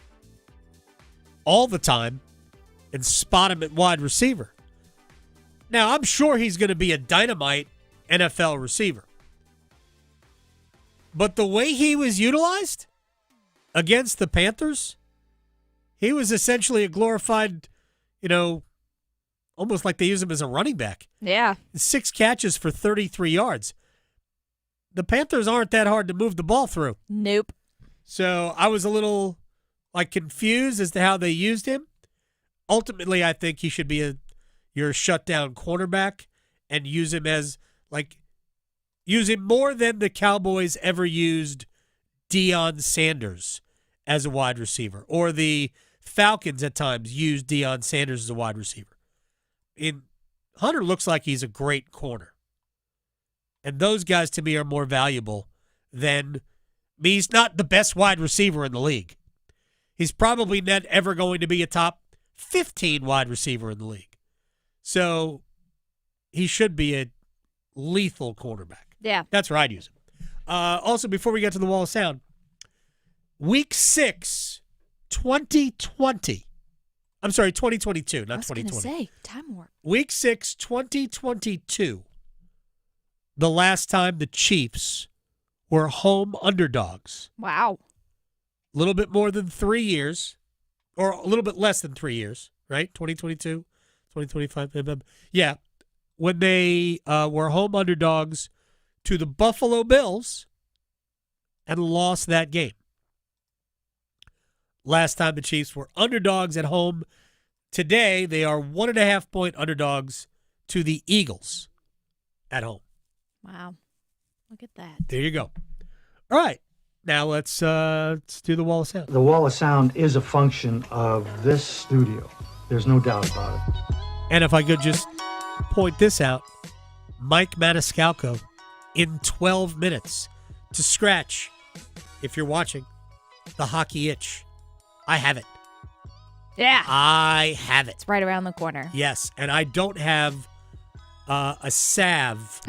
all the time and spot him at wide receiver. Now, I'm sure he's going to be a dynamite NFL receiver. But the way he was utilized against the Panthers, he was essentially a glorified, almost like they use him as a running back. Yeah. 6 catches for 33 yards. The Panthers aren't that hard to move the ball through. Nope. So I was a little confused as to how they used him. Ultimately, I think he should be your shutdown cornerback and use him as use him more than the Cowboys ever used Deion Sanders as a wide receiver, or the Falcons at times used Deion Sanders as a wide receiver. Hunter looks like he's a great corner. And those guys, to me, are more valuable than he's not the best wide receiver in the league. He's probably not ever going to be a top 15 wide receiver in the league. So he should be a lethal quarterback. Yeah. That's where I'd use him. Also, before we get to the Wall of Sound, Week 6, 2020. I'm sorry, 2022, not 2020. I was going to say, time warp. Week 6, 2022. The last time the Chiefs were home underdogs. Wow. A little bit more than 3 years, or a little bit less than 3 years, right? 2022, 2025. Yeah. When they were home underdogs to the Buffalo Bills and lost that game. Last time the Chiefs were underdogs at home. Today, they are 1.5-point underdogs to the Eagles at home. Wow. Look at that. There you go. All right. Now let's do the Wall of Sound. The Wall of Sound is a function of this studio. There's no doubt about it. And if I could just point this out, Mike Maniscalco in 12 minutes to scratch, if you're watching, the hockey itch. I have it. Yeah. I have it. It's right around the corner. Yes, and I don't have a salve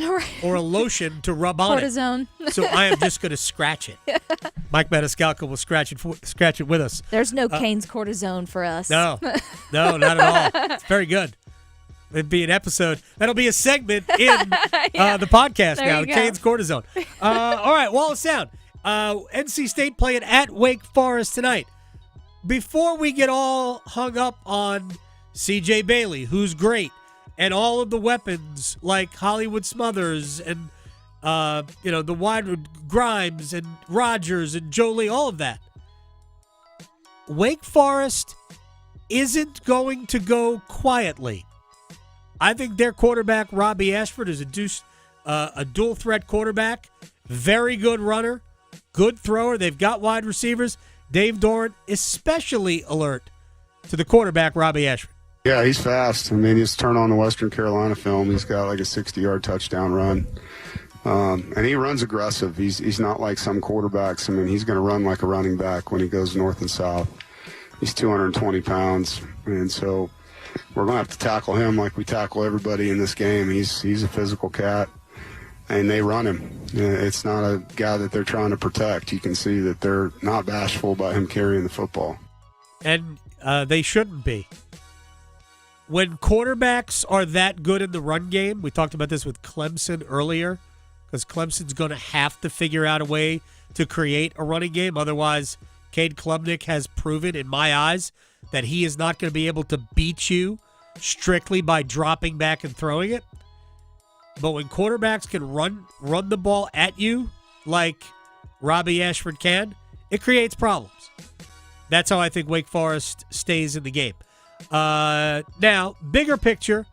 or a lotion to rub on Cortisone. it. So I am just going to scratch it. Mike Maniscalco will scratch it with us. There's no Cane's cortisone for us. No, not at all. It's very good. It'd be an episode. That'll be a segment in the podcast There now, you go. Cane's cortisone. All right, Wallace Sound. NC State playing at Wake Forest tonight. Before we get all hung up on C.J. Bailey, who's great, and all of the weapons like Hollywood Smothers and the wide Grimes and Rogers and Jolie, all of that, Wake Forest isn't going to go quietly. I think their quarterback, Robbie Ashford, is a dual threat quarterback, very good runner, good thrower. They've got wide receivers. Dave Doran especially alert to the quarterback, Robbie Ashford. Yeah, he's fast. I mean, just turn on the Western Carolina film. He's got like a 60-yard touchdown run. And he runs aggressive. He's not like some quarterbacks. I mean, he's going to run like a running back when he goes north and south. He's 220 pounds. And so we're going to have to tackle him like we tackle everybody in this game. He's a physical cat. And they run him. It's not a guy that they're trying to protect. You can see that they're not bashful about him carrying the football. And they shouldn't be. When quarterbacks are that good in the run game, we talked about this with Clemson earlier, because Clemson's going to have to figure out a way to create a running game. Otherwise, Cade Klubnik has proven, in my eyes, that he is not going to be able to beat you strictly by dropping back and throwing it. But when quarterbacks can run the ball at you like Robbie Ashford can, it creates problems. That's how I think Wake Forest stays in the game. Now, bigger picture,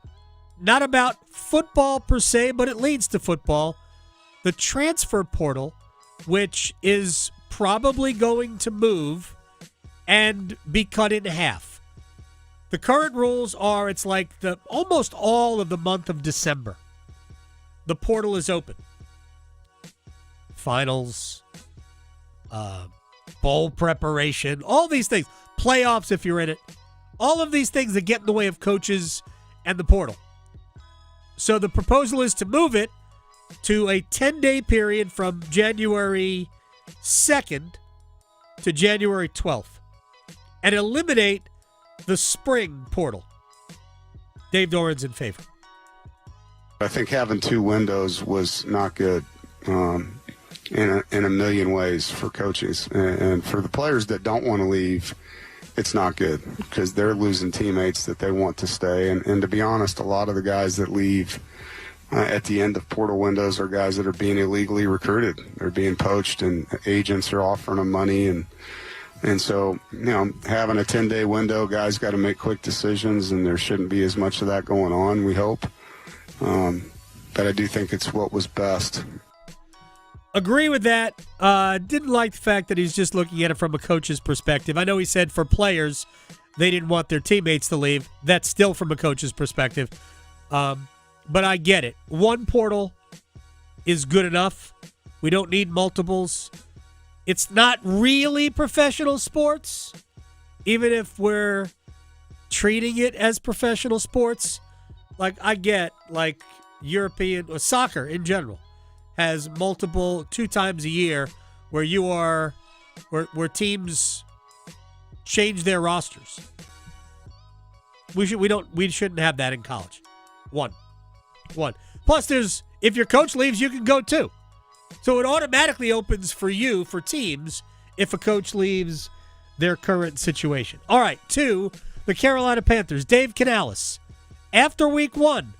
not about football per se, but it leads to football. The transfer portal, which is probably going to move and be cut in half. The current rules are it's like almost all of the month of December. The portal is open. Finals, bowl preparation, all these things. Playoffs if you're in it. All of these things that get in the way of coaches and the portal. So the proposal is to move it to a 10-day period from January 2nd to January 12th and eliminate the spring portal. Dave Doran's in favor. I think having two windows was not good in a million ways for coaches. And for the players that don't want to leave, it's not good because they're losing teammates that they want to stay. And to be honest, a lot of the guys that leave at the end of portal windows are guys that are being illegally recruited. They're being poached and agents are offering them money. And so, having a 10-day window, guys got to make quick decisions, and there shouldn't be as much of that going on, we hope. But I do think it's what was best. Agree with that. Didn't like the fact that he's just looking at it from a coach's perspective. I know he said for players, they didn't want their teammates to leave. That's still from a coach's perspective. But I get it. One portal is good enough. We don't need multiples. It's not really professional sports, even if we're treating it as professional sports. Like, I get, like, European or soccer in general has multiple 2 times a year where you are where teams change their rosters. We shouldn't have that in college. One. Plus if your coach leaves, you can go too. So it automatically opens for you for teams if a coach leaves their current situation. All right, 2, the Carolina Panthers, Dave Canales. After week 1,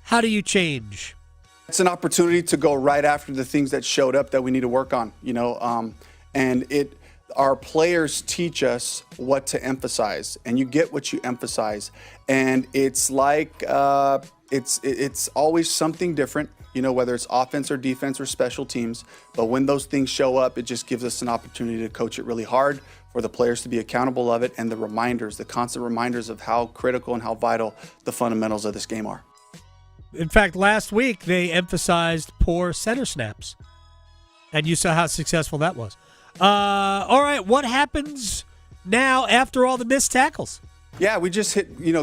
how do you change? It's an opportunity to go right after the things that showed up that we need to work on, and our players teach us what to emphasize, and you get what you emphasize. And it's like it's always something different, whether it's offense or defense or special teams. But when those things show up, it just gives us an opportunity to coach it really hard, for the players to be accountable of it, and the constant reminders of how critical and how vital the fundamentals of this game are. In fact, last week they emphasized poor center snaps, and you saw how successful that was. All right, what happens now after all the missed tackles? Yeah, we just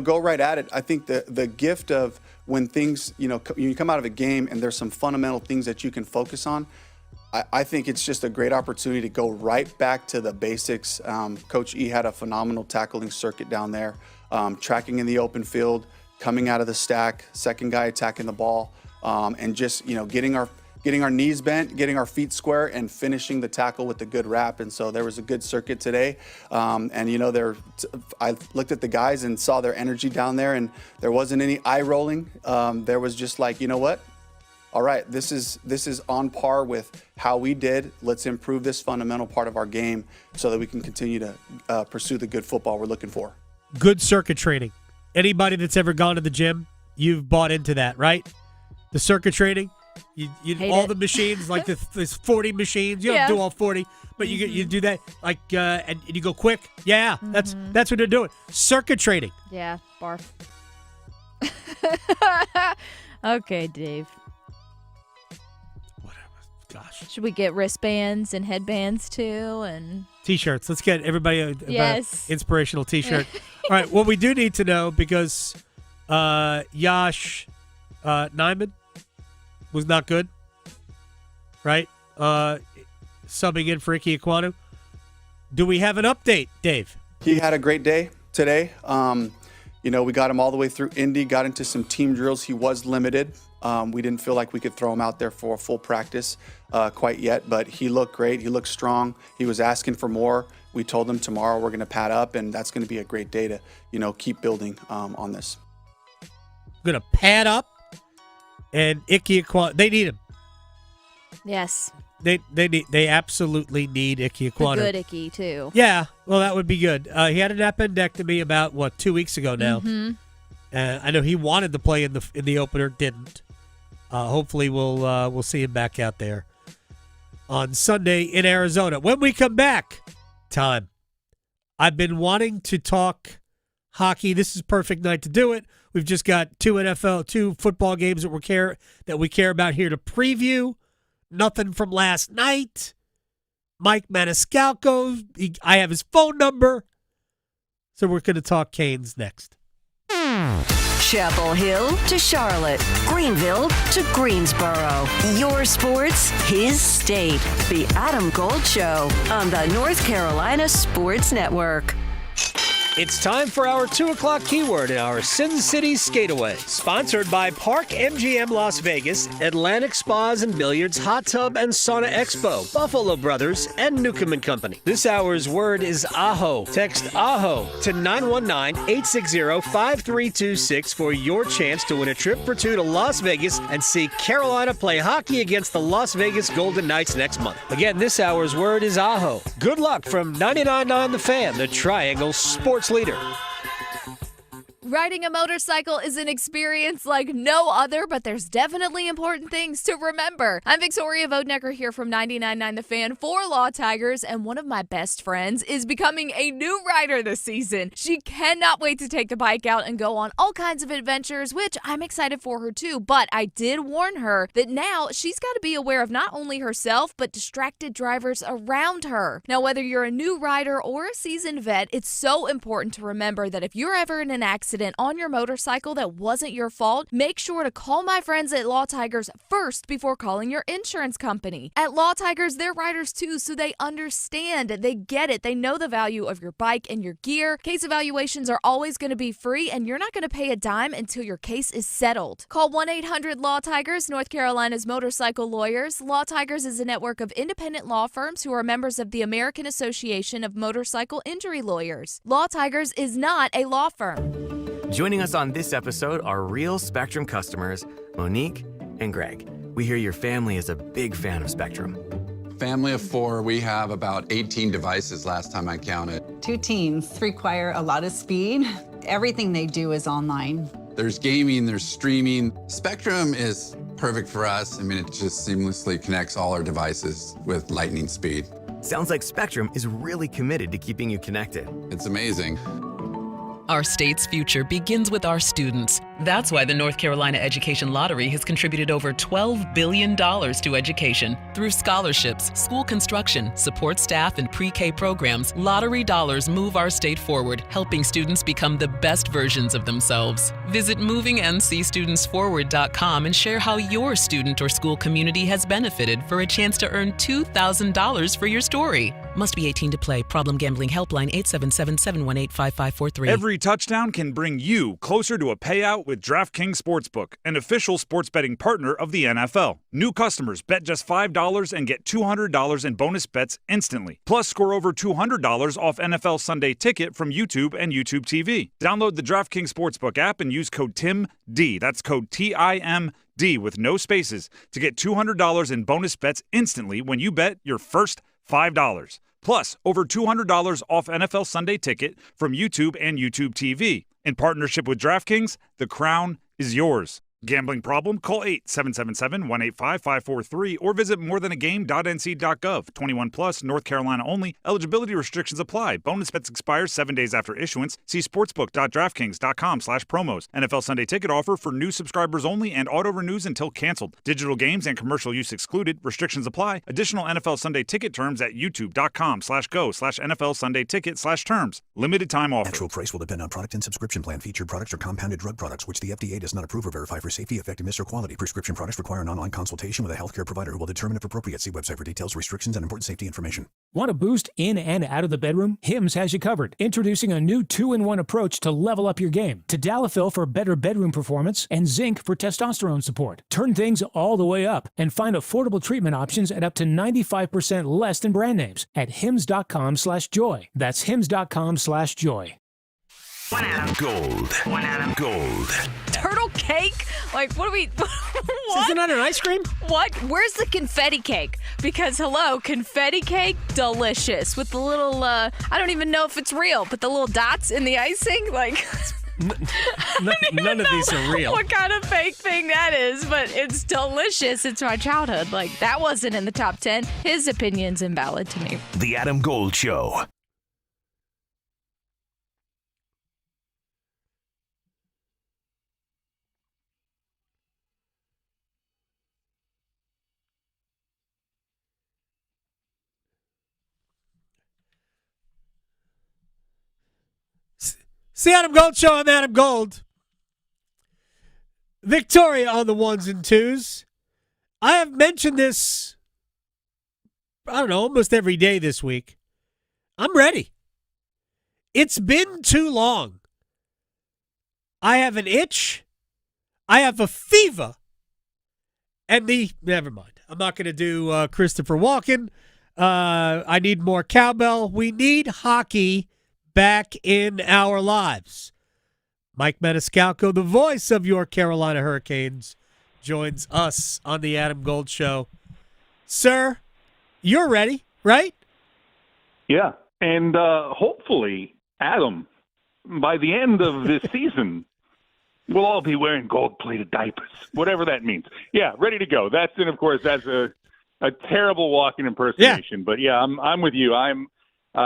go right at it. I think the gift of when things, you come out of a game and there's some fundamental things that you can focus on, I think it's just a great opportunity to go right back to the basics. Coach E had a phenomenal tackling circuit down there, tracking in the open field, coming out of the stack, second guy attacking the ball, and just, getting our knees bent, getting our feet square, and finishing the tackle with a good wrap. And so there was a good circuit today. I looked at the guys and saw their energy down there, and there wasn't any eye rolling. There was just like, you know what? All right, this is on par with how we did. Let's improve this fundamental part of our game so that we can continue to pursue the good football we're looking for. Good circuit training. Anybody that's ever gone to the gym, you've bought into that, right? The circuit training. You all the machines, like there's 40 machines. You don't do all 40, but you do that and you go quick. Yeah, that's what they're doing. Circuit training. Yeah, barf. Okay, Dave. Gosh. Should we get wristbands and headbands too, and T-shirts? Let's get everybody a inspirational T-shirt. All right. Well, we do need to know because Yash Nyman was not good, right? Subbing in for Ike Ekwonu. Do we have an update, Dave? He had a great day today. We got him all the way through Indy, got into some team drills. He was limited. We didn't feel like we could throw him out there for a full practice quite yet, but he looked great. He looked strong. He was asking for more. We told him tomorrow we're going to pad up, and that's going to be a great day to, keep building on this. Going to pad up, and Ike Ekwonu, they need him. yes, They absolutely need Ike Ekwonu. the good Icky too. Yeah, well, that would be good. He had an appendectomy about 2 weeks ago now. Mm-hmm. I know he wanted to play in the opener, didn't. Hopefully, we'll see him back out there on Sunday in Arizona. When we come back, time. I've been wanting to talk hockey. This is a perfect night to do it. We've just got two football games that we care about here to preview. Nothing from last night. Mike Maniscalco, I have his phone number. So we're going to talk Canes next. Chapel Hill to Charlotte, Greenville to Greensboro. Your sports, his state. The Adam Gold Show on the North Carolina Sports Network. It's time for our 2 o'clock keyword in our Sin City Skateaway. Sponsored by Park MGM Las Vegas, Atlantic Spas and Billiards, Hot Tub and Sauna Expo, Buffalo Brothers, and Newcomb & Company. This hour's word is AHO. Text AHO to 919-860-5326 for your chance to win a trip for two to Las Vegas and see Carolina play hockey against the Las Vegas Golden Knights next month. Again, this hour's word is AHO. Good luck from 99.9 The Fan, the Triangle Sports leader. Riding a motorcycle is an experience like no other, but there's definitely important things to remember. I'm Victoria Vodnecker here from 99.9 The Fan for Law Tigers, and one of my best friends is becoming a new rider this season. She cannot wait to take the bike out and go on all kinds of adventures, which I'm excited for her too, but I did warn her that now she's got to be aware of not only herself, but distracted drivers around her. Now, whether you're a new rider or a seasoned vet, it's so important to remember that if you're ever in an accident on your motorcycle that wasn't your fault, make sure to call my friends at Law Tigers first before calling your insurance company. At Law Tigers, they're riders too, so they understand, they get it, they know the value of your bike and your gear. Case evaluations are always going to be free, and you're not going to pay a dime until your case is settled. Call 1-800-LAW-TIGERS, North Carolina's motorcycle lawyers. Law Tigers is a network of independent law firms who are members of the American Association of Motorcycle Injury Lawyers. Law Tigers is not a law firm. Joining us on this episode are real Spectrum customers, Monique and Greg. We hear your family is a big fan of Spectrum. Family of 4, we have about 18 devices last time I counted. 2 teams require a lot of speed. Everything they do is online. There's gaming, there's streaming. Spectrum is perfect for us. I mean, it just seamlessly connects all our devices with lightning speed. Sounds like Spectrum is really committed to keeping you connected. It's amazing. Our state's future begins with our students. That's why the North Carolina Education Lottery has contributed over $12 billion to education. Through scholarships, school construction, support staff, and pre-K programs, lottery dollars move our state forward, helping students become the best versions of themselves. Visit movingncstudentsforward.com and share how your student or school community has benefited for a chance to earn $2,000 for your story. Must be 18 to play. Problem Gambling Helpline 877-718-5543. Every touchdown can bring you closer to a payout with DraftKings Sportsbook, an official sports betting partner of the NFL. New customers bet just $5 and get $200 in bonus bets instantly. Plus, score over $200 off NFL Sunday Ticket from YouTube and YouTube TV. Download the DraftKings Sportsbook app and use code TIMD. That's code TIMD with no spaces to get $200 in bonus bets instantly when you bet your first $5. Plus, over $200 off NFL Sunday Ticket from YouTube and YouTube TV. In partnership with DraftKings, the crown is yours. Gambling problem? Call 877-185-543 or visit morethanagame.nc.gov. 21 plus, North Carolina only. Eligibility restrictions apply. Bonus bets expire 7 days after issuance. See sportsbook.draftkings.com/promos. NFL Sunday Ticket offer for new subscribers only and auto renews until canceled. Digital games and commercial use excluded. Restrictions apply. Additional NFL Sunday Ticket terms at youtube.com/go/NFL Sunday Ticket/terms. Limited time offer. Actual price will depend on product and subscription plan. Featured products are compounded drug products, which the FDA does not approve or verify for safety, effectiveness, or quality. Prescription products require an online consultation with a healthcare provider who will determine if appropriate. See website for details, restrictions, and important safety information. Want a boost in and out of the bedroom? Hims has you covered. Introducing a new 2-in-1 approach to level up your game. Tadalafil for better bedroom performance and zinc for testosterone support. Turn things all the way up and find affordable treatment options at up to 95% less than brand names at hims.com/joy. That's hims.com/joy. One Adam Gold. One Adam Gold. Turtle cake? Like, what do we... What? Isn't that an ice cream? What? Where's the confetti cake? Because, hello, confetti cake, delicious. With the little, I don't even know if it's real, but the little dots in the icing, like... None of these are real. What kind of fake thing that is, but it's delicious. It's my childhood. Like, that wasn't in the top 10. His opinion's invalid to me. The Adam Gold Show. It's the Adam Gold Show. I'm Adam Gold. Victoria on the ones and twos. I have mentioned this, I don't know, almost every day this week. I'm ready. It's been too long. I have an itch. I have a fever. And never mind. I'm not going to do Christopher Walken. I need more cowbell. We need hockey back in our lives. Mike Maniscalco, the voice of your Carolina Hurricanes, joins us on the Adam Gold Show. Sir, you're ready, right? Yeah, and hopefully, Adam, by the end of this season, we'll all be wearing gold-plated diapers, whatever that means. Yeah, ready to go. That's a terrible walking impersonation. Yeah. But yeah, I'm with you.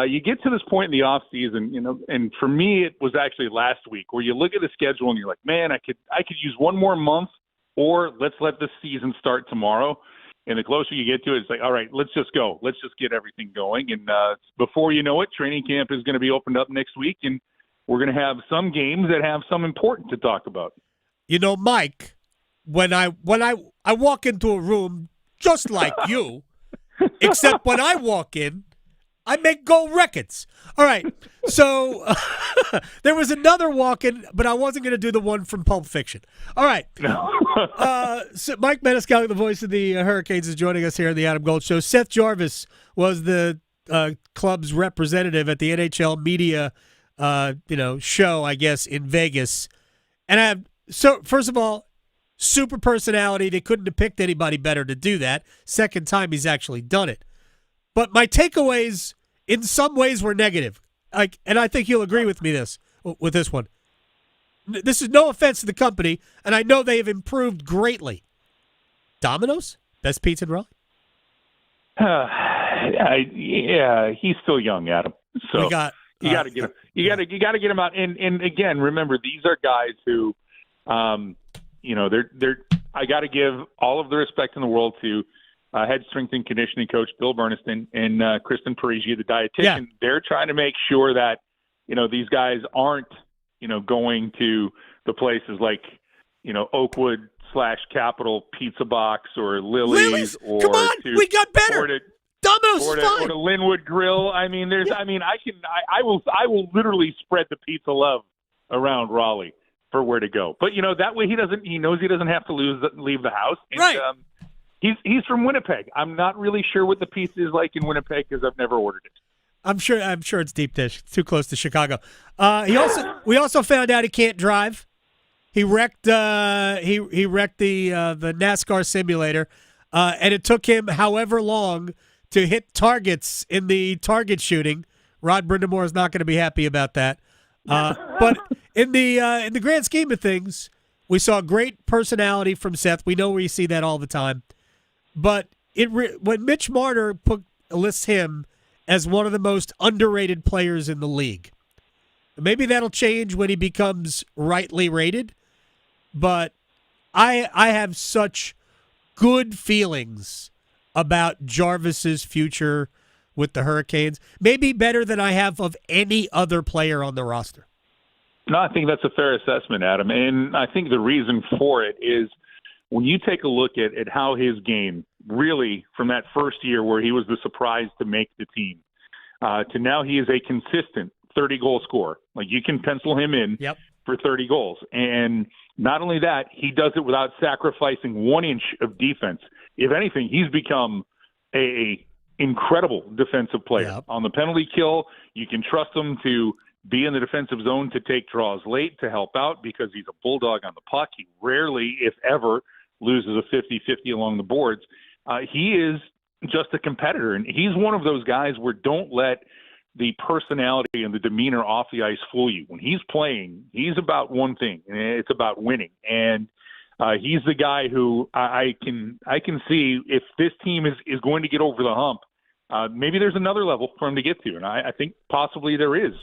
You get to this point in the off season, and for me, it was actually last week where you look at the schedule and you're like, man, I could use one more month, or let's let the season start tomorrow. And the closer you get to it, it's like, all right, let's just go. Let's just get everything going. And before you know it, training camp is going to be opened up next week, and we're going to have some games that have some important to talk about. Mike, when I walk into a room just like you, except when I walk in, I make gold records. All right, so there was another walk-in, but I wasn't going to do the one from Pulp Fiction. All right. So Mike Maniscalco, the voice of the Hurricanes, is joining us here on the Adam Gold Show. Seth Jarvis was the club's representative at the NHL media show, I guess, in Vegas. And first of all, super personality. They couldn't have picked anybody better to do that. Second time he's actually done it. But my takeaways, in some ways, were negative. And I think you'll agree with me with this one. this is no offense to the company, and I know they have improved greatly. Domino's, best pizza in Raleigh. Yeah, he's still young, Adam. So you got to get him. You got to get him out. And again, remember, these are guys who, they're. I got to give all of the respect in the world to head strength and conditioning coach Bill Berniston and Kristen Parigi, the dietitian. Yeah. They're trying to make sure that these guys aren't going to the places like Oakwood /Capitol Pizza Box or Lily's or come on, we got better. Domino's or fine. to Linwood Grill. I mean, I will literally spread the pizza love around Raleigh for where to go. But that way he knows he doesn't have to leave the house. And, right. He's from Winnipeg. I'm not really sure what the pizza is like in Winnipeg because I've never ordered it. I'm sure it's deep dish. It's too close to Chicago. We also found out he can't drive. He wrecked the NASCAR simulator, and it took him however long to hit targets in the target shooting. Rod Brindamore is not going to be happy about that. But in the grand scheme of things, we saw great personality from Seth. We know we see that all the time. But when Mitch Marner lists him as one of the most underrated players in the league, maybe that'll change when he becomes rightly rated. But I have such good feelings about Jarvis's future with the Hurricanes, maybe better than I have of any other player on the roster. No, I think that's a fair assessment, Adam. And I think the reason for it is when you take a look at how his game really from that first year where he was the surprise to make the team to now he is a consistent 30-goal scorer. Like you can pencil him in for 30 goals. And not only that, he does it without sacrificing 1 inch of defense. If anything, he's become a incredible defensive player. On the penalty kill, you can trust him to be in the defensive zone to take draws late to help out because he's a bulldog on the puck. He rarely, if ever, loses a 50-50 along the boards. He is just a competitor, and he's one of those guys where don't let the personality and the demeanor off the ice fool you. When he's playing, he's about one thing, and it's about winning. And he's the guy who I can see if this team is going to get over the hump, maybe there's another level for him to get to, and I think possibly there is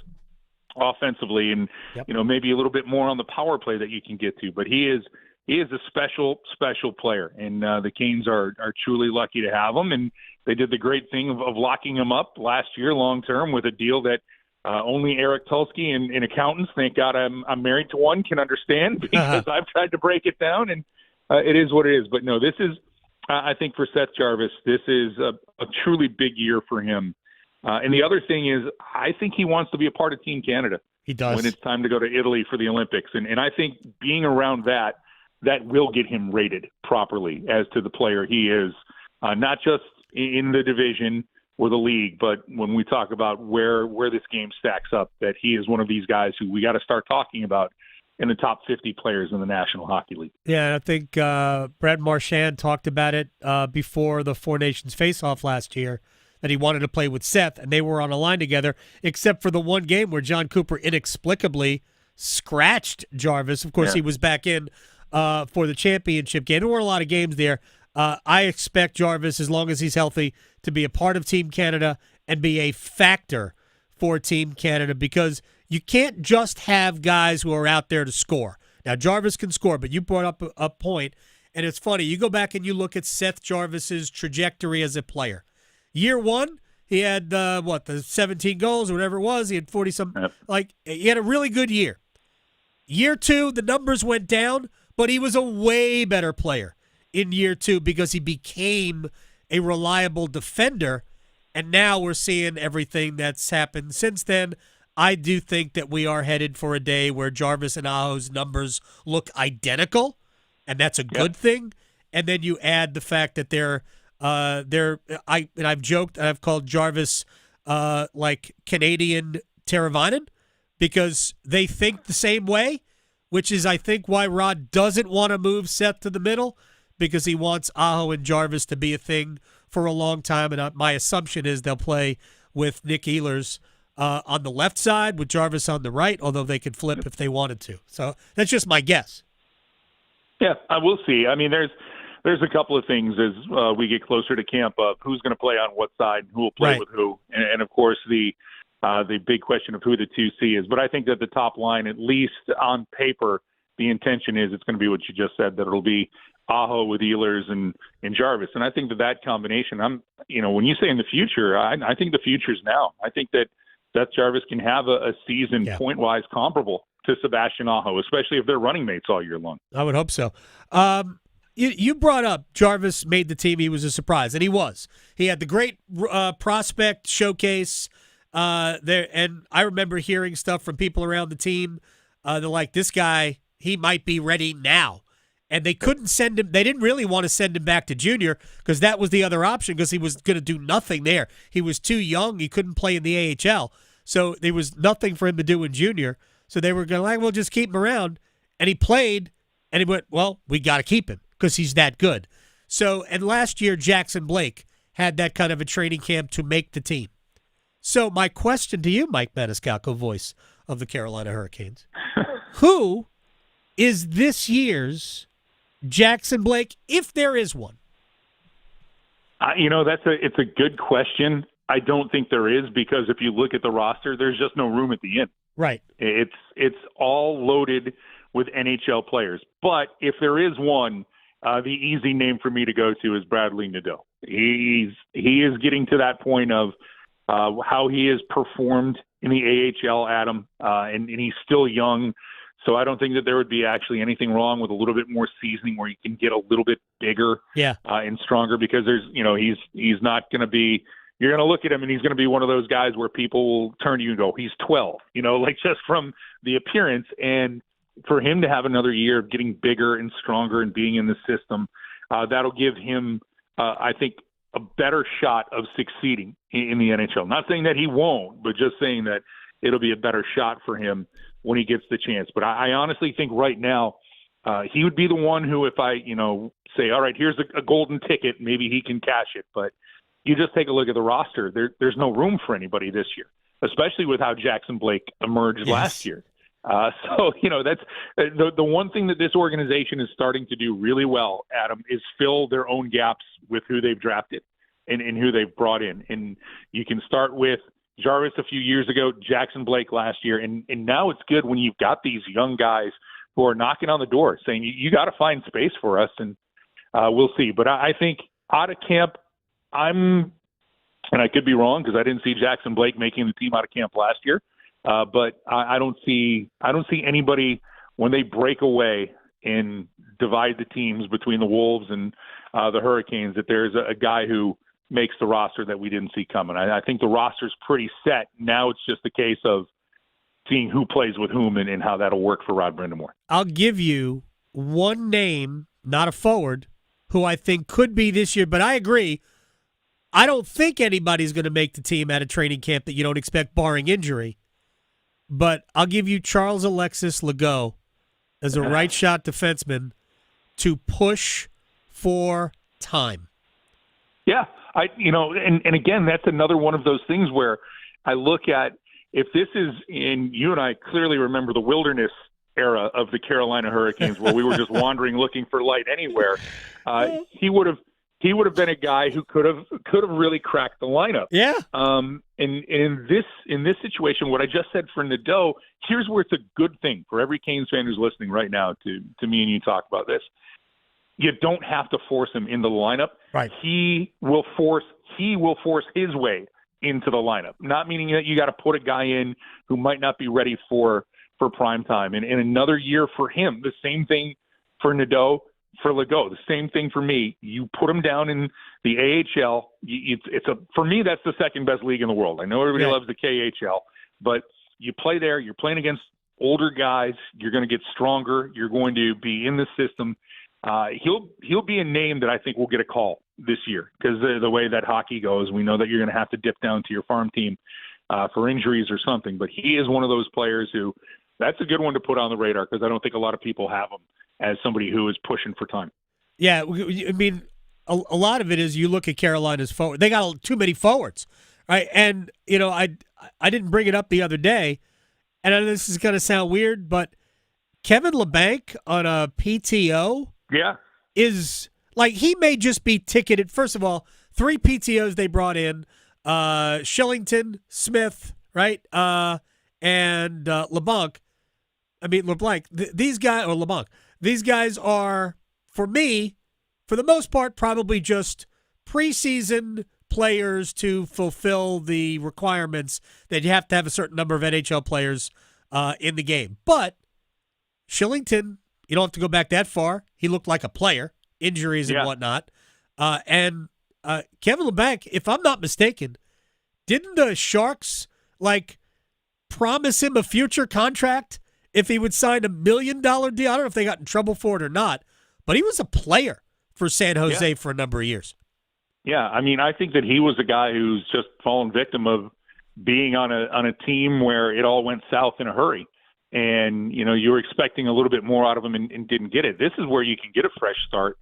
offensively, and maybe a little bit more on the power play that you can get to. But he is a special player, and the Canes are truly lucky to have him. And they did the great thing of locking him up last year long term with a deal that only Eric Tulsky and accountants, thank God I'm married to one, can understand because I've tried to break it down, and it is what it is. But no, this is I think for Seth Jarvis, this is a truly big year for him. And the other thing is, I think he wants to be a part of Team Canada. He does. When it's time to go to Italy for the Olympics. And I think being around that will get him rated properly as to the player he is, not just in the division or the league, but when we talk about where this game stacks up, that he is one of these guys who we got to start talking about in the top 50 players in the National Hockey League. Yeah, and I think Brad Marchand talked about it before the Four Nations face-off last year, that he wanted to play with Seth, and they were on a line together, except for the one game where John Cooper inexplicably scratched Jarvis. Of course, he was back in for the championship game. There weren't a lot of games there. I expect Jarvis, as long as he's healthy, to be a part of Team Canada and be a factor for Team Canada, because you can't just have guys who are out there to score. Now, Jarvis can score, but you brought up a point, and it's funny. You go back and you look at Seth Jarvis's trajectory as a player. Year one, he had the 17 goals or whatever it was. He had 40-some. Like, he had a really good year. Year two, the numbers went down, but he was a way better player in year two because he became a reliable defender, and now we're seeing everything that's happened since then. I do think that we are headed for a day where Jarvis and Aho's numbers look identical, and that's a good thing. And then you add the fact that I've joked, I've called Jarvis like Canadian Teravainen, because they think the same way, which is, I think, why Rod doesn't want to move Seth to the middle, because he wants Aho and Jarvis to be a thing for a long time. And my assumption is they'll play with Nick Ehlers on the left side with Jarvis on the right, although they could flip if they wanted to. So that's just my guess. Yeah, I will see. I mean, there's a couple of things as we get closer to camp of who's going to play on what side, who will play with who, and of course the big question of who the 2C is. But I think that the top line, at least on paper, the intention is it's going to be what you just said, that it'll be Aho with Ehlers and Jarvis. And I think that combination, when you say in the future, I think the future's now. I think that Seth Jarvis can have a season point-wise comparable to Sebastian Aho, especially if they're running mates all year long. I would hope so. You brought up Jarvis made the team. He was a surprise, and he was. He had the great prospect showcase there, and I remember hearing stuff from people around the team. They're like, this guy, he might be ready now. And they couldn't send him. They didn't really want to send him back to junior because that was the other option because he was going to do nothing there. He was too young. He couldn't play in the AHL. So there was nothing for him to do in junior. So they were going we'll just keep him around. And he played, and he went, well, we got to keep him because he's that good. So, and last year, Jackson Blake had that kind of a training camp to make the team. So my question to you, Mike Maniscalco, voice of the Carolina Hurricanes, who is this year's Jackson Blake, if there is one? It's a good question. I don't think there is because if you look at the roster, there's just no room at the end. Right. It's all loaded with NHL players. But if there is one, the easy name for me to go to is Bradley Nadeau. He is getting to that point of how he has performed in the AHL, Adam, and he's still young. So I don't think that there would be actually anything wrong with a little bit more seasoning where you can get a little bit bigger and stronger because there's, he's not going to be, you're going to look at him and he's going to be one of those guys where people will turn to you and go, he's 12, just from the appearance. And for him to have another year of getting bigger and stronger and being in the system, that'll give him, I think, a better shot of succeeding in the NHL. Not saying that he won't, but just saying that it'll be a better shot for him when he gets the chance. But I honestly think right now he would be the one who, if I, say, all right, here's a golden ticket, maybe he can cash it. But you just take a look at the roster. There's no room for anybody this year, especially with how Jackson Blake emerged last year. So, that's the one thing that this organization is starting to do really well, Adam, is fill their own gaps with who they've drafted and who they've brought in. And you can start with Jarvis a few years ago, Jackson Blake last year, and now it's good when you've got these young guys who are knocking on the door saying, you got to find space for us, and we'll see. But I think out of camp, and I could be wrong because I didn't see Jackson Blake making the team out of camp last year, but I don't see anybody when they break away and divide the teams between the Wolves and the Hurricanes that there's a guy who makes the roster that we didn't see coming. I think the roster's pretty set. Now it's just a case of seeing who plays with whom and how that'll work for Rod Brindamore. I'll give you one name, not a forward, who I think could be this year, but I agree. I don't think anybody's going to make the team at a training camp that you don't expect barring injury. But I'll give you Charles Alexis Legault as a right shot defenseman to push for time. Yeah. And again, that's another one of those things where I look at if this is you and I clearly remember the wilderness era of the Carolina Hurricanes where we were just wandering looking for light anywhere. He would have been a guy who could have really cracked the lineup. Yeah. And in this situation, what I just said for Nadeau, here's where it's a good thing for every Canes fan who's listening right now to me and you talk about this. You don't have to force him into the lineup. Right. He will force his way into the lineup. Not meaning that you got to put a guy in who might not be ready for prime time. And another year for him, the same thing for Nadeau, for Legault, the same thing for me. You put him down in the AHL. For me, that's the second best league in the world. I know everybody loves the KHL, but you play there. You're playing against older guys. You're going to get stronger. You're going to be in the system. He'll be a name that I think will get a call this year because the way that hockey goes, we know that you're going to have to dip down to your farm team for injuries or something. But he is one of those players who that's a good one to put on the radar because I don't think a lot of people have him as somebody who is pushing for time. Yeah, I mean, a lot of it is you look at Carolina's forward. They got too many forwards. Right, and I didn't bring it up the other day, and I know this is going to sound weird, but Kevin LeBanc on a PTO, is like he may just be ticketed. First of all, 3 PTOs they brought in: Shillington, Smith, right, and LeBlanc. These guys or LeBlanc. These guys are, for me, for the most part, probably just preseason players to fulfill the requirements that you have to have a certain number of NHL players in the game. But Shillington, you don't have to go back that far. He looked like a player, injuries and whatnot. And Kevin LeBlanc, if I'm not mistaken, didn't the Sharks promise him a future contract if he would sign $1 million deal? I don't know if they got in trouble for it or not, but he was a player for San Jose for a number of years. Yeah, I think that he was a guy who's just fallen victim of being on a team where it all went south in a hurry. And, you were expecting a little bit more out of him and didn't get it. This is where you can get a fresh start.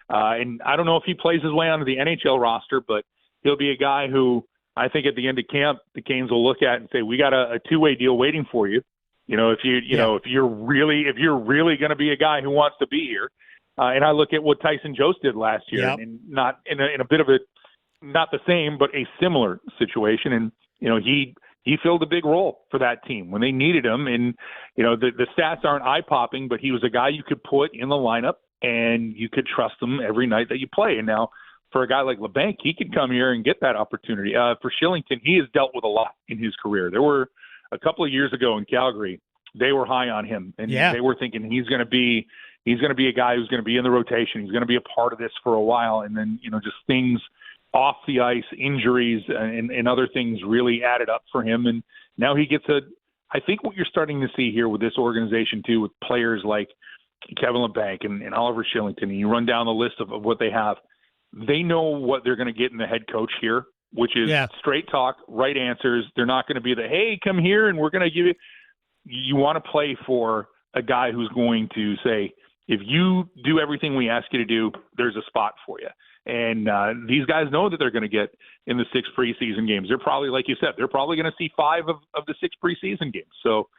And I don't know if he plays his way onto the NHL roster, but he'll be a guy who I think at the end of camp, the Canes will look at and say, we got a two-way deal waiting for you. If you're really going to be a guy who wants to be here. And I look at what Tyson Jost did last year, and not in a bit of a, not the same, but a similar situation. And, he filled a big role for that team when they needed him. And, the stats aren't eye-popping, but he was a guy you could put in the lineup and you could trust him every night that you play. And now for a guy like LeBlanc, he could come here and get that opportunity. For Shillington, he has dealt with a lot in his career. There were a couple of years ago in Calgary, they were high on him, and they were thinking he's going to be a guy who's going to be in the rotation. He's going to be a part of this for a while. And then, just things off the ice, injuries and other things really added up for him. And now he gets I think what you're starting to see here with this organization too, with players like Kevin LeBlanc and Oliver Shillington, and you run down the list of what they have, they know what they're going to get in the head coach here, which is straight talk, right answers. They're not going to be hey, come here and we're going to give you. You want to play for a guy who's going to say, if you do everything we ask you to do, there's a spot for you. And these guys know that they're going to get in the 6 preseason games. They're probably, like you said, they're probably going to see 5 of the 6 preseason games. So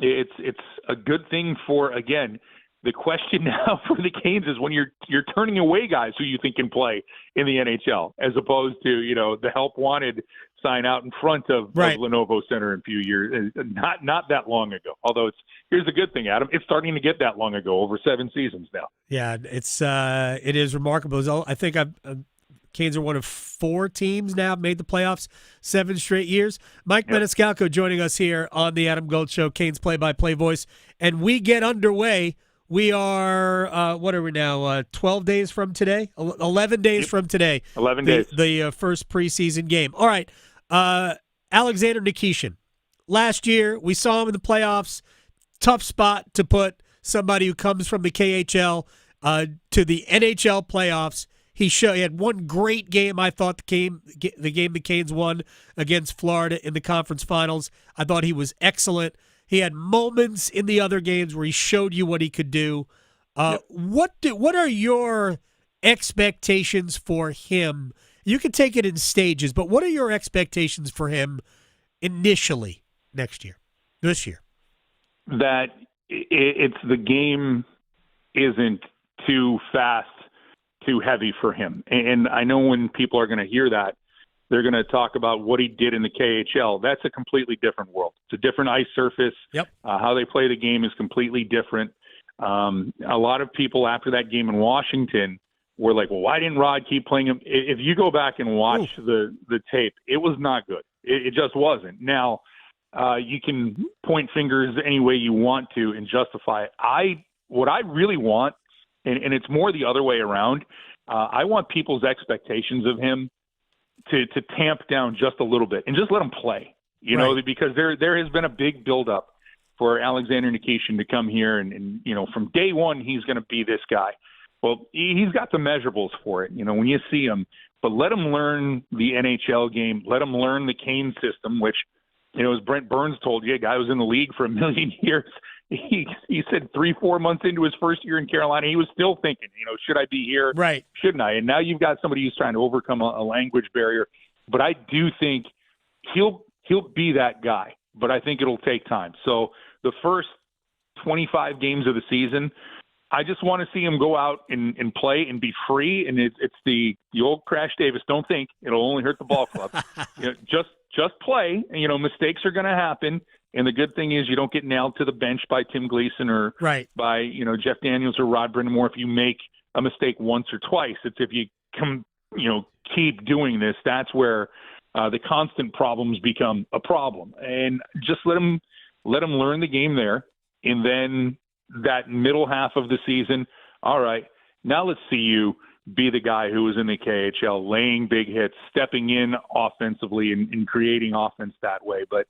it's a good thing for, again, the question now for the Canes is when you're turning away guys who you think can play in the NHL, as opposed to, the help wanted sign out in front of Lenovo Center in a few years, not that long ago. Although here's the good thing, Adam, it's starting to get that long ago, over 7 seasons now. Yeah, it is remarkable. I think Canes are one of 4 teams now made the playoffs 7 straight years. Mike Maniscalco joining us here on the Adam Gold Show, Canes play-by-play voice, and we get underway. We are, what are we now, 12 days from today? 11 days from today. 11 days. The first preseason game. All right, Alexander Nikishin. Last year, we saw him in the playoffs. Tough spot to put somebody who comes from the KHL to the NHL playoffs. He had one great game, I thought, the game the Canes won against Florida in the conference finals. I thought he was excellent. He had moments in the other games where he showed you what he could do. What are your expectations for him? You can take it in stages, but what are your expectations for him initially this year? That it's the game isn't too fast, too heavy for him. And I know when people are going to hear that, they're going to talk about what he did in the KHL. That's a completely different world. It's a different ice surface. How they play the game is completely different. A lot of people after that game in Washington were like, well, why didn't Rod keep playing him? If you go back and watch the tape, it was not good. It just wasn't. Now, you can point fingers any way you want to and justify it. What I really want, and it's more the other way around, I want people's expectations of him to tamp down just a little bit and just let him play, because there has been a big buildup for Alexander Nikishin to come here and from day one, he's going to be this guy. Well, he's got the measurables for it, when you see him, but let him learn the NHL game, let him learn the Kane system, which, as Brent Burns told you, a guy was in the league for 1 million years. He said 3-4 months into his first year in Carolina, he was still thinking, should I be here? Right. Shouldn't I? And now you've got somebody who's trying to overcome a language barrier. But I do think he'll be that guy, but I think it'll take time. So the first 25 games of the season, I just want to see him go out and play and be free. And it's the old Crash Davis. Don't think it'll only hurt the ball club. Just play. And, mistakes are going to happen. And the good thing is you don't get nailed to the bench by Tim Gleason or by Jeff Daniels or Rod Brindamore if you make a mistake once or twice. It's if you keep doing this, that's where the constant problems become a problem. And just let him learn the game there. And then that middle half of the season, all right, now let's see you be the guy who was in the KHL, laying big hits, stepping in offensively and creating offense that way. But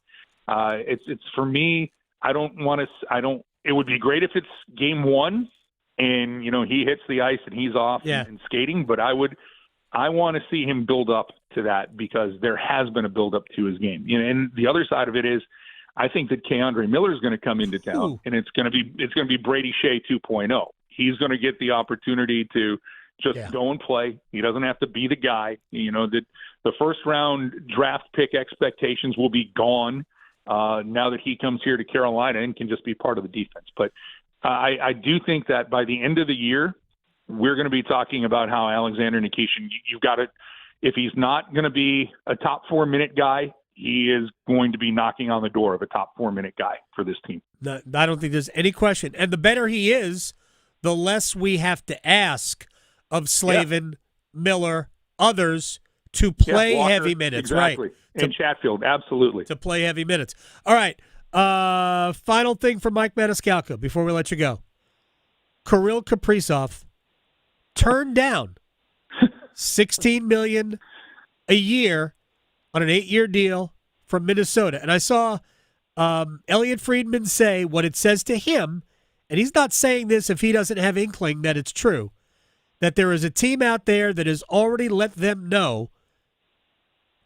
it's for me, it would be great if it's game one and, he hits the ice and he's off and skating, but I want to see him build up to that because there has been a build up to his game. And the other side of it is, I think that Keandre Miller is going to come into town, and it's going to be Brady Shea 2.0. He's going to get the opportunity to just go and play. He doesn't have to be the guy. That the first round draft pick expectations will be gone now that he comes here to Carolina and can just be part of the defense. But I do think that by the end of the year, we're going to be talking about how Alexander Nikishin, you've got to, if he's not going to be a top 4-minute guy, he is going to be knocking on the door of a top 4-minute guy for this team. I don't think there's any question. And the better he is, the less we have to ask of Slavin, Miller, others to play Walker, heavy minutes. Exactly. Right. And Chatfield, absolutely. To play heavy minutes. All right. Final thing for Mike Maniscalco before we let you go. Kirill Kaprizov turned down $16 million a year on an 8-year deal from Minnesota. And I saw Elliot Friedman say what it says to him, and he's not saying this if he doesn't have inkling that it's true, that there is a team out there that has already let them know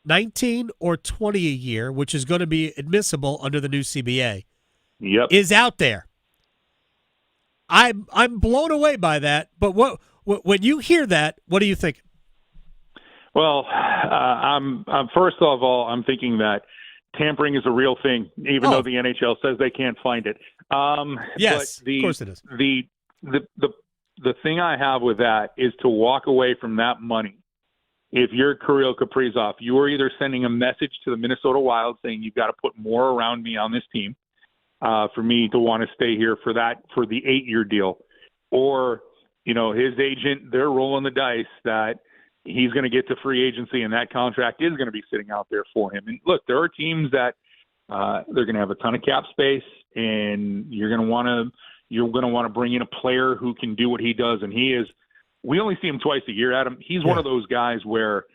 19 or 20 a year, which is going to be admissible under the new CBA, is out there. I'm blown away by that, but when you hear that, what do you think? Well, I'm first of all, I'm thinking that tampering is a real thing, even though the NHL says they can't find it. Yes, but of course it is. The thing I have with that is to walk away from that money. If you're Kirill Kaprizov, you are either sending a message to the Minnesota Wild saying you've got to put more around me on this team for me to want to stay here for the 8-year deal, or his agent, they're rolling the dice that he's going to get to free agency and that contract is going to be sitting out there for him. And look, there are teams that they're going to have a ton of cap space, and you're going to want to bring in a player who can do what he does. And we only see him twice a year, Adam. He's one of those guys where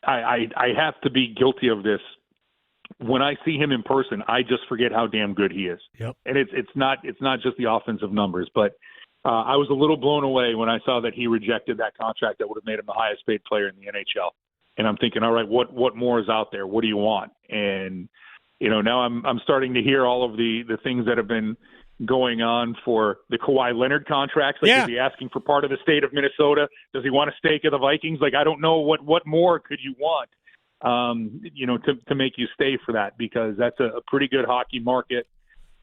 I have to be guilty of this. When I see him in person, I just forget how damn good he is. Yep. And it's not just the offensive numbers, but I was a little blown away when I saw that he rejected that contract that would have made him the highest paid player in the NHL. And I'm thinking, all right, what more is out there? What do you want? And now I'm starting to hear all of the things that have been going on for the Kawhi Leonard contracts. Like, is he asking for part of the state of Minnesota? Does he want a stake of the Vikings? Like, I don't know what more could you want, to make you stay for that, because that's a pretty good hockey market.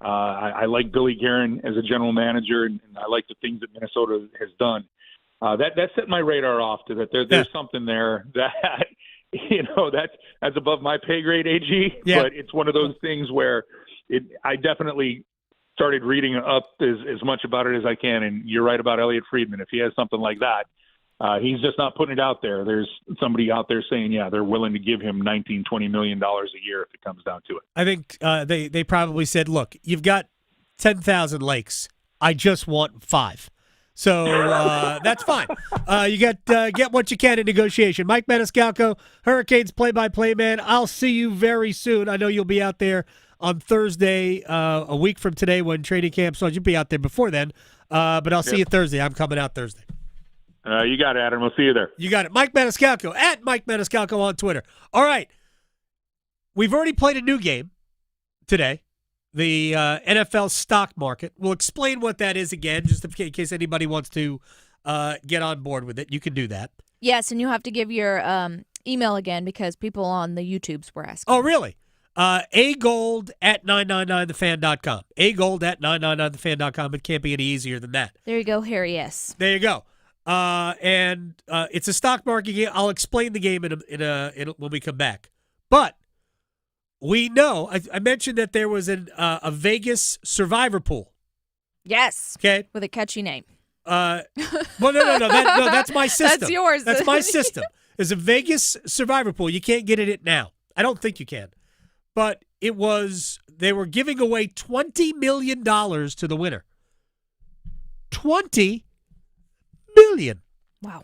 I like Billy Guerin as a general manager, and I like the things that Minnesota has done. That set my radar off to that. There's something there that, that's above my pay grade, AG. Yeah. But it's one of those things where I definitely started reading up as much about it as I can. And you're right about Elliot Friedman. If he has something like that, he's just not putting it out there. There's somebody out there saying, they're willing to give him $19-20 million a year if it comes down to it. I think they probably said, look, you've got 10,000 lakes. I just want 5. So that's fine. You get what you can in negotiation. Mike Maniscalco, Hurricanes play-by-play man. I'll see you very soon. I know you'll be out there on Thursday, a week from today when training camp starts. You'll be out there before then, but I'll see you Thursday. I'm coming out Thursday. You got it, Adam. We'll see you there. You got it. Mike Maniscalco, at Mike Maniscalco on Twitter. All right. We've already played a new game today, the NFL stock market. We'll explain what that is again, just in case anybody wants to get on board with it. You can do that. Yes, and you have to give your email again because people on the YouTubes were asking. Oh, really? agold@999thefan.com. agold@999thefan.com. It can't be any easier than that. There you go, Harry S. There you go. And it's a stock market game. I'll explain the game when we come back. But we know, I mentioned that there was a Vegas survivor pool. Yes. Okay. With a catchy name. Well, no. That's my system. That's yours. That's my system. There's a Vegas survivor pool. You can't get it now. I don't think you can. But they were giving away $20 million to the winner. $20 million. Wow.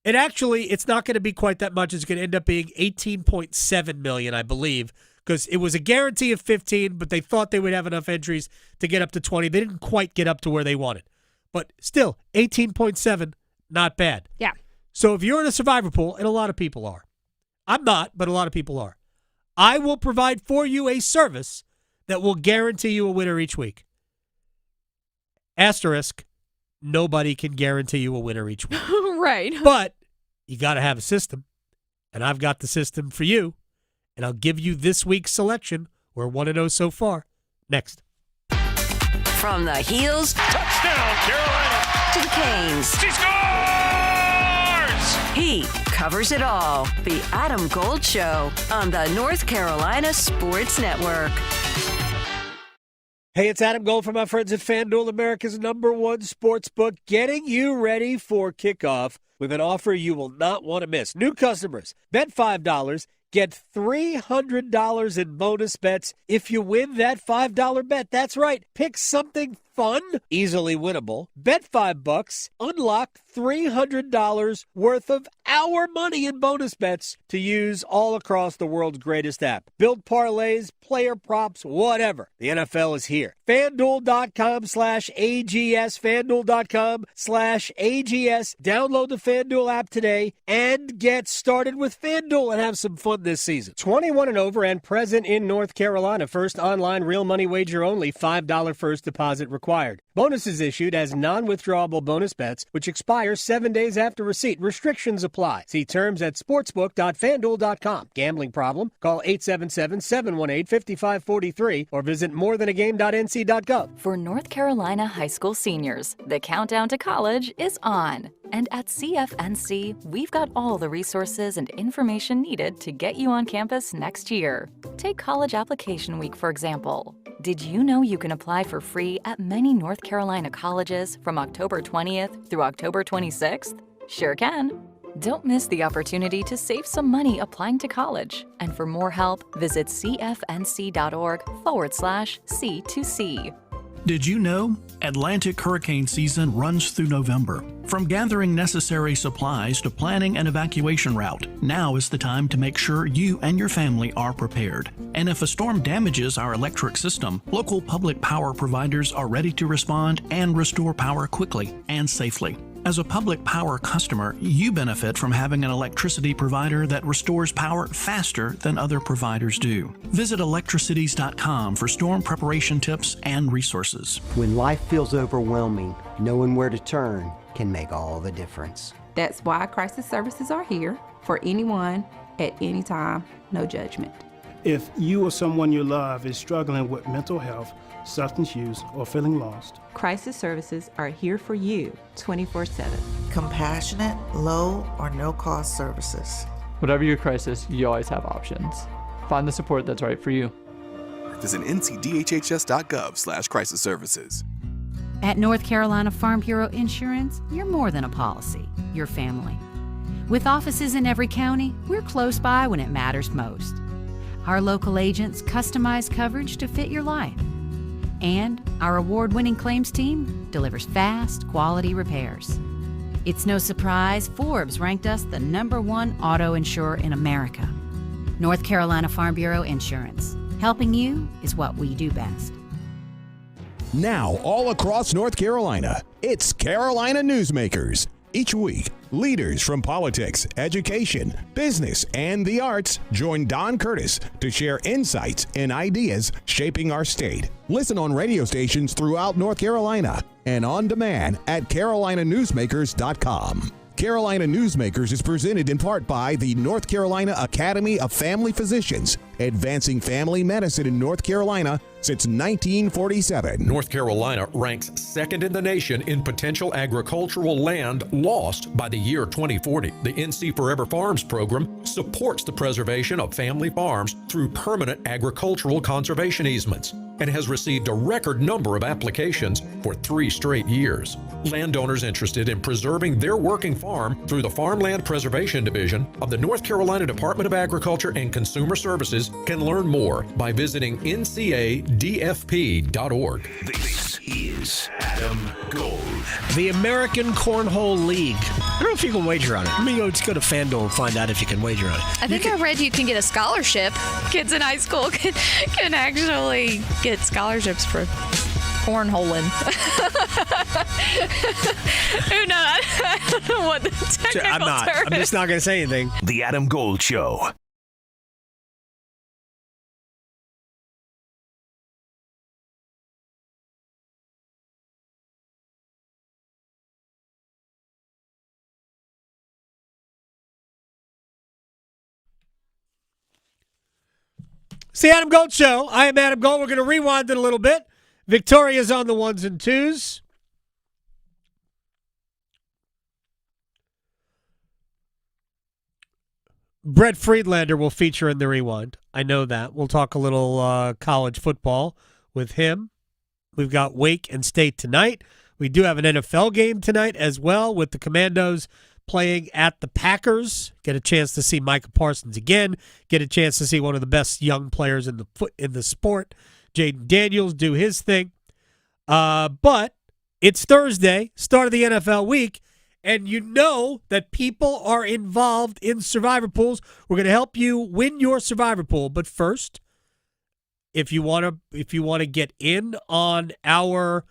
And actually, it's not going to be quite that much. It's going to end up being $18.7 million, I believe, because it was a guarantee of 15, but they thought they would have enough entries to get up to 20. They didn't quite get up to where they wanted. But still, 18.7, not bad. Yeah. So if you're in a survivor pool, and a lot of people are, I'm not, but a lot of people are, I will provide for you a service that will guarantee you a winner each week. Asterisk, nobody can guarantee you a winner each week. Right. But you got to have a system, and I've got the system for you, and I'll give you this week's selection. We're 1-0 so far. Next. From the heels Touchdown, Carolina. to the canes. She scores! He covers it all. The Adam Gold Show on the North Carolina Sports Network. Hey, it's Adam Gold from our friends at FanDuel, America's #1 sports book, getting you ready for kickoff with an offer you will not want to miss. New customers, bet $5, get $300 in bonus bets if you win that $5 bet. That's right. Pick something fun, easily winnable. Bet $5, unlock $300 worth of our money in bonus bets to use all across the world's greatest app. Build parlays, player props, whatever. The NFL is here. FanDuel.com/AGS, FanDuel.com/AGS. Download the FanDuel app today and get started with FanDuel and have some fun this season. 21 and over and present in North Carolina. First online real money wager only. $5 first deposit required. Bonuses issued as non-withdrawable bonus bets, which expire 7 days after receipt. Restrictions apply. See terms at sportsbook.fanduel.com. Gambling problem? Call 877-718-5543 or visit morethanagame.nc.gov. For North Carolina high school seniors, the countdown to college is on. And at CFNC, we've got all the resources and information needed to get you on campus next year. Take College Application Week, for example. Did you know you can apply for free at many North Carolina colleges from October 20th through October 26th? Sure can. Don't miss the opportunity to save some money applying to college. And for more help, visit cfnc.org/C2C. Did you know? Atlantic hurricane season runs through November. From gathering necessary supplies to planning an evacuation route, now is the time to make sure you and your family are prepared. And if a storm damages our electric system, local public power providers are ready to respond and restore power quickly and safely. As a public power customer, you benefit from having an electricity provider that restores power faster than other providers do. Visit electricities.com for storm preparation tips and resources. When life feels overwhelming, knowing where to turn can make all the difference. That's why crisis services are here for anyone at any time, no judgment. If you or someone you love is struggling with mental health, substance use, or feeling lost, crisis services are here for you 24/7. Compassionate, low, or no-cost services. Whatever your crisis, you always have options. Find the support that's right for you. Visit ncdhs.gov/crisis services. At North Carolina Farm Bureau Insurance, you're more than a policy, you're family. With offices in every county, we're close by when it matters most. Our local agents customize coverage to fit your life. And our award-winning claims team delivers fast, quality repairs. It's no surprise Forbes ranked us the #1 auto insurer in America. North Carolina Farm Bureau Insurance. Helping you is what we do best. Now, all across North Carolina, it's Carolina Newsmakers. Each week, leaders from politics, education, business, and the arts join Don Curtis to share insights and ideas shaping our state. Listen on radio stations throughout North Carolina and on demand at carolinanewsmakers.com. Carolina Newsmakers is presented in part by the North Carolina Academy of Family Physicians, advancing family medicine in North Carolina since 1947. North Carolina ranks second in the nation in potential agricultural land lost by the year 2040. The NC Forever Farms program supports the preservation of family farms through permanent agricultural conservation easements and has received a record number of applications for 3 straight years. Landowners interested in preserving their working farm through the Farmland Preservation Division of the North Carolina Department of Agriculture and Consumer Services can learn more by visiting ncadfp.org. This is Adam Gold. The American Cornhole League. I don't know if you can wager on it. Let me just go to FanDuel and find out if you can wager on it. I think I read you can get a scholarship. Kids in high school can actually get scholarships for cornholing. Who knows? I don't know what the technical term is. I'm just not going to say anything. The Adam Gold Show. It's the Adam Gold Show. I am Adam Gold. We're going to rewind it a little bit. Victoria's on the 1s and 2s. Brett Friedlander will feature in the rewind. I know that. We'll talk a little college football with him. We've got Wake and State tonight. We do have an NFL game tonight as well with the Commandos playing at the Packers. Get a chance to see Micah Parsons again. Get a chance to see one of the best young players in the sport, Jaden Daniels, do his thing. But it's Thursday, start of the NFL week, and you know that people are involved in survivor pools. We're going to help you win your survivor pool. But first, if you want to get in on our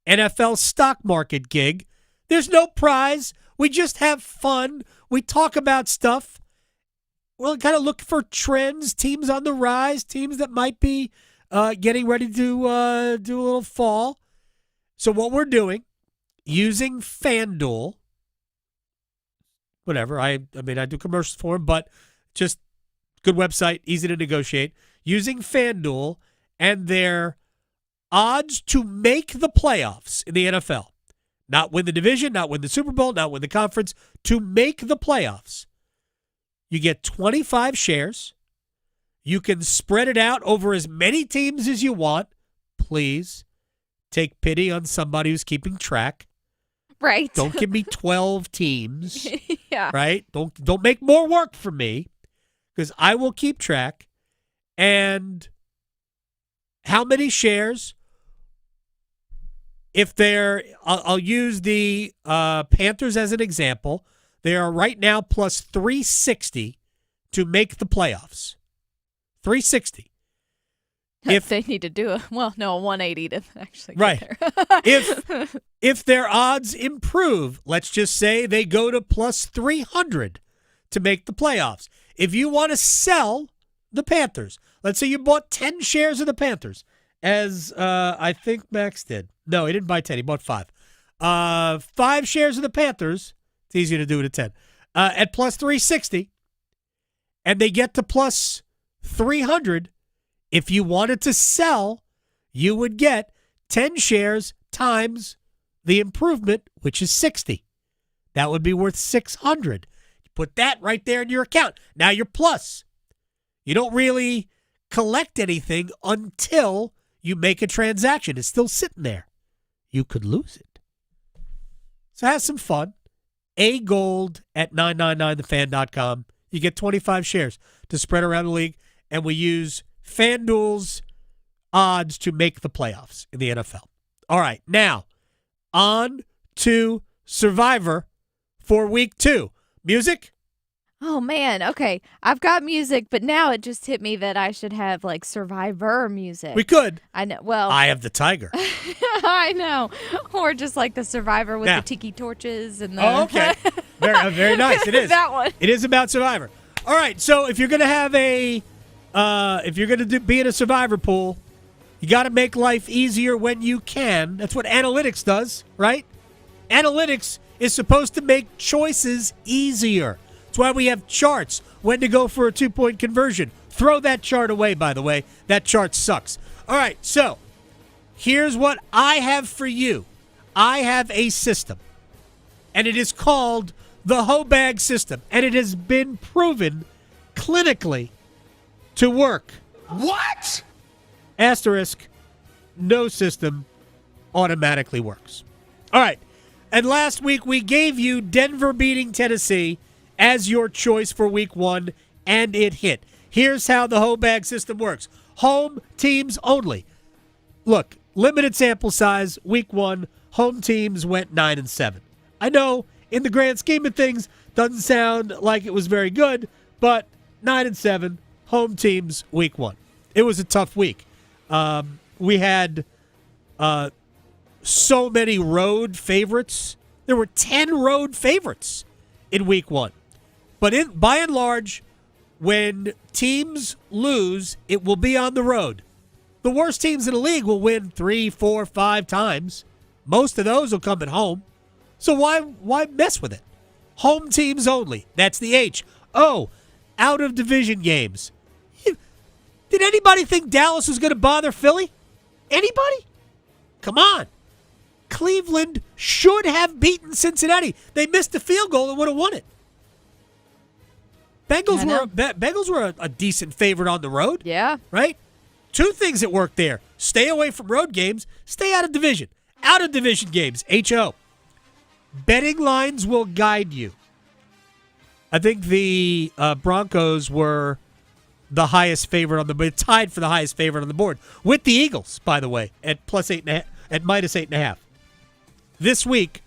NFL stock market gig, there's no prize. We just have fun. We talk about stuff. We'll kind of look for trends, teams on the rise, teams that might be getting ready to do a little fall. So what we're doing, using FanDuel, whatever, I mean, I do commercials for them, but just good website, easy to negotiate. Using FanDuel and their odds to make the playoffs in the NFL. Not win the division, not win the Super Bowl, not win the conference, to make the playoffs. You get 25 shares. You can spread it out over as many teams as you want. Please take pity on somebody who's keeping track. Right. Don't give me 12 teams. Yeah. Right? Don't make more work for me, because I will keep track. And how many shares? If I'll use the Panthers as an example. They are right now plus 360 to make the playoffs. 360. If they need to do a 180 to actually get right there. if their odds improve, let's just say they go to plus 300 to make the playoffs. If you want to sell the Panthers, let's say you bought 10 shares of the Panthers, as I think Max did. No, he didn't buy 10. He bought 5. 5 shares of the Panthers. It's easier to do it at 10. At plus 360, and they get to plus 300. If you wanted to sell, you would get 10 shares times the improvement, which is 60. That would be worth 600. You put that right there in your account. Now you're plus. You don't really collect anything until you make a transaction. It's still sitting there. You could lose it. So have some fun. Agold at 999thefan.com. You get 25 shares to spread around the league, and we use FanDuel's odds to make the playoffs in the NFL. All right, now on to Survivor for week 2. Music? Oh, man. Okay. I've got music, but now it just hit me that I should have, like, Survivor music. We could. I know. Well, Eye of the Tiger. I know. Or just like the Survivor with the tiki torches and the. Oh, okay. Very nice. It is. That one. It is about Survivor. All right. So if you're going to have if you're going to be in a Survivor pool, you got to make life easier when you can. That's what analytics does, right? Analytics is supposed to make choices easier. That's why we have charts when to go for a 2-point conversion. Throw that chart away, by the way. That chart sucks. All right, so here's what I have for you. I have a system, and it is called the Hobag system, and it has been proven clinically to work. What? Asterisk, no system automatically works. All right, and last week we gave you Denver beating Tennessee as your choice for week 1, and it hit. Here's how the Hobag system works. Home teams only. Look, limited sample size, week 1, home teams went 9-7. I know, in the grand scheme of things, doesn't sound like it was very good, but 9-7, home teams, week 1. It was a tough week. We had so many road favorites. There were 10 road favorites in week 1. But by and large, when teams lose, it will be on the road. The worst teams in the league will win 3, 4, 5 times. Most of those will come at home. So why mess with it? Home teams only. That's the H. Oh, out of division games. Did anybody think Dallas was going to bother Philly? Anybody? Come on. Cleveland should have beaten Cincinnati. They missed a field goal and would have won it. Bengals were a decent favorite on the road. Yeah. Right? 2 things that work there. Stay away from road games. Stay out of division. Out of division games. H-O. Betting lines will guide you. I think the Broncos were the highest favorite on the board, tied for the highest favorite on the board, with the Eagles, by the way, at +8.5, at -8.5. This week,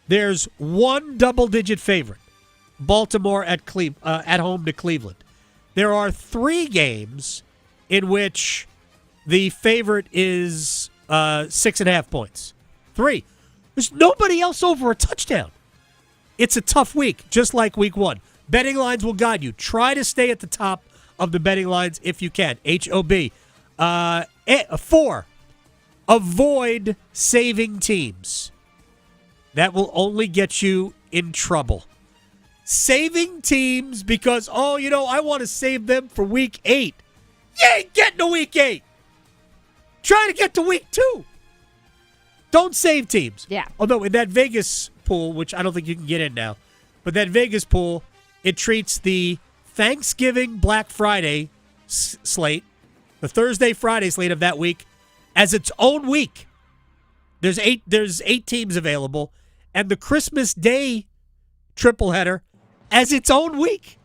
there's one double-digit favorite, Baltimore at home to Cleveland. There are 3 games in which the favorite is 6.5 points. 3. There's nobody else over a touchdown. It's a tough week, just like week 1. Betting lines will guide you. Try to stay at the top of the betting lines if you can. H-O-B. 4. Avoid saving teams. That will only get you in trouble. Saving teams because, I want to save them for week 8. You ain't getting to week 8. Try to get to week 2. Don't save teams. Yeah. Although in that Vegas pool, which I don't think you can get in now, but that Vegas pool, it treats the Thanksgiving Black Friday slate, the Thursday Friday slate of that week, as its own week. There's 8 teams available, and the Christmas Day triple header as its own week.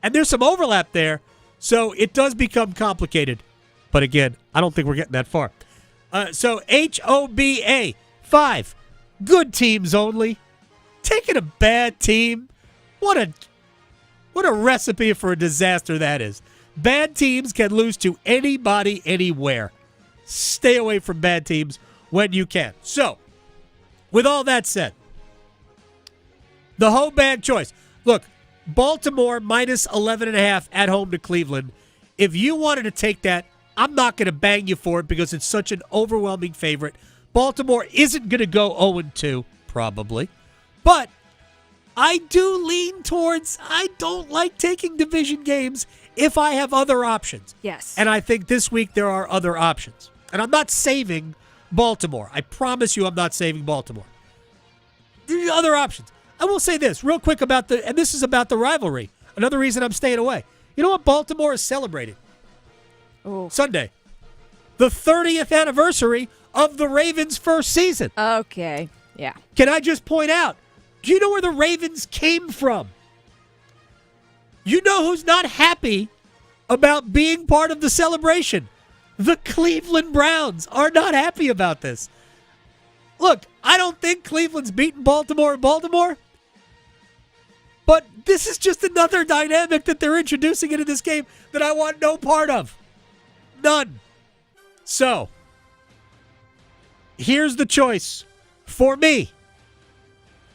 And there's some overlap there, so it does become complicated. But again, I don't think we're getting that far. So HOBA 5, good teams only. Taking a bad team, what a recipe for a disaster that is. Bad teams can lose to anybody, anywhere. Stay away from bad teams when you can. So, with all that said, the Hobag choice. Look, Baltimore minus 11.5 at home to Cleveland. If you wanted to take that, I'm not going to bang you for it because it's such an overwhelming favorite. Baltimore isn't going to go 0-2, probably. But I do lean towards I don't like taking division games if I have other options. Yes. And I think this week there are other options. And I'm not saving Baltimore. I promise you I'm not saving Baltimore. There are other options. I will say this real quick and this is about the rivalry. Another reason I'm staying away. You know what Baltimore is celebrating? Sunday. The 30th anniversary of the Ravens' first season. Okay. Yeah. Can I just point out, do you know where the Ravens came from? You know who's not happy about being part of the celebration? The Cleveland Browns are not happy about this. Look, I don't think Cleveland's beaten Baltimore in Baltimore, but this is just another dynamic that they're introducing into this game that I want no part of. None. So, here's the choice for me.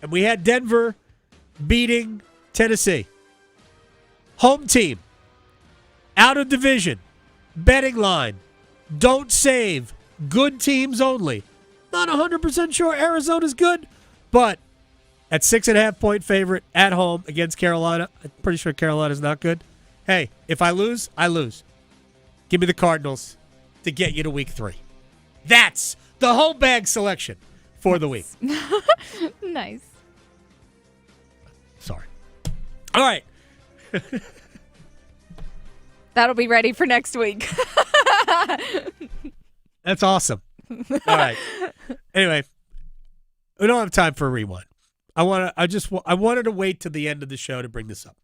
And we had Denver beating Tennessee. Home team. Out of division. Betting line. Don't save. Good teams only. Not 100% sure Arizona's good, but at 6.5-point favorite at home against Carolina. I'm pretty sure Carolina's not good. Hey, if I lose, I lose. Give me the Cardinals to get you to week 3. That's the whole bag selection for the week. Nice. Sorry. All right. That'll be ready for next week. That's awesome. All right. Anyway, we don't have time for a rewind. I wanted to wait to the end of the show to bring this up.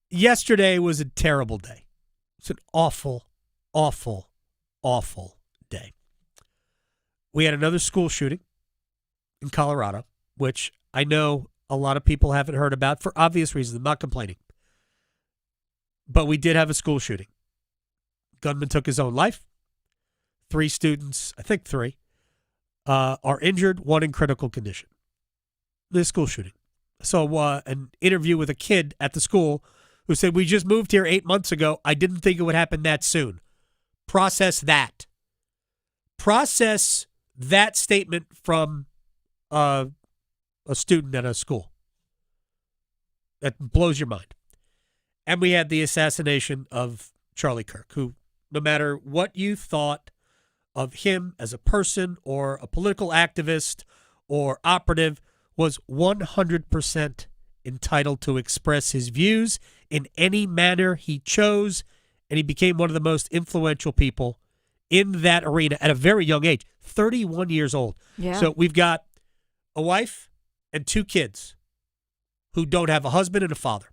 Yesterday was a terrible day. It's an awful, awful, awful day. We had another school shooting in Colorado, which I know a lot of people haven't heard about for obvious reasons. I'm not complaining. But we did have a school shooting. Gunman took his own life. 3 students, I think 3, are injured, 1 in critical condition. This school shooting. So an interview with a kid at the school who said, we just moved here 8 months ago. I didn't think it would happen that soon. Process that. Process that statement from a student at a school. That blows your mind. And we had the assassination of Charlie Kirk, who, no matter what you thought of him as a person or a political activist or operative, was 100% entitled to express his views in any manner he chose, and he became one of the most influential people in that arena at a very young age, 31 years old. Yeah. So we've got a wife and 2 kids who don't have a husband and a father.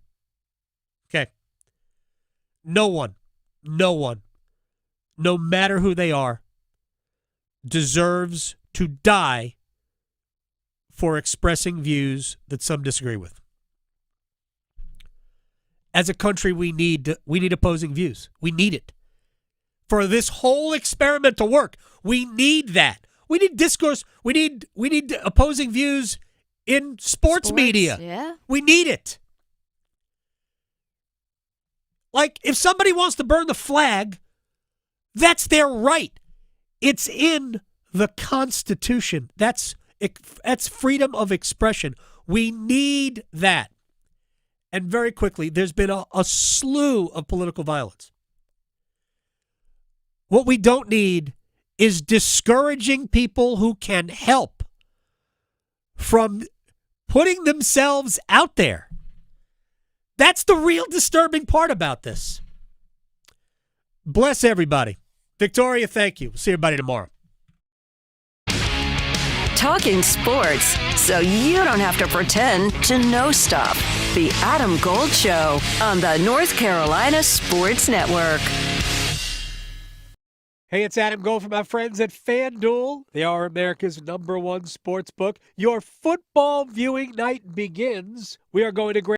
Okay. No one, no matter who they are, deserves to die for expressing views that some disagree with. As a country, we need opposing views. We need it. For this whole experiment to work, we need that. We need discourse. We need opposing views in sports media. Yeah. We need it. Like, if somebody wants to burn the flag, that's their right. It's in the Constitution. That's freedom of expression. We need that. And very quickly, there's been a slew of political violence. What we don't need is discouraging people who can help from putting themselves out there. That's the real disturbing part about this. Bless everybody. Victoria, thank you. We'll see everybody tomorrow. Talking sports so you don't have to pretend to know stuff. The Adam Gold Show on the North Carolina Sports Network. Hey, it's Adam Gold from our friends at FanDuel. They are America's #1 sports book. Your football viewing night begins. We are going to